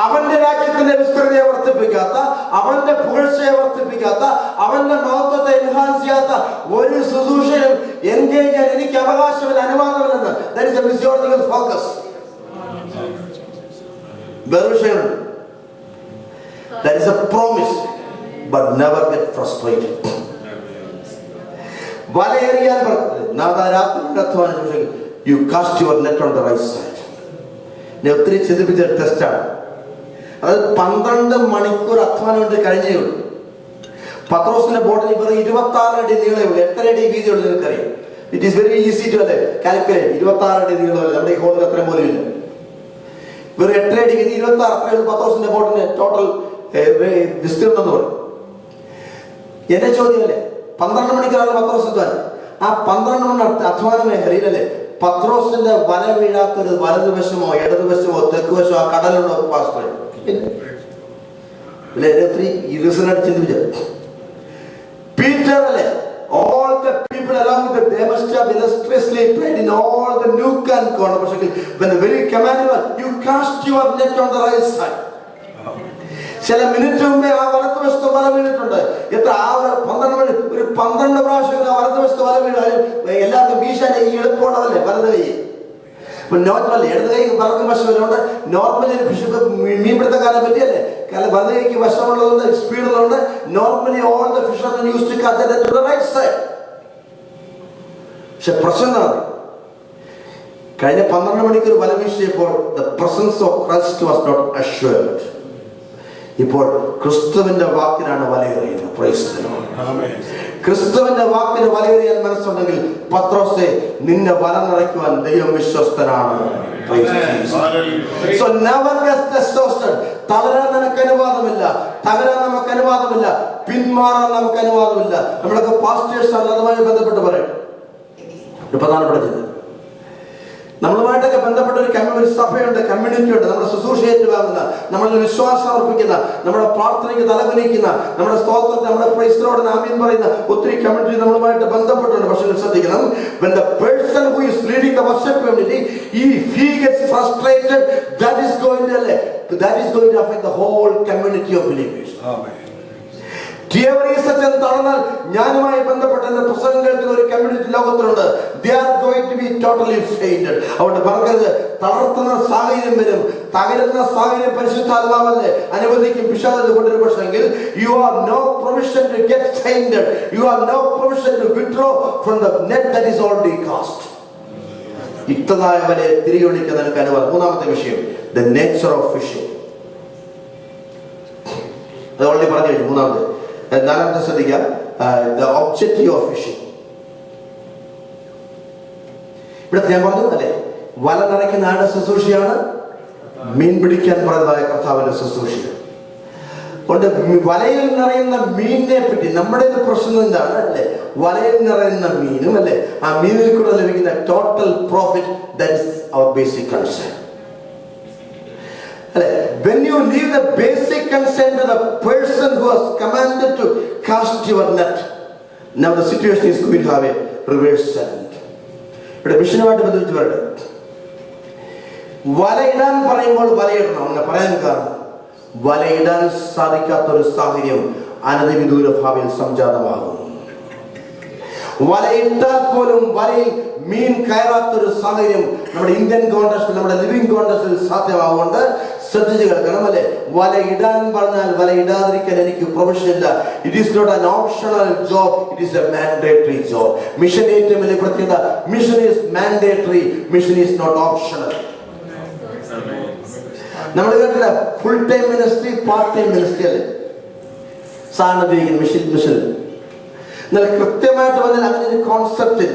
അവന്റെ രാജ്യത്തിന്റെ വിസ്തൃതിയെ വർദ്ധിപ്പിക്കാത്ത, അവന്റെ പുകഴ്ചയെ വർദ്ധിപ്പിക്കാത്ത, അവന്റെ മഹത്വത്തെ എൻഹാൻസ് ചെയ്യാത്ത ഒരു ശുശ്രൂഷയും എൻഗേജ് ചെയ്യാൻ എനിക്ക് അവകാശമില്ല, അനുവാദമില്ലെന്ന്. That is a missiological focus. വേറൊരു that is a promise, but never get frustrated. വലയേറിയാൽ you cast your net on the right side. ഞാൻ ഒത്തിരി ചിന്തിപ്പിച്ച ടെസ്റ്റാണ്. അത് 12 മണിക്കൂർ അധ്വാനം കൊണ്ട് കഴിഞ്ഞേ ഉള്ളൂ. പത്രോസിന്റെ ബോട്ടിൽ ഇവർ 26 അടി നീളമേ ഉള്ളൂ, 8 അടി വീതിയുള്ളൂ. നിങ്ങൾക്കറിയാം, it is very easy to അല്ലേ കാൽക്കുലേറ്റ്. 26 അടി നീളമല്ല, നമ്മുടെ ഈ ഹോളിൽ അത്രയും പോലും ഇല്ല. ഇവർ 8 അടി വീതി, 26 അത്രയുള്ളൂ പത്രോസിന്റെ ബോട്ടിന്റെ ടോട്ടൽ വിസ്തീർണം എന്ന് പറയും. എന്റെ ചോദ്യമല്ലേ, 12 മണിക്കൂറാണ് പത്രോസ് അധ്വാനം. ആ 12 മണി അധ്വാന മേഖലയിലല്ലേ പത്രോസിന്റെ വല വീഴാത്തൊരു വലതുവശമോ ഇടതുവശമോ തെക്കുവശമോ ആ കടലുണ്ടോ? Passport Peter, all the people along with them, they must have illustriously played in all the nook and corner. When the very command was, you cast your net on the right side. ചില minute മുമ്പേ ആ വലതുവശത്ത് വല വീണിട്ടുണ്ട്. എത്ര 12 പ്രാവശ്യം ആ വലതുവശത്ത് വല വീണാലും എല്ലാവർക്കും വീശാൻ ഈ എളുപ്പമുള്ളതല്ലേ വലത് കൈ. നോർമൽ ഇടത് കൈ വലത് വശം വരുന്നുണ്ട്. നോർമലി മീൻപിടുത്തക്കാരെ പറ്റിയല്ലേ, കാരണം വലത് കൈക്ക് വശമുള്ളതുകൊണ്ട് സ്പീഡുള്ളതുകൊണ്ട് normally all the fishermen used to cast that to the right side. പക്ഷെ പ്രശ്നം എന്താണ്, കഴിഞ്ഞ 12 മണിക്കൂർ വല വീശിയപ്പോൾ the presence of Christ was not assured. ഇപ്പോൾ ക്രിസ്തുവിന്റെ വാക്കിനാണ് വലയെറിയുന്നത്. Praise the lord. ക്രിസ്തുവിന്റെ വാക്കിന് വലയെറിയാൻ മനസ്സുണ്ടെങ്കിൽ പത്രോസേ, നിന്നെ വല നിറയ്ക്കുവാൻ ദൈവം വിശ്വസ്തനാണ്. So never get exhausted. തളരാൻ നമുക്ക് അനുവാദമില്ല, തകരാൻ നമുക്ക് അനുവാദമില്ല, പിന്മാറാൻ നമുക്ക് അനുവാദമില്ല. നമ്മളൊക്കെ പാസ്റ്റേഴ്സ് ആണ്, അതുമായി ബന്ധപ്പെട്ട് പറയട്ടെ. ഒരു പ്രധാനപ്പെട്ട ചിന്ത, നമ്മളുമായിട്ടൊക്കെ ബന്ധപ്പെട്ട ഒരു സഭയുണ്ട്, കമ്മ്യൂണിറ്റി ഉണ്ട്. നമ്മുടെ ശുശ്രൂഷ ഏറ്റുവാങ്ങുന്ന, നമ്മളിൽ വിശ്വാസം അർപ്പിക്കുന്ന, നമ്മുടെ പ്രാർത്ഥനയ്ക്ക് തലകുനിക്കുന്ന, നമ്മുടെ സ്തോത്രത്തെ, നമ്മുടെ പ്രൈസിനോട് ആമീൻ പറയുന്ന ഒത്തിരി കമ്മ്യൂണിറ്റി നമ്മളുമായിട്ട് ബന്ധപ്പെട്ടുണ്ട്. പക്ഷെ ശ്രദ്ധിക്കണം, when the person who is leading the worship community, if he gets frustrated, that is going to affect the whole community of believers. Amen. തളർന്നാൽ, ഞാനുമായി ബന്ധപ്പെട്ട എന്റെ പുസ്തകം കേൾക്കുന്ന ഒരു community ലോകത്തിലുണ്ട്. They are going to be totally fainted. അതുകൊണ്ട് പറയരുത്, തളർത്തുന്ന സാഹചര്യം വരും, തകരുന്ന സാഹചര്യം പരിശുദ്ധാത്മാവല്ലേ അനുവദിക്കും. പിശാച് കൊണ്ടൊരു പക്ഷെങ്കിൽ you have no provision to get fainted. You have no provision to withdraw from the net that is already cast. ഇത്തതായ വരെ തിരികെ വിളിക്കാൻ നിനക്ക് അനുവാദം. മൂന്നാമത്തെ വിഷയം, the nature of fishing. അത് ഓൾറെഡി പറഞ്ഞു കഴിഞ്ഞു. മൂന്നാമത്തെ, നാലാമത്തെ ശ്രദ്ധിക്കാം, the objective of fishing. ഇവിടെ ഞാൻ പറഞ്ഞു അല്ലെ, വല നിറയ്ക്കുന്ന ആരുടെ ശുശ്രൂഷയാണ്? മീൻ പിടിക്കാൻ പറയുന്നതായ കർത്താവിന്റെ ശുശ്രൂഷ. അതുകൊണ്ട് വലയിൽ നിറയുന്ന മീനിനെ പറ്റി നമ്മുടെ പ്രശ്നം എന്താണ് അല്ലെ? വലയിൽ നിറയുന്ന മീനും അല്ലെ, ആ മീനിൽ കൂടെ ലഭിക്കുന്ന total profit, that is our basic concern. When you leave the basic concern to the person who has commanded to cast your net, now the situation is going to have a reverse end. ഇവിടെ മിഷനുമായിട്ട് ബന്ധിച്ച് പറയട്ടെ, വലയിടാൻ പറയുമ്പോൾ വലയിടണം എന്ന് പറയാൻ കാരണം, വലയിടാൻ സാധിക്കാത്തൊരു സാഹചര്യം അനധിവിദൂര ഭാവിയിൽ സംജാതമാകും. വലയിട്ടാൽ പോലും വലയിൽ മീൻ കയറാത്തൊരു സാഹചര്യം നമ്മുടെ ഇന്ത്യൻ കോൺടെക്സ്റ്റിൽ, നമ്മുടെ ലിവിംഗ് കോൺടെക്സ്റ്റിൽ സാധ്യമാവുകൊണ്ട് ശ്രദ്ധിച്ചു കേൾക്കണം അല്ലേ? വല ഇടാൻ പറഞ്ഞാൽ വല ഇടാതിരിക്കാൻ എനിക്ക് പ്രൊഫഷൻ ഇല്ല. It is not an optional job, it is a mandatory job. Mission ഏറ്റവും വലിയ പ്രത്യേകത, mission is mandatory, mission is not optional. നമ്മൾ കേട്ടില്ല full time ministry, part time ministry അല്ലേ സാറിന് മിഷൻ. എന്നാൽ കൃത്യമായിട്ട് പറഞ്ഞാൽ അങ്ങനെ ഒരു കോൺസെപ്റ്റ്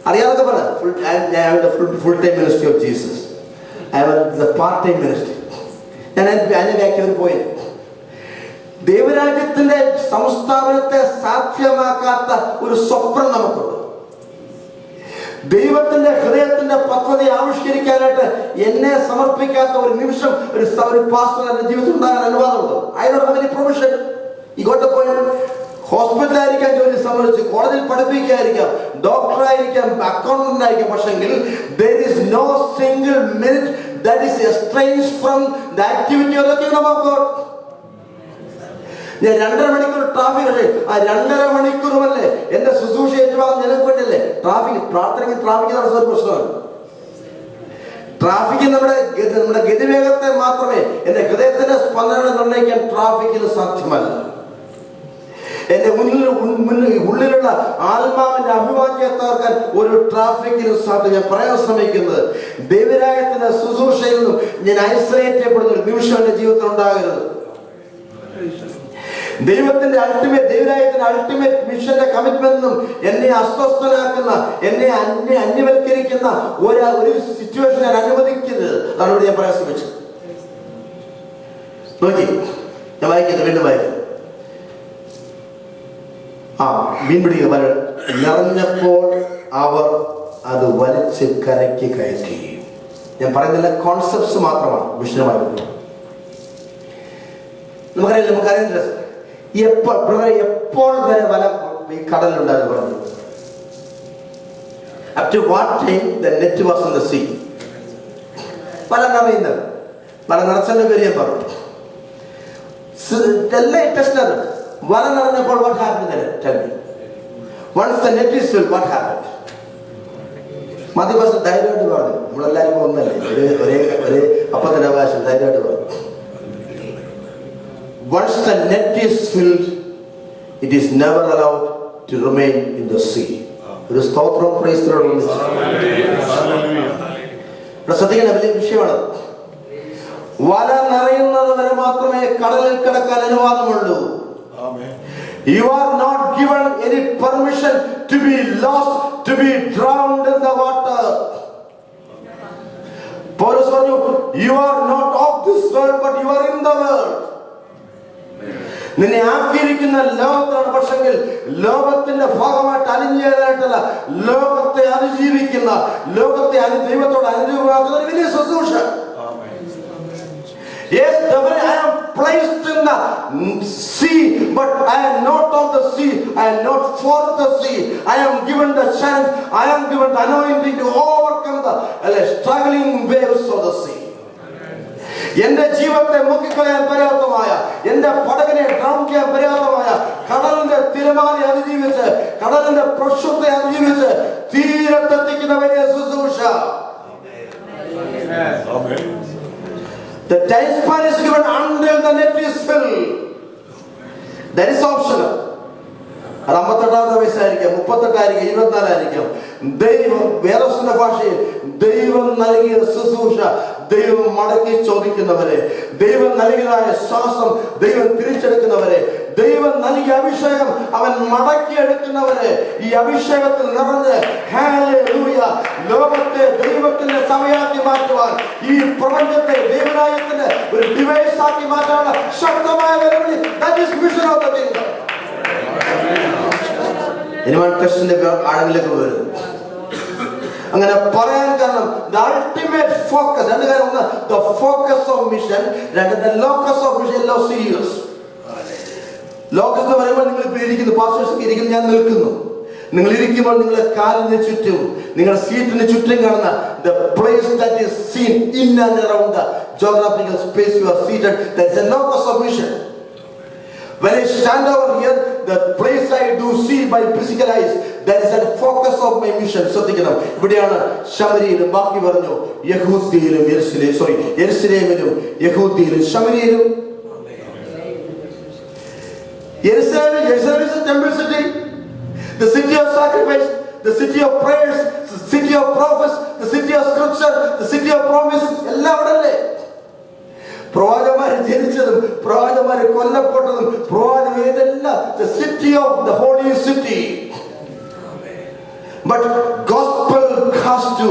അറിയാതൊക്കെ പറഞ്ഞ full time ministry of Jesus, I was the part time ministry. ഞാൻ അതിനെ വ്യാഖ്യാനം പോയി. ദൈവരാജ്യത്തിന്റെ സംസ്ഥാപനത്തെ സാധ്യമാക്കാത്ത ഒരു സ്വപ്നം നമുക്കുണ്ട്. ദൈവത്തിന്റെ ഹൃദയത്തിന്റെ പദ്ധതി ആവിഷ്കരിക്കാനായിട്ട് എന്നെ സമർപ്പിക്കാത്ത ഒരു നിമിഷം ഒരു പാസ്റ്റർ എന്റെ ജീവിതത്തിൽ ഉണ്ടാകാൻ അനുവാദമുണ്ട്. അതിനോട് പ്രൊഫഷൻ ഈ ഗോട്ട് പോയിന്റ്. ഹോസ്പിറ്റലായിരിക്കാം ജോലി സംബന്ധിച്ച്, കോളേജിൽ പഠിപ്പിക്കായിരിക്കാം, ഡോക്ടറായിരിക്കാം, അക്കൗണ്ടന്റ് ആയിരിക്കാം. പക്ഷെങ്കിൽ there is no single minute that is estranged from the activity of the kingdom of God. ഞാൻ 2.5 മണിക്കൂർ ട്രാഫിക്, ആ 2.5 മണിക്കൂറുമല്ലേ എന്റെ ശുശ്രൂഷ ഏറ്റുവാങ്ങാൻ നിലനിൽക്കണ്ടല്ലേ. പ്രാർത്ഥനയ്ക്ക് ട്രാഫിക് നടത്തുന്ന ഒരു പ്രശ്നമാണ്. ട്രാഫിക് നമ്മുടെ ഗതിവേഗത്തെ മാത്രമേ, എന്റെ ഹൃദയത്തിന്റെ സ്പന്ദനം നിർണ്ണയിക്കാൻ ട്രാഫിക്കിന് സാധ്യമല്ല. എന്റെ ഉള്ളിലുള്ള ആത്മാവിന്റെ അഭിവാഞ്ഛയെ തകർക്കാൻ ഒരു ട്രാഫിക്കിന് സാധ്യത. ഞാൻ പറയാൻ ശ്രമിക്കുന്നത് ദൈവരാജ്യത്തിന്റെ ശുശ്രൂഷയിൽ നിന്നും ഞാൻ ഐസൊലേറ്റ് ചെയ്യപ്പെടുന്ന ഒരു നിമിഷം എന്റെ ജീവിതത്തിൽ ഉണ്ടാകരുത്. ദൈവത്തിന്റെ ദൈവരാജ്യത്തിന്റെ അൾട്ടിമേറ്റ് മിഷന്റെ കമ്മിറ്റ്മെന്റിനും എന്നെ അസ്വസ്ഥനാക്കുന്ന, എന്നെ അന്യവൽക്കരിക്കുന്ന ഒരു സിറ്റുവേഷൻ ഞാൻ അനുവദിക്കരുത്. അതാണ് ഇവിടെ ഞാൻ പറയാൻ ശ്രമിച്ചത്. നോക്കി, ഞാൻ വായിക്കുന്നത്, വീണ്ടും വായിക്കുന്നു. മീൻ പിടിക്കുക നിറഞ്ഞപ്പോൾ അവർ അത് വലിച്ച് കരയ്ക്ക് കയറ്റി. ഞാൻ പറയുന്നില്ല, കോൺസെപ്റ്റ്സ് മാത്രമാണ് വിഷയമായി. നമുക്കറിയില്ല എപ്പോൾ വരെ വല ഈ കടലുണ്ടായിരുന്നു പറഞ്ഞു. Up to what time the net was on the sea. വല നിറയുന്നത്, വല നിറച്ചതിന്റെ പേര് ഞാൻ പറഞ്ഞു. എല്ലാം ടെസ്റ്റ്. വല നിറഞ്ഞപ്പോൾ what happened there? Tell me. Once the net is filled, what happened? മധ്യഭാഷ ധൈര്യമായിട്ട് പറഞ്ഞു. നമ്മളെല്ലാവരും ഒന്നല്ലേ, ഒരേ അപ്പത്തിന്റെ അവകാശം ധൈര്യമായിട്ട് പറഞ്ഞു. Once the net is filled, it is never allowed to remain in the sea. ഒരു സ്തോത്രം, പ്രൈസ് ദി ലോർഡ്. ശ്രദ്ധിക്കേണ്ട വലിയ വിഷയമാണ്. വല നിറയുന്നത് വരെ മാത്രമേ കടലിൽ കിടക്കാൻ അനുവാദമുള്ളൂ. You are not given any permission to be lost, to be drowned in the water. Paulus പറഞ്ഞു, you are not of this world, but you are in the world. നിന്നെ ആക്കിയിരിക്കുന്ന ലോകത്തിലാണ്. പക്ഷെങ്കിൽ ലോകത്തിന്റെ ഭാഗമായിട്ട് അലിഞ്ഞേരായിട്ടല്ല, ലോകത്തെ അതിജീവിക്കുന്ന, ലോകത്തെ ദൈവത്തോട് അനുരൂപമാക്കുന്ന ഒരു വലിയ ശുശ്രൂഷ. Yes, I am placed in the sea, but I am not of the sea. I am not for the sea. I am given the chance. I am given the anointing to overcome the struggling waves of the sea. എന്റെ ജീവിതത്തെ മുക്കിക്കളയാൻ പര്യാപ്തമായ, എന്റെ പടകിനെ drone ചെയ്യാൻ പര്യാപ്തമായ കടലിന്റെ തിരമാലയെ അതിജീവിച്ച്, കടലിന്റെ പ്രക്ഷുബ്ധത്തെ അതിജീവിച്ച് തീരത്തെത്തിക്കുന്ന വലിയ ശുശ്രൂഷ. The time span is given until the net is filled. That is optional. അത് 58 വയസ്സായിരിക്കാം, 38 ആയിരിക്കാം, 24 ആയിരിക്കാം. ദൈവം വേദോസിന്റെ ഭാഷയിൽ ദൈവം നൽകിയ ശുശ്രൂഷ ദൈവം മടക്കി ചോദിക്കുന്നവരെ, ദൈവം നൽകിയതായ ശ്വാസം ദൈവം തിരിച്ചെടുക്കുന്നവരെ, ദൈവം നൽകിയ അഭിഷേകം അവൻ മടക്കിയെടുക്കുന്നവരെ, ഈ അഭിഷേകത്തിൽ നിറഞ്ഞ് ഹല്ലേലൂയ ലോകത്തെ ദൈവത്തിന്റെ സഭയാക്കി മാറ്റുവാൻ, ഈ പ്രപഞ്ചത്തെ ദൈവരാജ്യത്തിന്റെ ഒരു ഡിവൈസ് ആക്കി മാറ്റാനുള്ള ശക്തമായ വെല്ലുവിളി. That is mission of the kingdom. ഇനിവൻ ടെസ്റ്റിന്റെ ആഴങ്ങളിലേക്ക് വരും. അങ്ങനെ പറയാൻ കാരണം the ultimate focus, രണ്ട് കാര്യം. ഒന്ന്, the focus of mission. രണ്ട്, the locus of mission. എല്ലാം serious. ലോകസ് എന്ന് പറയുമ്പോൾ നിങ്ങൾ ഇപ്പോൾ ഇരിക്കുന്നു, പാസ്റ്റേഴ്സ് ഇരിക്കുന്നു, ഞാൻ നിൽക്കുന്നു. നിങ്ങൾ ഇരിക്കുമ്പോൾ നിങ്ങളുടെ കാലിന് ചുറ്റും, നിങ്ങളുടെ സീറ്റിന് ചുറ്റും കാണുന്ന the place that is seen in and around the geographical space you are seated, that is the locus of mission. When I stand over here, the place I do see by physical eyes, that is the focus of my mission. ശ്രദ്ധിക്കണം, ഇവിടെയാണ് ശമരിയിലും ബാക്കി പറഞ്ഞു യഹൂദിയിലും യെരുശലേമിലും യഹൂദിയിലും ശമരിയിലും. Jerusalem is a temple city, the city of sacrifice, the city of prayers, the city of prophets, the city of scripture, the city of promises. എല്ലാം അവിടെ അല്ലേ? പ്രവാചകന്മാരെ ജനിച്ചതും പ്രവാചകന്മാരെ കൊല്ലപ്പെട്ടതും പ്രവാചകരെല്ലാം the city of the holy city. But gospel has to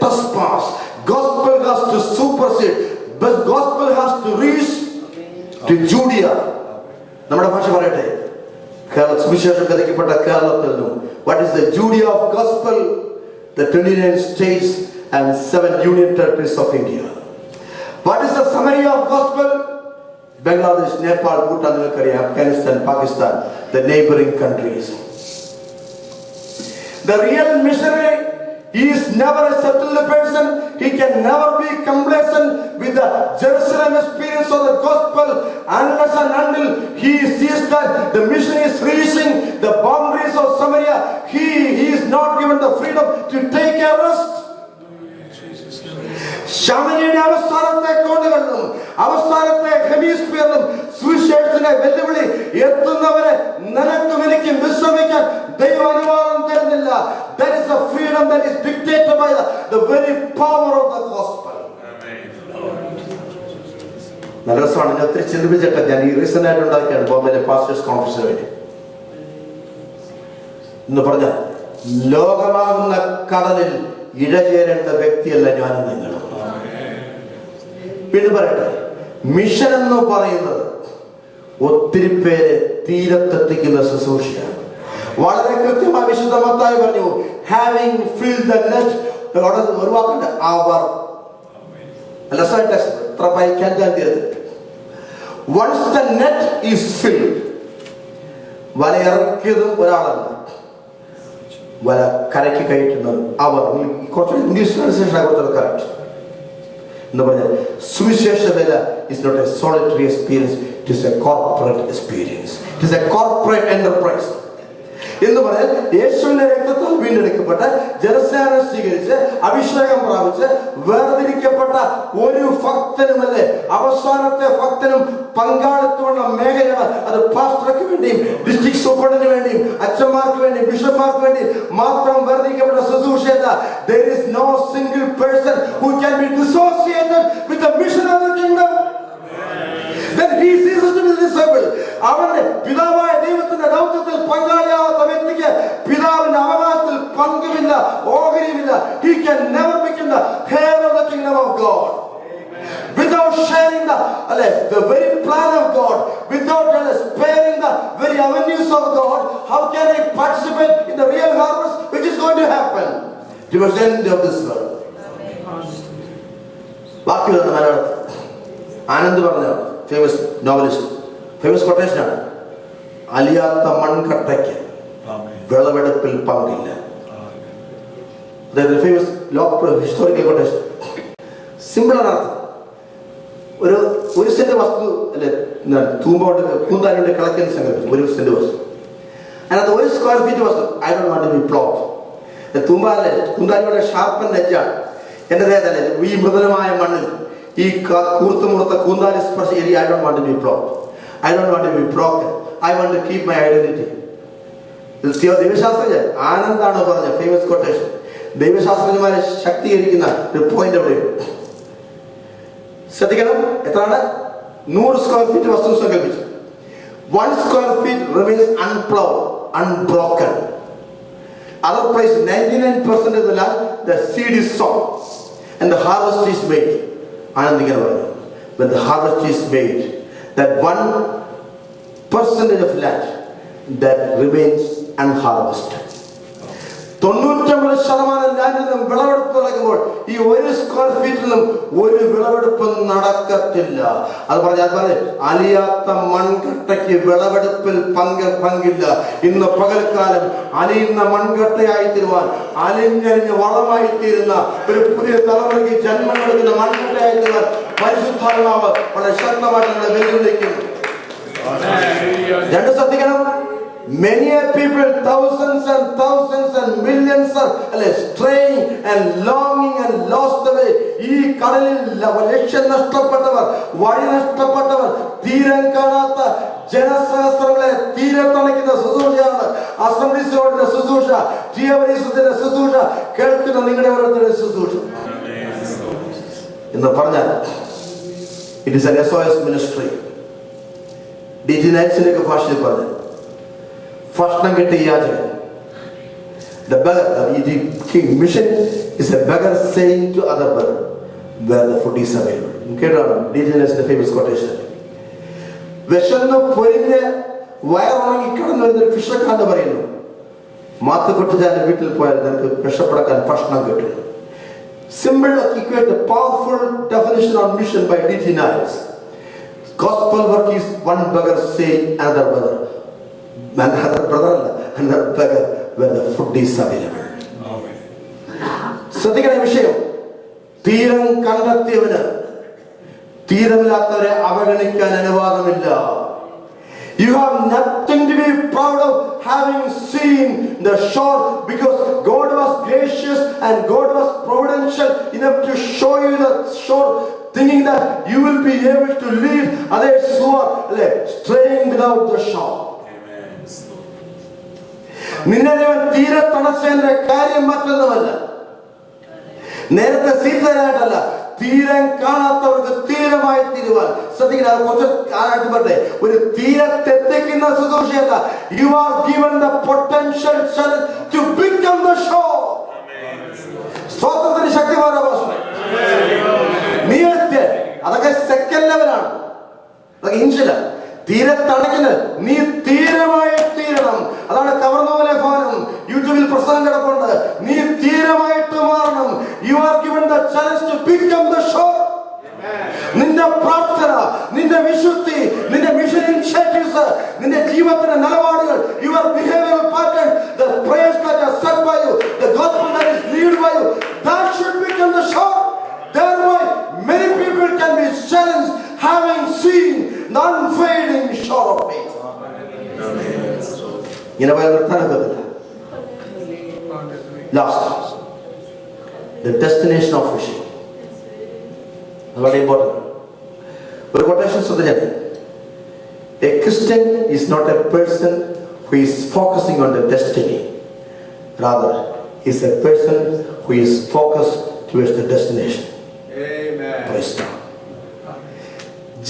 trespass, gospel has to supersede, but gospel has to reach to Judea. നമ്മുടെ ഭാഷ പറയട്ടെ, സുവിശേഷം വിതയ്ക്കപ്പെട്ട കേരളത്തിൽ നിന്നും what is the Judea of gospel? The 29 states and 7 union territories of India. What is the summary of gospel? Bangladesh, Nepal, Bhutan, Afghanistan, Pakistan, the neighboring countries. The real missionary, he is never a settled person. He can never be complacent with the Jerusalem experience of the gospel unless and until he sees that the mission is reaching the boundaries of Samaria. He is not given the freedom to take a rest. ശമരിയുടെ അവസാനത്തെ കോണുകളിലും അവസാനത്തെ ഹെമിസ്ഫിയറിലും സുവിശേഷത്തിന്റെ വെല്ലുവിളി എത്തുന്നവരെ നിനക്കും എനിക്കും വിശ്രമിക്കാൻ ദൈവം അനുവാദം തരുന്നില്ല. That is the freedom that is dictated by the very power of the gospel. നല്ല രസമാണ്. ഞാൻ ഒത്തിരി ചിന്തിപ്പിച്ചിട്ട് ഞാൻ ഈ റീസെന്റ് ആയിട്ട് ഉണ്ടാക്കിയാണ് ബോംബെയിലെ പാസ്റ്റേഴ്സ് കോൺഫറൻസിന് വേണ്ടി. എന്ന് പറഞ്ഞാൽ ലോകമാകുന്ന കടലിൽ ഇഴചേരേണ്ട വ്യക്തിയല്ല ഞാനും നിങ്ങളും. പിന്നെ പറയട്ടെ, മിഷൻ എന്ന് പറയുന്നത് ഒത്തിരി പേരെ തീരത്തെത്തിക്കുന്ന ശുശ്രൂഷയാണ്. വളരെ കൃത്യമായി വിശുദ്ധ മത്തായി പറഞ്ഞു, ഹാവിംഗ് ഫിൽഡ് ദ നെറ്റ്. ഒരു വാക്കുണ്ട്, അവർ once the net is filled, വല ഇറക്കിയതും ഒരാളല്ല, വല കരയ്ക്ക് കയറ്റുന്നത് അവർ. കുറച്ച് ഇംഗ്ലീഷ് ട്രാൻസ്ലേഷൻ കൊടുത്തത് കറക്റ്റ് എന്ന് പറഞ്ഞാൽ സുവിശേഷ വേല is not a solitary experience, it is a corporate experience, it is a corporate enterprise. എന്ന് പറഞ്ഞാൽ യേശുവിന്റെ രക്തത്താൽ വീണ്ടെടുക്കപ്പെട്ട ജനസ്നാനം സ്വീകരിച്ച് അഭിഷേകം പ്രാപിച്ച് വേർതിരിക്കപ്പെട്ട ഒരു ഭക്തനുമല്ലേ അവസാനത്തെ ഭക്തനും പങ്കാളിത്തമുള്ള മേഖലയാണ്. അത് പാസ്റ്റർക്ക് വേണ്ടിയും ഡിസ്ട്രിക്ട് സൂപ്രണ്ടിന് വേണ്ടിയും അച്ഛന്മാർക്ക് വേണ്ടിയും ബിഷപ്പ്മാർക്ക് വേണ്ടിയും മാത്രം വേർതിരിക്കപ്പെട്ട ശുശ്രൂഷയല്ല. There is no single person who can be dissociated with the mission of the kingdom. Then he ceases to be disabled. അവന്റെ പിതാവായ ദൈവത്തിന്റെ ദൗത്യത്തിൽ പങ്കാളിയാവാത്ത വ്യക്തിക്ക് പിതാവിന്റെ അവകാശത്തിൽ പങ്കുമില്ല, ഓഹരിയുമില്ല. He can never become the heir of the kingdom of God without sharing the very plan of God, without sparing the very avenues of God. How can I participate in the real harvest which is going to happen towards the end of this world? ബാക്കിയുള്ള മലയാളത്തിൽ ആനന്ദ് പറഞ്ഞ famous novelist, famous കൊട്ടേഷനാണ്, അലിയാത്ത മൺകട്ടയ്ക്ക് വിളവെടുപ്പിൽ പങ്കില്ല. Famous historical quotation. സിമ്പിളാണ് അർത്ഥം. ഒരു സെന്റ് വസ്തു അല്ലെ, തൂമ്പോണ്ട് കൂന്താലിന്റെ കളക്കുന്ന സംഗതി, ഒരു സെന്റ് വസ്തു, അതിനകത്ത് 1 സ്ക്വയർ ഫീറ്റ് വസ്തു. I don't want to be ploughed. തൂമ്പാലെ കൂന്താലിയുടെ ഷാർപ്പൻ നെറ്റാണ് എന്റെ ദേഹത്തല്ലേ, ഈ മൃദുലമായ മണ്ണിൽ ഈ കൂർത്തുമുറുത്ത കൂന്താലി സ്പർശ. I don't want to be ploughed, I don't want to be broken, I want to keep my identity. ദൈവശാസ്ത്രജ്ഞൻ ആനന്ദാണ് പറഞ്ഞ ഫേമസ് കൊട്ടേഷൻ. ദൈവശാസ്ത്രജ്ഞന്മാരെ ശക്തീകരിക്കുന്ന ഒരു പോയിന്റ് എവിടെയുണ്ട് ശ്രദ്ധിക്കണം. എത്രയാണ്? 100 സ്ക്വയർ ഫീറ്റ് വസ്തു സങ്കല്പിച്ചു. 1 square feet remains unploughed, unbroken. Other place 99% of the land, the seed is sown and the harvest is made. Anandikana parayunu, when the harvest is made, that 1% of land that remains unharvested. 99% ലാൻഡിൽ നിന്നും വിളവെടുപ്പ് നടക്കുമ്പോൾ ഈ 1 square ഫീറ്റിലും ഒരു വിളവെടുപ്പ് നടക്കത്തില്ല. അത് പറഞ്ഞാൽ അലിയാത്ത മൺകട്ടയ്ക്ക് വിളവെടുപ്പിൽ പങ്കില്ല. ഇന്ന് പകൽക്കാലം അലിയുന്ന മൺകട്ടയായി തീരുവാൻ, അലിഞ്ഞലിഞ്ഞ് വളമായി തീരുന്ന ഒരു പുതിയ തലമുറയ്ക്ക് ജന്മം കൊടുക്കുന്ന മൺകട്ടയായി തീരുവാൻ പരിശുദ്ധാത്മാവ് വളരെ ശക്തമായിട്ട് വെല്ലുവിളിക്കുന്നു. രണ്ട് ശ്രദ്ധിക്കണം. Many people, thousands and millions are straying and longing and lost the way. ഈ കടലിൽ ലക്ഷ്യം നഷ്ടപ്പെട്ടവർ, വഴി നഷ്ടപ്പെട്ടവർ, തീരം കാണാത്ത ജനസഹസ്രങ്ങളെ തീരത്തണയ്ക്കുന്ന ശുശ്രൂഷയാണ് അസംബ്ലീസ് ഓഫ് ഗോഡിന്റെ ശുശ്രൂഷ, തീവരീസത്തിന്റെ ശുശ്രൂഷ, കേൾക്കുന്ന നിങ്ങളുടെ ഓരോരുത്തരുടെ ശുശ്രൂഷ എന്ന് പറഞ്ഞാൽ it is an SOS ministry. DG Nightsന്റെ ഭാഷയിൽ പറഞ്ഞു, ഭക്ഷണം കിട്ടിയ യാചകൻ. The beggar, the king mission is a beggar saying to other beggar where the food is available. കേട്ടാണ് DG Nightsന്റെ famous quotation. വിശന്ന് പൊരിഞ്ഞ് വയറുണങ്ങി കടന്നു വരുന്നൊരു ഫിഷക്കാരന് പറയുന്നു, മാത്തുകൊട്ടുചാന്റെ വീട്ടിൽ പോയാൽ നിനക്ക് വിഷപ്പെടക്കാൻ ഭക്ഷണം കിട്ടും. Simple, equate, the powerful definition of mission by D.T. Niles. Gospel work is one beggar saying another brother, another beggar where the food is available. ശ്രദ്ധിക്കണ വിഷയം, തീരം കണ്ടെത്തിയവന് തീരമില്ലാത്തവരെ അവഗണിക്കാൻ അനുവാദമില്ല. You have nothing to be proud of having seen the shore, because God was gracious and God was providential enough to show you the shore, thinking that you will be able to lead others who are straying without the shore. നിന്നെ തീരത്തണച്ചതിന്റെ കാര്യം മറ്റൊന്നുമല്ല, നേരത്തെ സീതനായിട്ടല്ല, തീരം കാണാത്തവർക്ക് തീരമായി തീരുവാൻ. ശ്രദ്ധിക്കുക, കുറച്ച് കാലമായിട്ട് പറഞ്ഞേ, ഒരു തീരത്തെത്തിക്കുന്ന ശുശ്രൂഷയല്ല. You are given the potential challenge to become the shore. സ്തോത്രത്തിന് ശക്തിമാനാ ഭാഷ. നീ അതൊക്കെ സെക്കൻഡ് ലെവലാണ്, അതൊക്കെ ഇഞ്ചില. തീരത്തടക്കുന്നത് നീ തീരമായി തീരണം. അതാണ് കവർന്നോലെ ഭവനം യൂട്യൂബിൽ പ്രസംഗം കിടപ്പുണ്ട്. നീ തീരമായിട്ട് മാറണം. You are given the chance to become the shore. നിന്റെ പ്രാർത്ഥന, നിന്റെ വിശുദ്ധി, നിന്റെ മിഷൻ ഇനിഷ്യേറ്റീവ്സ്, നിന്റെ ജീവിതത്തിന്റെ നിലപാടുകൾ, your behavioural pattern, the prayers that are set by you, the gospel that is lead by you, that should become the shore. Thereby many people can be challenged having seen the unfading shore of faith. Last, the destination of fishing. Very important. But quotations of the journey. A Christian is not a person who is focusing on the destiny. Rather, he is a person who is focused towards the destination.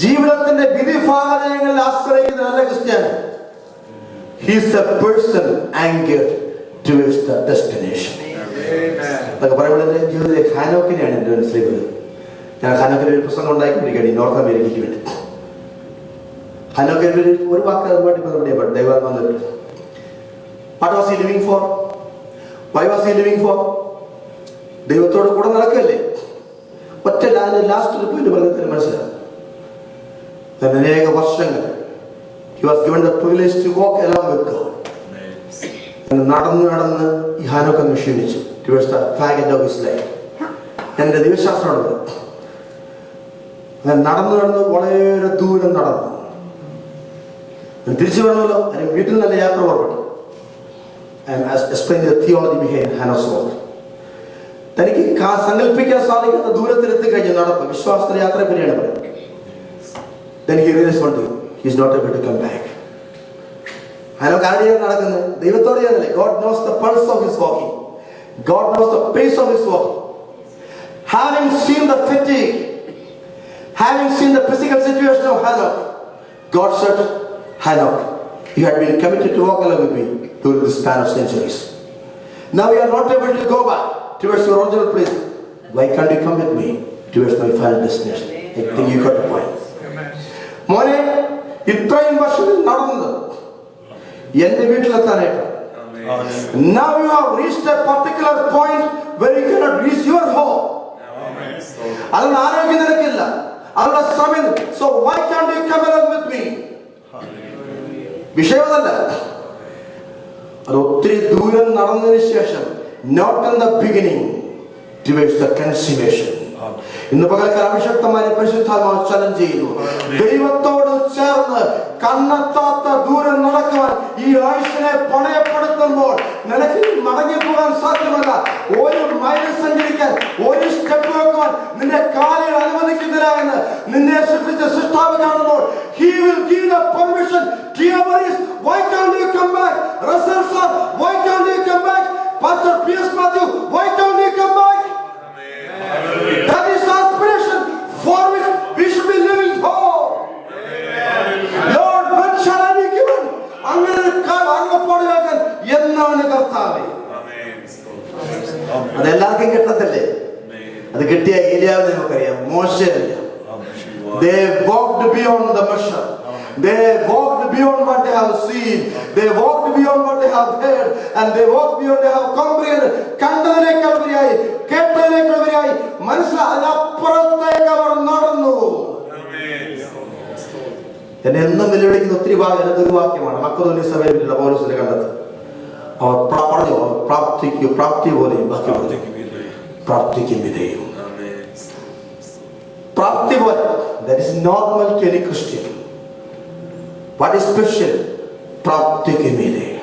ജീവിതത്തിന്റെ വിധിഭാഗങ്ങളിൽ ആശ്രയിക്കുന്നതല്ല ക്രിസ്ത്യാനി. He is a person anchored towards the destination. അതൊക്കെ പറയുമ്പോൾ എൻ്റെ ജീവിതത്തിലെ ഹാനോക്കിനെയാണ് എൻ്റെ മനസ്സിലേക്ക്. ഞാൻ ഹാനോക്കിന് ഒരു പുസ്തകം ഉണ്ടാക്കിക്കൊണ്ടിരിക്കുകയാണ് നോർത്ത് അമേരിക്കയ്ക്ക് വേണ്ടി. ഹാനോക്കിന് ഒരു വാക്ക് അതുമായിട്ട് ബന്ധപ്പെട്ട ദൈവം വന്നിട്ട്, what was he living for? Why was he living for? ദൈവത്തോട് കൂടെ നടക്കല്ലേ. ഒറ്റ ലാസ്റ്റ് പോയിന്റ് പറഞ്ഞതിന് മനസ്സിലാവും. അനേക വർഷങ്ങൾ he was given the privilege to walk along with God. നടന്ന് ഈ ഹാനോക്ക് അങ്ങ് ക്ഷീണിച്ചു. towards the fag end of his life. എൻ്റെ ദൈവശാസ്ത്രമാണ് നടന്ന് വളരെ ദൂരം നടന്നു. തിരിച്ചു വരണമല്ലോ, അല്ലെങ്കിൽ വീട്ടിൽ നല്ല യാത്ര പുറപ്പെട്ടു. explain the theology behind Hannah's walk. തനിക്ക് സങ്കല്പിക്കാൻ സാധിക്കാത്ത ദൂരത്തിലെത്തി കഴിഞ്ഞ് നടപ്പ് വിശ്വാസ യാത്രയെ പറ്റിയാണ് പറയുന്നത്. Then he realized one thing, he is not able to come back. ഹാനോക്ക് ആരെയാണ് നടക്കുന്നത്? ദൈവത്തോടെ ആണല്ലേ. God knows the pulse of his walking. God knows the pace of his walking. Having seen the fatigue, having seen the physical situation of Hanoch, God said, Hanoch, you had been committed to walk along with me during the span of centuries. Now you are not able to go back towards your original place. Why can't you come with me towards my final destination? I think you got the point. മോനെ, ഇത്രയും വർഷത്തിൽ നടന്നത് എന്റെ വീട്ടിലെത്താനായിട്ട്. Now you have reached a particular point where you cannot reach your home. അതിന് ആരോഗ്യം നിനക്കില്ല, അതിനുള്ള സമയം. So why can't you come along with me? വിഷയമല്ല, അത് ഒത്തിരി ദൂരം നടന്നതിന് ശേഷം, not in the beginning, towards the consummation. ഇന്ന് പകൽക്കാലം അഭിഷക്തമായ പരിശുദ്ധാത്മാവ് ചലഞ്ച് ചെയ്യുന്നു. ദൈവത്തോട് ചേർന്ന് കണ്ണെത്താത്ത ദൂരം നടക്കുവാൻ ഈ ആയുസ്സിനെ പണയപ്പെടുത്തുമ്പോൾ നിനക്ക് മടങ്ങിപ്പോകാൻ സാധ്യമല്ല. ഒരു മൈൽ സഞ്ചരിക്കാൻ, ഒരു സ്റ്റെപ്പ് വെക്കുവാൻ നിന്റെ കാലുകൾ അനുവദിക്കുന്നില്ല എന്ന് നിന്നെ സൃഷ്ടിച്ച സൃഷ്ടാവ് കാണുമ്പോൾ he will give the permission. Dear worries, why can't you come back? Russell sir, why can't you come back? Pastor P.S. Matthew, why can't you come back? That is the aspiration for which we should be living for. Lord, when shall I be given? അങ്ങനെ അങ്ങപ്പോഴേക്കാൻ എന്നാണ് കർത്താവേ. അതെല്ലാവർക്കും കിട്ടത്തില്ലേ? അത് കിട്ടിയ ഏലിയാവിനെ നമുക്കറിയാം, മോശയെ അറിയാം. They walked beyond the measure. They walked beyond what they have seen. They walked beyond what they have heard. And they walked beyond they have comprehended. കണ്ടതിനേക്കാൾ ഉപരിയായി, കേട്ടതിനേക്കാൾ ഉപരിയായി മനസ്സിലപ്പുറത്തേക്ക് അവർ നടന്നു. എന്നെ എന്നും വെല്ലുവിളിക്കുന്ന ഒത്തിരി ഒരു വാക്യമാണ് മക്കതോന്യ സഭയിലുള്ള പൗലോസിനെ കണ്ടത്. അവർ പറഞ്ഞു, പ്രാപ്തി പോലെയും പ്രാപ്തിക്കും വിധേയം. പ്രാപ്തി പോലെ, that is normal to any Christian. What is special? പ്രാപ്തിക്കും വിധേയം.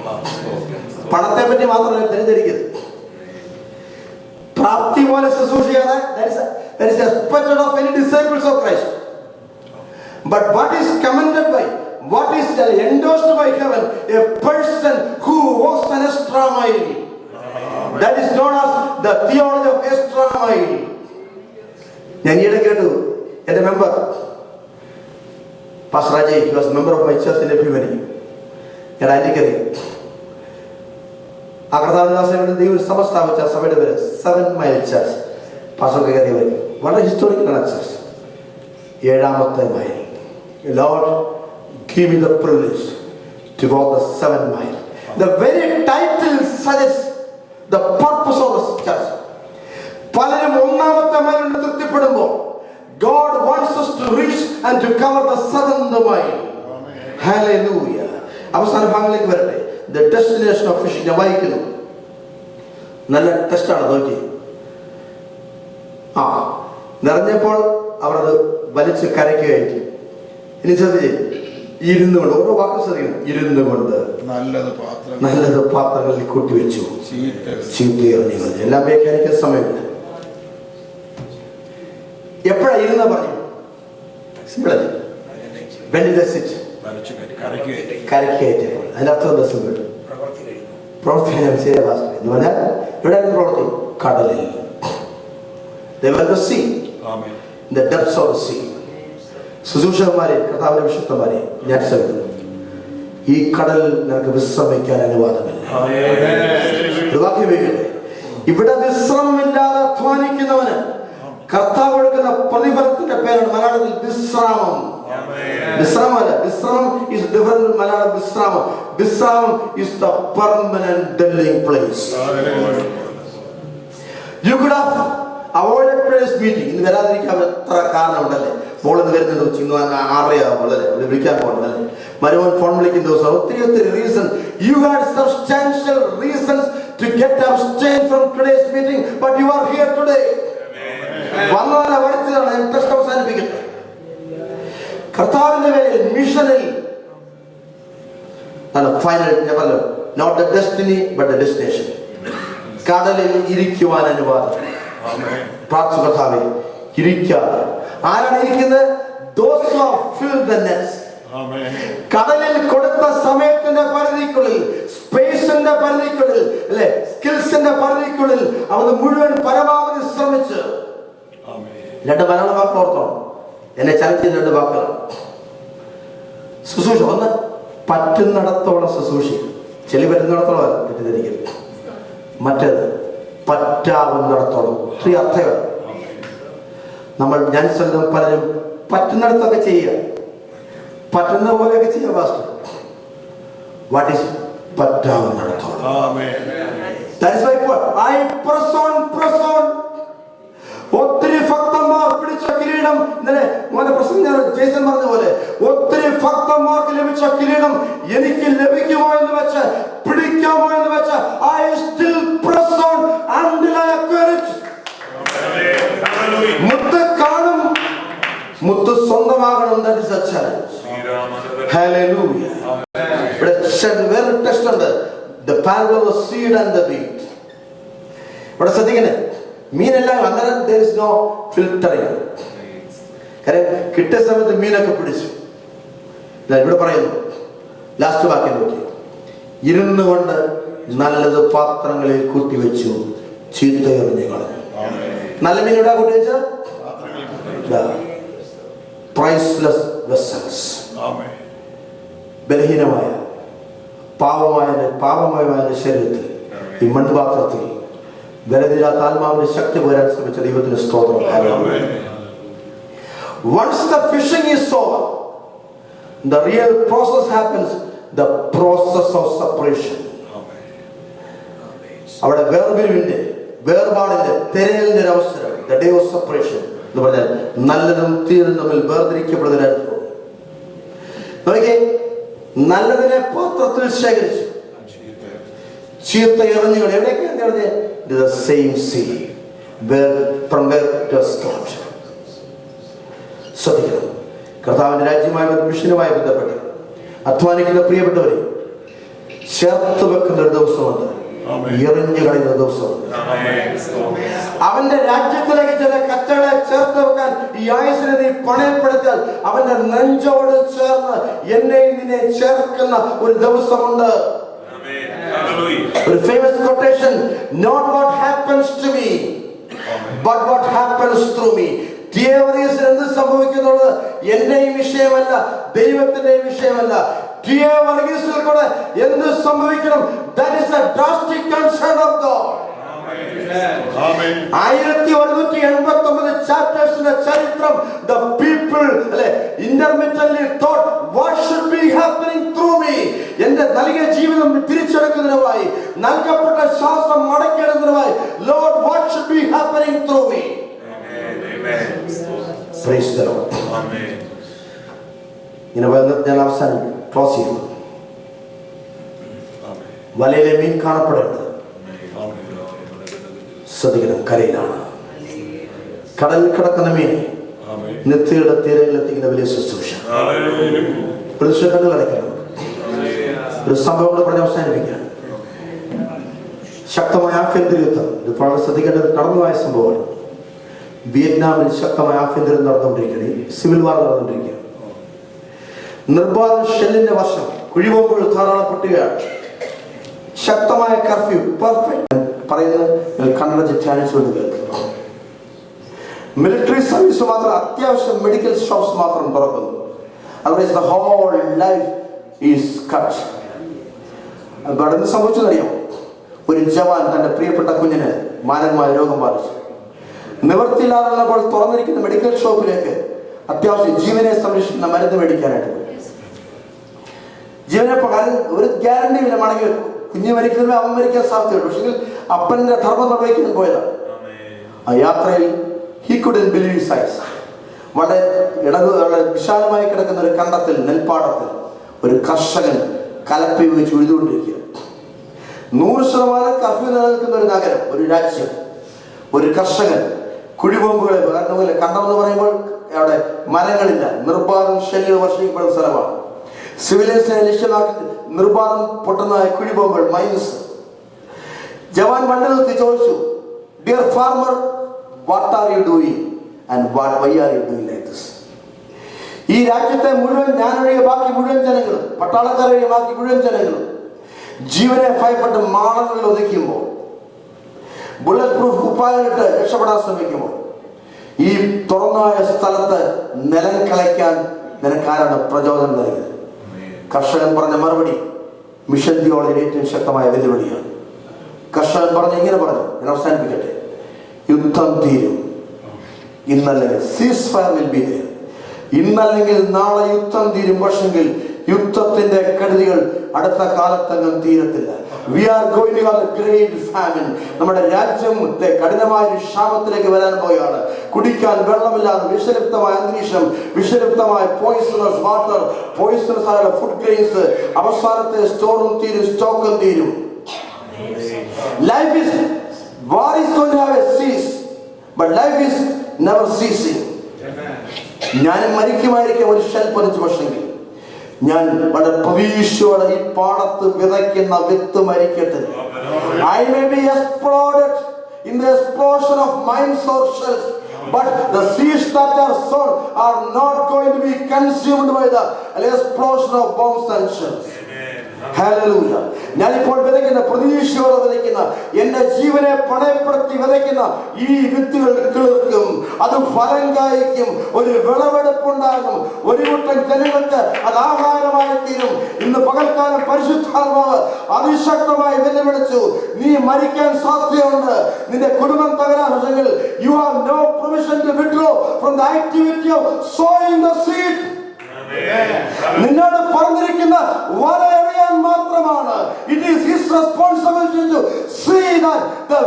പണത്തെ പറ്റി മാത്രമല്ല തെറ്റിദ്ധരിക്കരുത്. പ്രാപ്തി പോലെ ശുശ്രൂഷിക്കാതെ that is expected of any disciples of Christ. But what is commended by, what is endorsed by heaven, a person who walks an extra mile. That is known as the theology of extra mile. ഞാൻ ഈയിടെ കേട്ടു, എൻ്റെ member pastor Ajay, he was a member of my church in Epiphany. ഞാൻ അലിക്കറിയാം. ആ കർത്താവിന്റെ ദൈവം സഭ സ്ഥാപിച്ച സഭയുടെ പേര് 7 Mile Church. പാസ്റ്റർക്ക് കയറി വളരെ ഹിസ്റ്റോറിക്കലാണ് ചർച്ച്. 7ാമത്തെ mile. Lord, give me the privilege to walk the 7 mile. The very title suggests the purpose of the church. പലരും 1ാമത്തെ മൈലിൽ തൃപ്തിപ്പെടുമ്പോൾ God wants us to reach and to cover the 7th mile. Hallelujah. അവസാന ഭാഗങ്ങളിലേക്ക് വരട്ടെ. The destination of fishing. ഞാൻ വായിക്കുന്നു, നല്ല ടെസ്റ്റാണ്, നോക്കി. നിറഞ്ഞപ്പോൾ അവർ അത് വലിച്ച് കരയ്ക്ക് കയറ്റി. ഇനി ശ്രദ്ധിച്ച്, ഇരുന്നു കൊണ്ട്, ഓരോ വാക്കും ശ്രദ്ധിക്കണം, ഇരുന്നു കൊണ്ട് നല്ലത് പാത്രങ്ങളിൽ കൂട്ടിവെച്ചു, ചീത്തയെറിഞ്ഞു. എല്ലാം വ്യാഖ്യാനിക്കുന്ന സമയമില്ല. എപ്പോഴാ ഇരുന്ന പറഞ്ഞു? കരയ്ക്ക് കയറ്റിയപ്പോൾ. അതിന്റെ അർത്ഥം ദിവസം കേട്ടു പ്രവർത്തിക്കാൻ ശരിയാ എന്ന് പറഞ്ഞാൽ ഇവിടെ പ്രവർത്തി കടലിൽ. They were the sea, the depths of the sea. ശുശ്രൂഷകന്മാരെ, കർത്താവിന്റെ വിശുദ്ധന്മാരെ, ഞാൻ ശ്രമിക്കുന്നു, ഈ കടലിൽ നിനക്ക് വിശ്രമിക്കാൻ അനുവാദമില്ല. ഇവിടെ വിശ്രമമില്ലാതെ അധ്വാനിക്കുന്നവന് കർത്താവ് കൊടുക്കുന്ന പ്രതിഫലത്തിന്റെ പേരാണ് മലയാളത്തിൽ വിശ്രാമം. വിശ്രാമല്ല, വിശ്രമം is different in Malayalam. വിശ്രാമം is the permanent dwelling place. You could have avoided today's meeting. ഇന്ന് വരാതിരിക്കാൻ എത്ര കാരണമുണ്ടല്ലേ. മോളിന്ന് വരുന്നത് ഇന്ന് 6:30 വിളിക്കാൻ പോകണ്ടല്ലേ. മരുമോൻ ഫോൺ വിളിക്കുന്ന ദിവസം ഒത്തിരി reason. You had substantial reasons to get abstained from today's meeting, but you are here today. വന്നതല്ല, വരുത്തിയതാണ്. ടെസ്റ്റ് അവസാനിപ്പിക്കട്ടെ. കർത്താവിന്റെ മിഷനിൽ final, not the destiny but the destination. കടലിൽ ഇരിക്കുവാൻ അനുവാദം. പ്രാർത്ഥിച്ചു, കർത്താവേ ഇരിക്കാതെ. ആരാണ് ഇരിക്കുന്നത്? Those who have filled the nets. കടലിൽ കൊടുത്ത സമയത്തിന്റെ പരിധിക്കുള്ളിൽ, സ്പേസിന്റെ പരിധിക്കുള്ളിൽ, അല്ലെ, സ്കിൽസിന്റെ പരിധിക്കുള്ളിൽ അവർ മുഴുവൻ പരമാവധി ശ്രമിച്ച്. 2 മലയാള വാക്കുകൾ ഓർത്തോണം, എന്നെ ചലച്ചിൽ 2 വാക്കുകൾ. ശുശ്രൂഷ, ഒന്ന് പറ്റുന്നിടത്തോളം ശുശ്രൂഷിക്കും. ചെളി പറ്റുന്നിടത്തോളം തെറ്റിദ്ധരിക്കരുത്. മറ്റേത് പറ്റാവുന്നിടത്തോളം. അർത്ഥമാണ്. ഞാൻ സ്വന്തം പലരും പറ്റുന്നിടത്തൊക്കെ ചെയ്യുക, പറ്റുന്ന പോലെയൊക്കെ ചെയ്യുക. പാസ്റ്റർ, വാട്ട് ഈസ് പറ്റാവുന്നിടത്തോളം. That is why I press on. ഒത്തിരി ഭക്തന്മാർ പിടിച്ച കിരീടം, ഇന്നലെ മോനെ പ്രസംഗം ജേസൻ പറഞ്ഞ പോലെ, ഒത്തിരി ഭക്തന്മാർക്ക് ലഭിച്ച കിരീടം എനിക്ക് ലഭിക്കുമോ എന്ന് വെച്ച്, പിടിക്കാമോ എന്ന് വെച്ച്, I still press on until I acquire it. മുത്ത് കാണും, മുത്ത് സ്വന്തമാകണം. That is a challenge. Hallelujah. ഇവിടെ വേറൊരു ടെസ്റ്റ് ഉണ്ട്. The parable of the seed and the wheat. ഇവിടെ ശ്രദ്ധിക്കണേ, മീനെല്ലാം അന്നേരം there is no filtering. കാര്യം കിട്ടിയ സമയത്ത് മീനൊക്കെ പിടിച്ചു. ഇവിടെ പറയുന്നു, ലാസ്റ്റ് വാക്യം നോക്കി, ഇരുന്നു കൊണ്ട് നല്ലത് പാത്രങ്ങളിൽ കൂട്ടിവെച്ചു, ചീത്ത എറിഞ്ഞു കളഞ്ഞു. നല്ല മീൻ ഇവിടെ കൂട്ടിവെച്ച പ്രൈസ്ലെസ് വെസൽസ്. ബലഹീനമായ പാപമായ ശരീരത്തിൽ, ഈ മൺപാത്രത്തിൽ ബലമില്ലാത്ത ആത്മാവിന്റെ ശക്തി വരാൻ ശ്രമിച്ച ദൈവത്തിന് സ്തോത്രം. Once the fishing is over, the real process happens, the process of separation. അവിടെ വേർപാടിന്റെ തിരയലിന്റെ ഒരു അവസരം, the day of separation എന്ന് പറഞ്ഞാൽ നല്ലതും തീരും തമ്മിൽ വേർതിരിക്കപ്പെടുന്നതിനായിരുന്നു. നോക്കിയേ, നല്ലതിനെ പാത്രത്തിൽ ശേഖരിച്ചു, ചീത്ത എറിഞ്ഞുകൾ എവിടേക്കാണ് എറിഞ്ഞത്? The same sea from where it was caught. ശ്രദ്ധിക്കണം, കർത്താവിന്റെ രാജ്യമായ മിഷനുമായി ബന്ധപ്പെട്ട് അധ്വാനിക്കുന്ന പ്രിയപ്പെട്ടവരെ ചേർത്ത് വെക്കുന്ന ഒരു ദിവസമുണ്ട്, എറിഞ്ഞു കളയുന്ന ദിവസമുണ്ട്. അവന്റെ രാജ്യത്തിലേക്ക് ചില കച്ചകളെ ചേർത്ത് വെക്കാൻ ഈ ആയുസിനെ നീ പണയപ്പെടുത്താൽ അവന്റെ നെഞ്ചോട് ചേർന്ന് എന്നെ നിന്നെ ചേർക്കുന്ന ഒരു ദിവസമുണ്ട്. ഒരു famous quotation, not what happens to me but what happens through me. എന്ത് സംഭവിക്കുന്നുള്ളത് എന്റെയും വിഷയമല്ല, ദൈവത്തിന്റെയും വിഷയമല്ല. കൂടെ എന്ത് സംഭവിക്കണം, that is a drastic concern of God. 1189 ചാപ്റ്റേഴ്സിന്റെ ചരിത്രം, the people intermittently thought what should be happening through me. എന്റെ നൽകിയ ജീവിതം തിരിച്ചെടുക്കുന്നതിനായി, നൽകപ്പെട്ട ശ്വാസം മടക്കിയെടുക്കുന്നതിനായി, Lord, what should be happening through me? Praise the Lord. ഞാൻ അവസാനം ക്ലോസ് ചെയ്യുന്നു. വലയിലെ മീൻ കാണപ്പെടേണ്ടത് ശ്രദ്ധിക്കണം, കരയിലാണ്. കടലിൽ കിടക്കുന്ന മീനെ നിത്യയുടെ തീരയിലെത്തിക്കുന്ന വലിയ ശുശ്രൂഷ. കണ്ണുകളടയ്ക്കണം. ഒരു സംഭവം കൂടെ പറഞ്ഞ് അവസാനിപ്പിക്കുകയാണ്. ശക്തമായ ആഭ്യന്തര യുദ്ധം, ഇത് വളരെ ശ്രദ്ധിക്കേണ്ടത് കടന്നുപോയ സംഭവമാണ്. വിയറ്റ്നാമിൽ ശക്തമായ ആഭ്യന്തരം നടന്നുകൊണ്ടിരിക്കുകയാണ്, സിവിൽ വാർ നടന്നുകൊണ്ടിരിക്കുകയാണ്. നിർബാധ ഷെല്ലിന്റെ വർഷം, കുഴിബോംബുകൾ ധാരാളം പൊട്ടുകയാണ്. ശക്തമായ കർഫ്യൂ. പെർഫെക്റ്റ് പറയുന്നത് കണ്ണടച്ച് ധ്യാനിച്ചുകൊണ്ട് കേൾക്കുന്നു. മിലിറ്ററി സർവീസ് മാത്രം, അത്യാവശ്യം മെഡിക്കൽ ഷോപ്സ് മാത്രം തുറക്കുന്നു. Otherwise the whole life is cut. എന്ത് സംഭവിച്ചതറിയാം? ഒരു ജവാൻ തന്റെ പ്രിയപ്പെട്ട കുഞ്ഞിന് മാരകമായ രോഗം ബാധിച്ചു. നിവൃത്തിയില്ലാതെപ്പോൾ തുറന്നിരിക്കുന്ന മെഡിക്കൽ ഷോപ്പിലേക്ക് അത്യാവശ്യം ജീവനെ സംരക്ഷിക്കുന്ന മരുന്ന് മേടിക്കാനായിട്ട് പോയി. ജീവനെ ഒരു ഗ്യാരണ്ടി ഇല്ല, മടങ്ങി കുഞ്ഞ് മരിക്കുന്നതിന് അവൻ മരിക്കാൻ സാധ്യതയുണ്ട്. പക്ഷേ അപ്പന്റെ ധർമ്മം നിർവഹിക്കാൻ പോയതാണ്. ആ യാത്രയിൽ he couldn't believe his eyes. വളരെ വിശാലമായി കിടക്കുന്ന ഒരു കണ്ടത്തിൽ, നെൽപ്പാടത്തിൽ ഒരു കർഷകൻ കലപ്പ ഉപയോഗിച്ച് ഉഴുതുകൊണ്ടിരിക്കുക. 100% കർഫ്യൂ നിലനിൽക്കുന്ന ഒരു നഗരം, ഒരു രാജ്യം, ഒരു കർഷകൻ കുഴിബോംബുകളെ കണ്ടെന്ന് പറയുമ്പോൾ അവിടെ മരങ്ങളില്ല, നിർബാധം ഷെല്ലുകൾ വർഷിക്കപ്പെടുന്ന സ്ഥലമാണ്. സിവിലിയൻസിനെ ലക്ഷ്യമാക്കി നിർബാധം പൊട്ടുന്ന കുഴിബോംബുകൾ, മൈൻസ്. ജവാൻ വണ്ടി നിർത്തി ചോദിച്ചു, dear farmer, what are you doing and why are you doing like this? ഈ രാജ്യത്തെ മുഴുവൻ, ഞാനൊഴികെ ബാക്കി മുഴുവൻ ജനങ്ങളും, പട്ടാളക്കാരൊഴികെ ബാക്കി മുഴുവൻ ജനങ്ങളും ജീവനെ ഭയപ്പെട്ട് മാളങ്ങളിൽ ഒതുക്കുമ്പോൾ, ബുള്ളറ്റ് പ്രൂഫ് കുപ്പായിലിട്ട് രക്ഷപ്പെടാൻ ശ്രമിക്കുമ്പോൾ, ഈ തുറന്നായ സ്ഥലത്ത് നിലം കളയ്ക്കാൻ നിനക്കാരാണ് പ്രചോദനം നൽകിയത്? കർഷകൻ പറഞ്ഞ മറുപടി മിഷൻ തിയോളജിയുടെ ഏറ്റവും ശക്തമായ വെല്ലുവിളിയാണ്. കർഷകൻ പറഞ്ഞു, ഇങ്ങനെ പറഞ്ഞു, ഞാൻ അവസാനിപ്പിക്കട്ടെ, യുദ്ധം തീരും, ഇന്നല്ലെങ്കിൽ സീസ് ഫയർ വിൽ ബി ദേർ. ഇന്നല്ലെങ്കിൽ നാളെ യുദ്ധം തീരും. പക്ഷെങ്കിൽ യുദ്ധത്തിന്റെ കെടുതികൾ അടുത്ത കാലത്തങ്ങും തീരത്തില്ല. We are going to have a great famine. നമ്മുടെ രാജ്യത്തെ കഠിനമായ ഒരു ക്ഷാമത്തിലേക്ക് വരാൻ പോവുകയാണ്. കുടിക്കാൻ വെള്ളമില്ലാതെ വിഷലിപ്തമായ അന്തരീക്ഷം, വിഷലിപ്തമായ പോയിസണസ് വാട്ടർ, പോയിസണസ് ആയ ഫുഡ് ഗ്രെയിൻസ്, അവസാനത്തെ സ്റ്റോറും തീരും, സ്റ്റോക്കും തീരും. Life is, war is going to have a cease, but life is never ceasing. ഞാനും മരിക്കുമായിരിക്കും ഒരു ഷെൽ പതിച്ചു. പക്ഷെങ്കിൽ ഞാൻ വളരെ പ്രതീക്ഷയോടെ ഈ പാടത്ത് വിതയ്ക്കുന്ന വിത്ത് മരിക്കത്തില്ല. I may be exploded in the explosion of mines or shells, but the seeds that are sown are not going to be consumed by the explosion of bombs and shells. Hallelujah. ഞാനിപ്പോൾ വിതയ്ക്കുന്ന, പ്രതീക്ഷയോടെ വിതയ്ക്കുന്ന, എന്റെ ജീവനെ പണയപ്പെടുത്തി വിതയ്ക്കുന്ന ഈ വിത്തുകൾ കിളിർക്കും, അത് ഫലം കായ്ക്കും, ഒരു വിളവെടുപ്പുണ്ടാകും, ഒരു കൂട്ടം ജനങ്ങൾക്ക് അത് ആഹാരമായി തീരും. ഇന്ന് പകൽക്കാലം പരിശുദ്ധാത്മാവ് അതിശക്തമായി വെല്ലുവിളിച്ചു, നീ മരിക്കാൻ സാധ്യതയുണ്ട്, നിന്റെ കുടുംബം തകരാറുണ്ടെങ്കിൽ you have no permission to withdraw from the activity of sowing the seed. നിന്നോട് പറഞ്ഞിരിക്കുന്ന വലയെറിയാൻ മാത്രമാണ്. It is his responsibility to see that the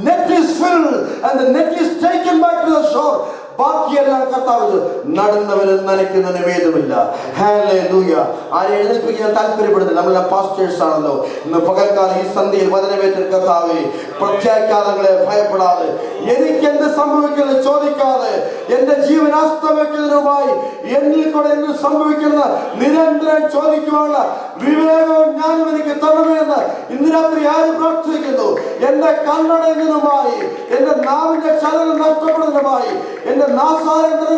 net is filled and the net is taken back to the shore. ബാക്കിയെല്ലാം കർത്താവ് നടുന്നവനും നനയ്ക്കുന്നതിന് ഭേദമില്ല. Hallelujah. ആരെ എഴുന്നേൽപ്പിക്കാൻ താല്പര്യപ്പെടുന്നില്ല. നമ്മളെല്ലാം pastors ആണല്ലോ. ഇന്ന് പകൽക്കാലം ഈ സന്ധ്യയിൽ വചനമേറ്റ കർത്താവേ, പ്രത്യാഘാതങ്ങളെ ഭയപ്പെടാതെ, എനിക്കെന്ത് സംഭവിക്കുന്നത് ചോദിക്കാതെ, എന്റെ ജീവൻ അസ്തമിക്കുന്നതിനുമായി എന്നിൽ കൂടെ എന്ത് സംഭവിക്കുന്നത് നിരന്തരം ചോദിക്കുവാനുള്ള വിവേകവും ഞാനും എനിക്ക് തരണമെന്ന് ഇന്ന് രാത്രി ആര് പ്രാർത്ഥിക്കുന്നു? എന്റെ കണ്ണടയുന്നതിനുമായി, എന്റെ നാവിന്റെ ചലനം നഷ്ടപ്പെടുന്നതിനുമായി, എന്റെ നാസാരങ്ങൾ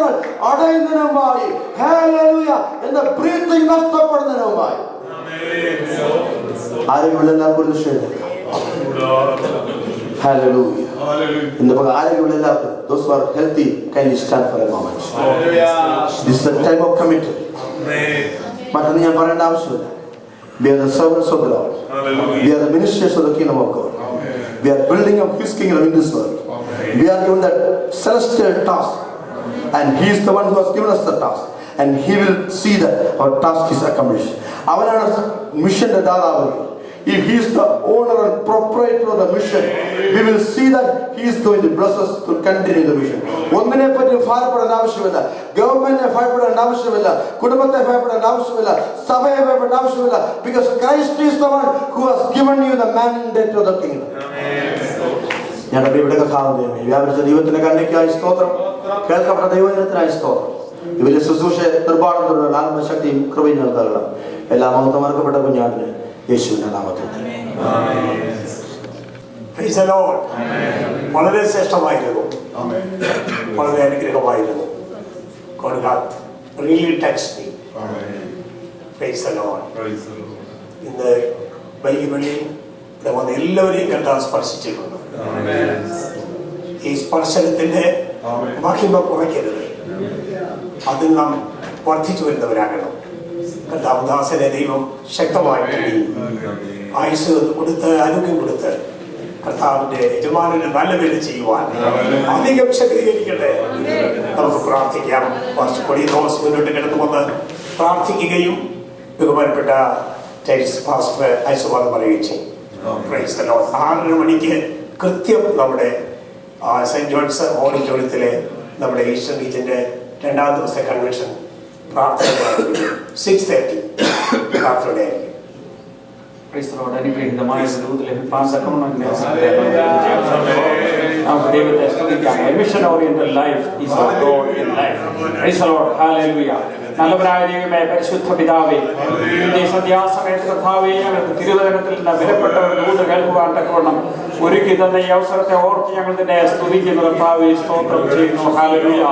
അടയുന്നതിനുമായി, ഹല്ലേലൂയ, എന്റെ ബ്രീത്തിങ് നഷ്ടപ്പെടുന്നതിനുമായി ആരെങ്കിലും എല്ലാവർക്കും ഹല്ലേലൂയ. ഇന്ന് ആരെങ്കിലും എല്ലാവർക്കും those who are healthy can stand for a moment. This is the time of commitment. മറ്റൊന്ന് ഞാൻ പറയേണ്ട ആവശ്യമില്ല. We are the servants of the Lord. We are the ministers of the kingdom of God. We are building up his kingdom in this world. We are given that celestial task, and he is the one who has given us the task, and he will see that our task is accomplished. അവനാണ് മിഷന്റെ ദാതാവ്. If he is the owner and proprietor of the mission, we will see that he is going to bless us to continue the mission. ഒന്നിനെ പറ്റി ഭയപ്പെടേണ്ട ആവശ്യമില്ല. ഗവൺമെന്റിനെ ഭയപ്പെടേണ്ട ആവശ്യമില്ല. കുടുംബത്തെ ഭയപ്പെടേണ്ട ആവശ്യമില്ല. സഭയെ ഭയപ്പെടേണ്ട ആവശ്യമില്ല. Because Christ is the one who has given you the mandate of the kingdom. ഞാൻ ഇവിടെ കഥാവുന്ന വ്യാപരിച്ച ദൈവത്തിന്റെ കണ്ണിക്കായി സ്തോത്രം, കേൾക്കപ്പെട്ട ദൈവജനത്തിനായി സ്തോത്രം. ഈ വലിയ ശുശ്രൂഷയെ നിർമ്മാണം തുടരുന്ന ആത്മശക്തിയും കൃപയും നൽകണം. എല്ലാ മഹത്വം അർക്കപ്പെട്ട കുഞ്ഞാടിന് യേശുവിന്റെ നാമത്തിൽ വളരെ ശ്രേഷ്ഠമായിരുന്നു, വളരെ അനുഗ്രഹമായിരുന്നു. God hath really touched me. Praise the Lord. ഇന്ന് ബൈബിളിൽ ഇവിടെ വന്ന് എല്ലാവരെയും കർത്താവ് സ്പർശിച്ചിട്ടുണ്ട്. ഈ സ്പർശനത്തിന്റെ മഹിമ കുറയ്ക്കരുത്, അതിൽ നാം വർദ്ധിച്ചു വരുന്നവരാകണം. കർത്താവദാസനെ ദൈവം ശക്തമായിട്ട് ആയുസ് കൊടുത്ത്, ആരോഗ്യം കൊടുത്ത്, കർത്താവിന്റെ യജമാനന് നല്ല വില ചെയ്യുവാൻ അധികം ശക്തീകരിക്കട്ടെ. നമുക്ക് പ്രാർത്ഥിക്കാം. കുറച്ചുകൂടി തോമസ് മുന്നോട്ട് കിടന്നു വന്ന് പ്രാർത്ഥിക്കുകയും ബഹുമാനപ്പെട്ട പാസ്റ്റർ ഐശ്വാദം പറയുകയും ചെയ്യും. 6:30 മണിക്ക് കൃത്യം നമ്മുടെ സെന്റ് ജോൺസ് ഓഡിറ്റോറിയത്തിലെ നമ്മുടെ ഈസ്റ്റേൺ റീജിയന്റെ 2ാം ദിവസത്തെ കൺവെൻഷൻ പ്രാർത്ഥന 6:30 പ്രാർത്ഥനയായിരിക്കും. അനുഗ്രഹീതമായ ലഭിക്കാൻ ദൈവത്തെ സ്തുതിക്കാം. Mission oriented life is our goal in life. Praise the lord. Hallelujah. നല്ലവനായ ദൈവമേ, പരിശുദ്ധ പിതാവേ, ഈ സന്ധ്യാസമയത്ത് കർത്താവേ, ഞങ്ങൾക്ക് തിരുവചനത്തിൽ നിന്ന് വിലപ്പെട്ട ഒരു ദൂത് കേൾക്കുവാൻ തക്കവണ്ണം ഒരുക്കി തന്ന ഈ അവസരത്തെ ഓർത്ത് ഞങ്ങൾ തന്നെ സ്തുതിക്കുന്നു. കർത്താവേ, സ്തോത്രം ചെയ്യുന്നു. ഹല്ലേലൂയ.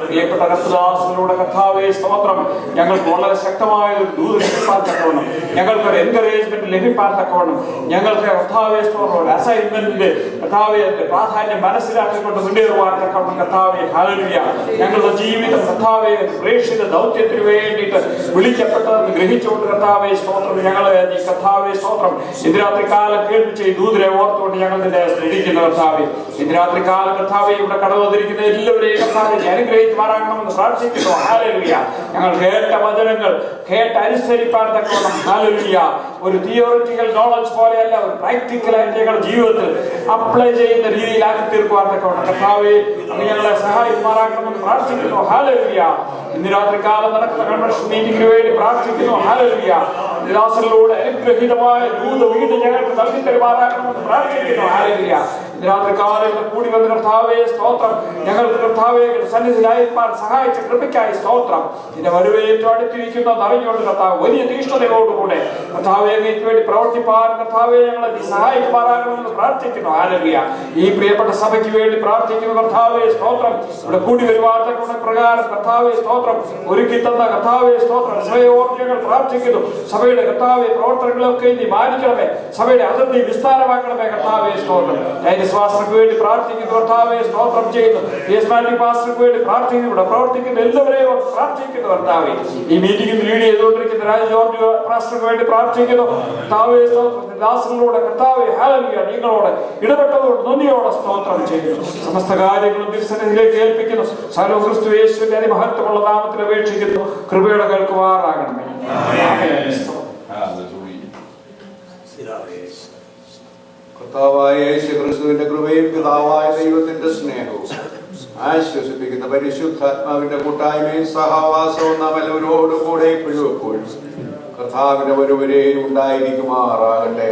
പ്രിയപ്പെട്ട കർത്താദാസനിലൂടെ കർത്താവേ സ്തോത്രം, ഞങ്ങൾക്ക് വളരെ ശക്തമായ ഒരു ദൂത് ലഭിക്കാൻ തക്കവണ്ണം, ഞങ്ങൾക്കൊരു എൻകറേജ്മെന്റ് ലഭിക്കാൻ തക്കവണ്ണം, ഞങ്ങൾക്ക് കർത്താവേ സ്തോത്രം ഒരു അസൈൻമെന്റിന്റെ കർത്താവേ പ്രാധാന്യം മനസ്സിലാക്കിക്കൊണ്ട് മുന്നേറുവാൻ തക്കവണ്ണം കർത്താവേ ഹല്ലേലൂയ. ഞങ്ങളുടെ ജീവിതം കർത്താവേ പ്രേക്ഷിത ദൗത്യത്തിന് വേണ്ടിയിട്ട് വിളിക്കപ്പെട്ടതെന്ന് ഗ്രഹിച്ചുകൊണ്ട് കർത്താവേ സ്തോത്രം, ഞങ്ങളെ നീ കർത്താവേ സ്തോത്രം ഇന്ന് രാത്രി കാലം കേൾപ്പിച്ച ഈ ദൂതരെ ഓർത്തുകൊണ്ട് ഞങ്ങൾ നിന്നെ സ്തുതിക്കുന്നു. കർത്താവേ, ഇന്ന് രാത്രി കാലം കർത്താവേ ഇവിടെ കടന്നു വന്നിരിക്കുന്ന എല്ലാവരെയും കർത്താവേ അനുഗ്രഹിച്ച് മാറാകണമെന്ന് പ്രാർത്ഥിക്കുന്നു. ഹല്ലേലൂയ. ഞങ്ങൾ കേട്ട വചനങ്ങൾ കേട്ടനുസരിപ്പാൻ തക്കവണ്ണം ഹല്ലേലൂയ ഒരു തിയോറിറ്റിക്കൽ നോളജ് പോലെയല്ല, ഒരു പ്രാക്ടിക്കലായിട്ട് ഞങ്ങളുടെ ജീവിതത്തിൽ അപ്ലൈ ചെയ്യുന്ന രീതിയിലാക്കി തീർക്കുവാൻ തക്കവണ്ണം കർത്താവേ അങ്ങ് ഞങ്ങളെ സഹായിക്കുമാറാകണമെന്ന് പ്രാർത്ഥിക്കുന്നു. ഹല്ലേലൂയ. ഇന്ന് രാത്രി കാലം നടക്കുന്ന കൺവെൻഷൻ മീറ്റിംഗിന് വേണ്ടി പ്രാർത്ഥിക്കുന്നു. ഹല്ലേലൂയ. ദാസരിലൂടെ അനുഗ്രഹീതമായ ദൂത് വീണ്ടും ഞങ്ങൾക്ക് നൽകി തരുമാറാകണമെന്ന് പ്രാർത്ഥിക്കുന്നു. ഹല്ലേലൂയ. രാത്രി കാലങ്ങളിൽ കൂടി വന്ന് കർത്താവേ സ്തോത്രം. ഞങ്ങൾക്ക് കർത്താവേ സന്നിധിയിലായിരിക്കാൻ സഹായിച്ച കൃപയ്ക്കായി സ്തോത്രം. നിന്റെ വരവ് ഏറ്റവും അടുത്തിരിക്കുന്ന അറിഞ്ഞുകൊണ്ട് കർത്താവ് വലിയ തീഷ്ണതയോടുകൂടെ കർത്താവേ അങ്ങേക്ക് വേണ്ടി പ്രവർത്തിപ്പാൻ കർത്താവേ ഞങ്ങളെ നീ സഹായിക്കുമാറാകണമെന്ന് പ്രാർത്ഥിക്കുന്നു. ഹല്ലേലൂയ. ഈ പ്രിയപ്പെട്ട സഭയ്ക്ക് വേണ്ടി പ്രാർത്ഥിക്കുന്നു കർത്താവേ സ്തോത്രം. ഇവിടെ കൂടി വരുവാനുള്ള പ്രകാരം കർത്താവേ സ്തോത്രം ഒരുക്കി തന്ന കർത്താവേ സ്തോത്രം സഭയോർജ്ജങ്ങൾ പ്രാർത്ഥിക്കുന്നു. സഭയുടെ കർത്താവേ പ്രവർത്തനങ്ങളൊക്കെ നീ മാനിക്കണമേ. സഭയുടെ അതിർത്തി വിസ്താരമാക്കണമേ കർത്താവേ സ്തോത്രം. വിശ്വാസങ്ങൾക്ക് വേണ്ടി പ്രാർത്ഥിക്കുന്നു കർത്താവേ സ്തോത്രം ചെയ്യുന്നു. പാസ്റ്റർക്ക് വേണ്ടി പ്രാർത്ഥിക്കുന്നു. ഇവിടെ പ്രവർത്തിക്കുന്ന എല്ലാവരെയും പ്രാർത്ഥിക്കുന്നു കർത്താവേ. ഈ മീറ്റിംഗിൽ ലീഡ് ചെയ്തുകൊണ്ടിരിക്കുന്ന രാജ ജോർജ് പാസ്റ്റർക്ക് വേണ്ടി പ്രാർത്ഥിക്കുന്നു കർത്താവേ സ്തോത്രം. ദാസങ്ങളോട് കർത്താവേ ഹല്ലേലൂയ നിങ്ങളോട് ഇടപെട്ടതോട് നന്ദിയോടെ സ്തോത്രം ചെയ്യുന്നു. സമസ്ത കാര്യങ്ങളും തിരുസന്നിധിയിലേക്ക് ഏൽപ്പിക്കുന്നു. സർവ്വ ക്രിസ്തു യേശുവിന്റെ അതിമഹത്വമുള്ള നാമത്തിൽ അപേക്ഷിക്കുന്നു. കൃപയുടെ കേൾക്കുമാറാകണമേ. കർത്താവായ യേശു ക്രിസ്തുവിന്റെ കൃപയും പിതാവായ ദൈവത്തിന്റെ സ്നേഹവും ആശ്വസിപ്പിക്കുന്ന പരിശുദ്ധാത്മാവിന്റെ കൂട്ടായ്മയും സഹവാസവും നാം എല്ലാവരോടും കൂടെ ഇപ്പോഴും എപ്പോഴും കർത്താവിന്റെ ഒരുവരെയും ഉണ്ടായിരിക്കുമാറാകട്ടെ.